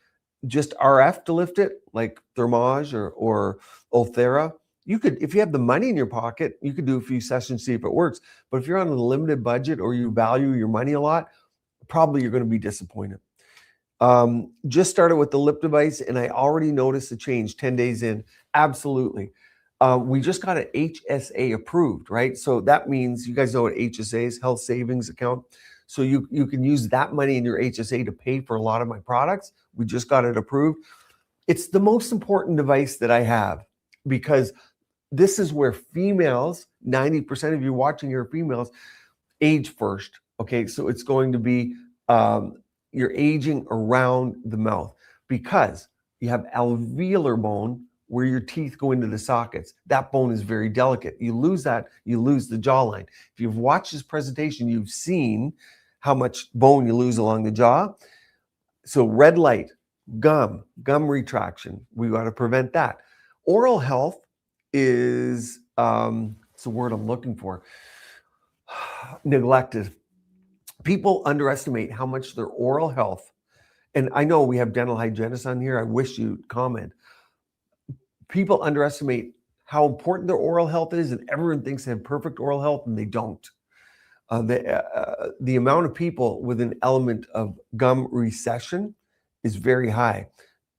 just RF to lift it, like Thermage or Ulthera. You could, if you have the money in your pocket, you could do a few sessions, see if it works. But if you're on a limited budget or you value your money a lot, probably you're going to be disappointed. Just started with the lip device, and I already noticed a change 10 days in. Absolutely. We just got an HSA approved, right? So that means, you guys know what HSA is, health savings account. So you can use that money in your HSA to pay for a lot of my products. We just got it approved. It's the most important device that I have, because this is where females, 90% of you watching here are females, age first. Okay, so it's going to be you're aging around the mouth, because you have alveolar bone where your teeth go into the sockets. That bone is very delicate. You lose that, you lose the jawline. If you've watched this presentation, you've seen how much bone you lose along the jaw. So red light, gum retraction, we got to prevent that. Oral health is, it's the word I'm looking for, neglected. People underestimate how much their oral health, and I know we have dental hygienists on here, I wish you'd comment. People underestimate how important their oral health is, and everyone thinks they have perfect oral health, and they don't. The amount of people with an element of gum recession is very high.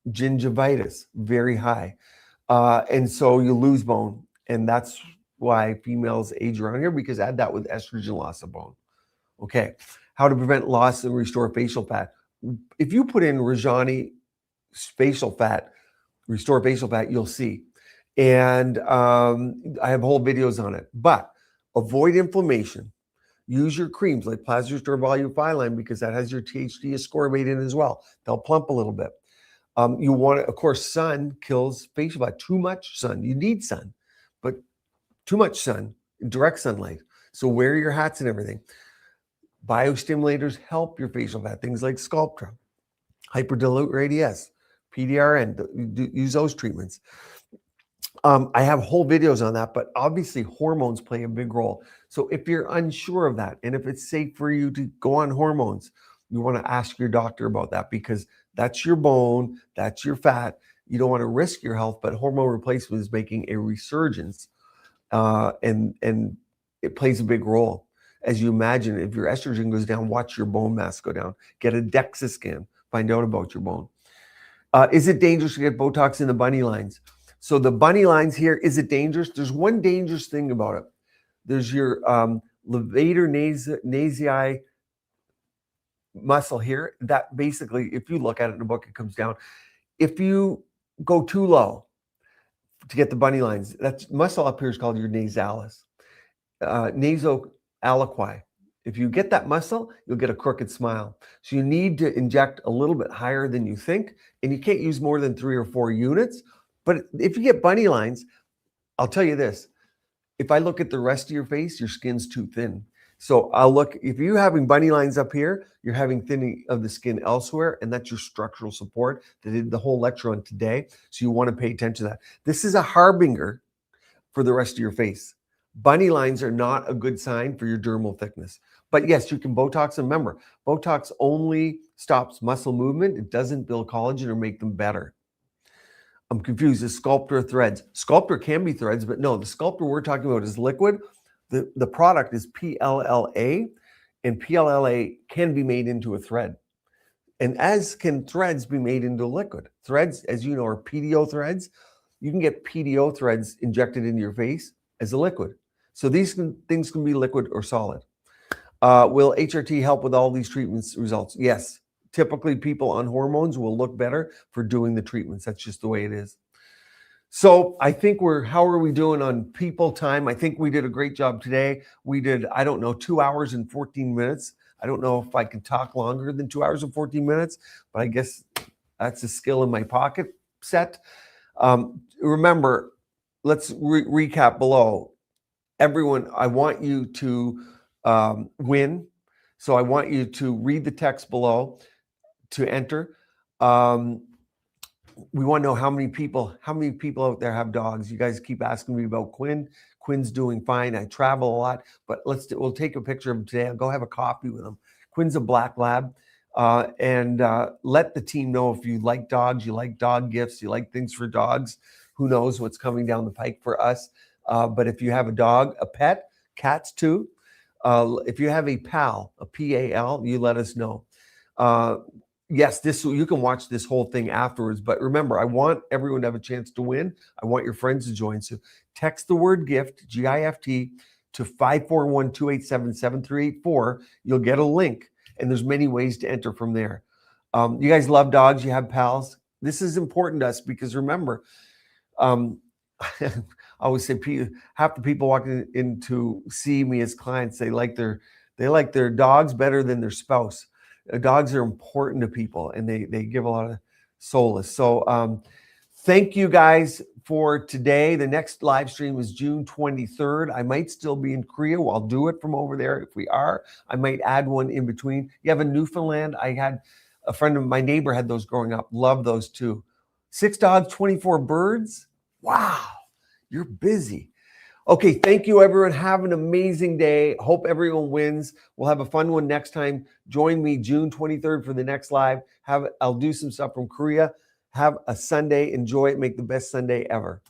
Gingivitis, very high. And so you lose bone. And that's why females age around here, because add that with estrogen loss of bone. Okay. How to prevent loss and restore facial fat. If you put in Rajani facial fat, restore facial fat, you'll see. And I have whole videos on it. But avoid inflammation. Use your creams like Plasma Restore Volume Filine, because that has your THD ascorbate in as well. They'll plump a little bit. You want to, of course, sun kills facial fat. Too much sun. You need sun, but too much sun, direct sunlight. So wear your hats and everything. Biostimulators help your facial fat. Things like Sculptra, Hyperdilute Radiesse, PDRN. Use those treatments. I have whole videos on that, but obviously hormones play a big role. So if you're unsure of that, and if it's safe for you to go on hormones, you want to ask your doctor about that, because that's your bone, that's your fat. You don't want to risk your health, but hormone replacement is making a resurgence, and it plays a big role. As you imagine, if your estrogen goes down, watch your bone mass go down. Get a DEXA scan, find out about your bone. Is it dangerous to get Botox in the bunny lines? So the bunny lines here, is it dangerous? There's one dangerous thing about it. There's your levator nasii muscle here. That basically, if you look at it in the book, it comes down. If you go too low to get the bunny lines, that muscle up here is called your nasalis. Nasoaliqui. If you get that muscle, you'll get a crooked smile. So you need to inject a little bit higher than you think, and you can't use more than 3 or 4 units. But if you get bunny lines, I'll tell you this. If I look at the rest of your face, your skin's too thin. So I'll look, if you're having bunny lines up here, you're having thinning of the skin elsewhere, and that's your structural support that I did the whole lecture on today. So you want to pay attention to that. This is a harbinger for the rest of your face. Bunny lines are not a good sign for your dermal thickness. But yes, you can Botox. And remember, Botox only stops muscle movement. It doesn't build collagen or make them better. I'm confused. Is Sculptor threads? Sculptor can be threads, but no, the Sculptor we're talking about is liquid. The product is PLLA, and PLLA can be made into a thread. And as can threads be made into liquid. Threads, as you know, are PDO threads. You can get PDO threads injected into your face as a liquid. So these things can be liquid or solid. Will HRT help with all these treatments results? Yes. Typically, people on hormones will look better for doing the treatments. That's just the way it is. So I think how are we doing on people time? I think we did a great job today. We did, I don't know, 2 hours and 14 minutes. I don't know if I can talk longer than 2 hours and 14 minutes, but I guess that's a skill in my pocket set. Remember, let's recap below. Everyone, I want you to win. So I want you to read the text below to enter. We want to know how many people out there have dogs. You guys keep asking me about Quinn. Quinn's doing fine. I travel a lot, but we'll take a picture of him today. I'll go have a coffee with him. Quinn's a black lab. And let the team know if you like dogs, you like dog gifts, you like things for dogs. Who knows what's coming down the pike for us. But if you have a dog, a pet, cats too. If you have a PAL, a PAL, you let us know. Yes, you can watch this whole thing afterwards. But remember, I want everyone to have a chance to win. I want your friends to join. So text the word GIFT, GIFT, to 541-287-7384. You'll get a link. And there's many ways to enter from there. You guys love dogs. You have pals. This is important to us because remember, I always say half the people walking in to see me as clients, they like their dogs better than their spouse. Dogs are important to people and they give a lot of solace. So thank you guys for today. The next live stream is June 23rd. I might still be in Korea. I'll do it from over there. If we are, I might add one in between. You have a Newfoundland. I had a friend of my neighbor had those growing up. Love those too. 6 dogs, 24 birds. Wow, you're busy. Okay, thank you, everyone. Have an amazing day. Hope everyone wins. We'll have a fun one next time. Join me June 23rd for the next live. I'll do some stuff from Korea. Have a Sunday. Enjoy it. Make the best Sunday ever.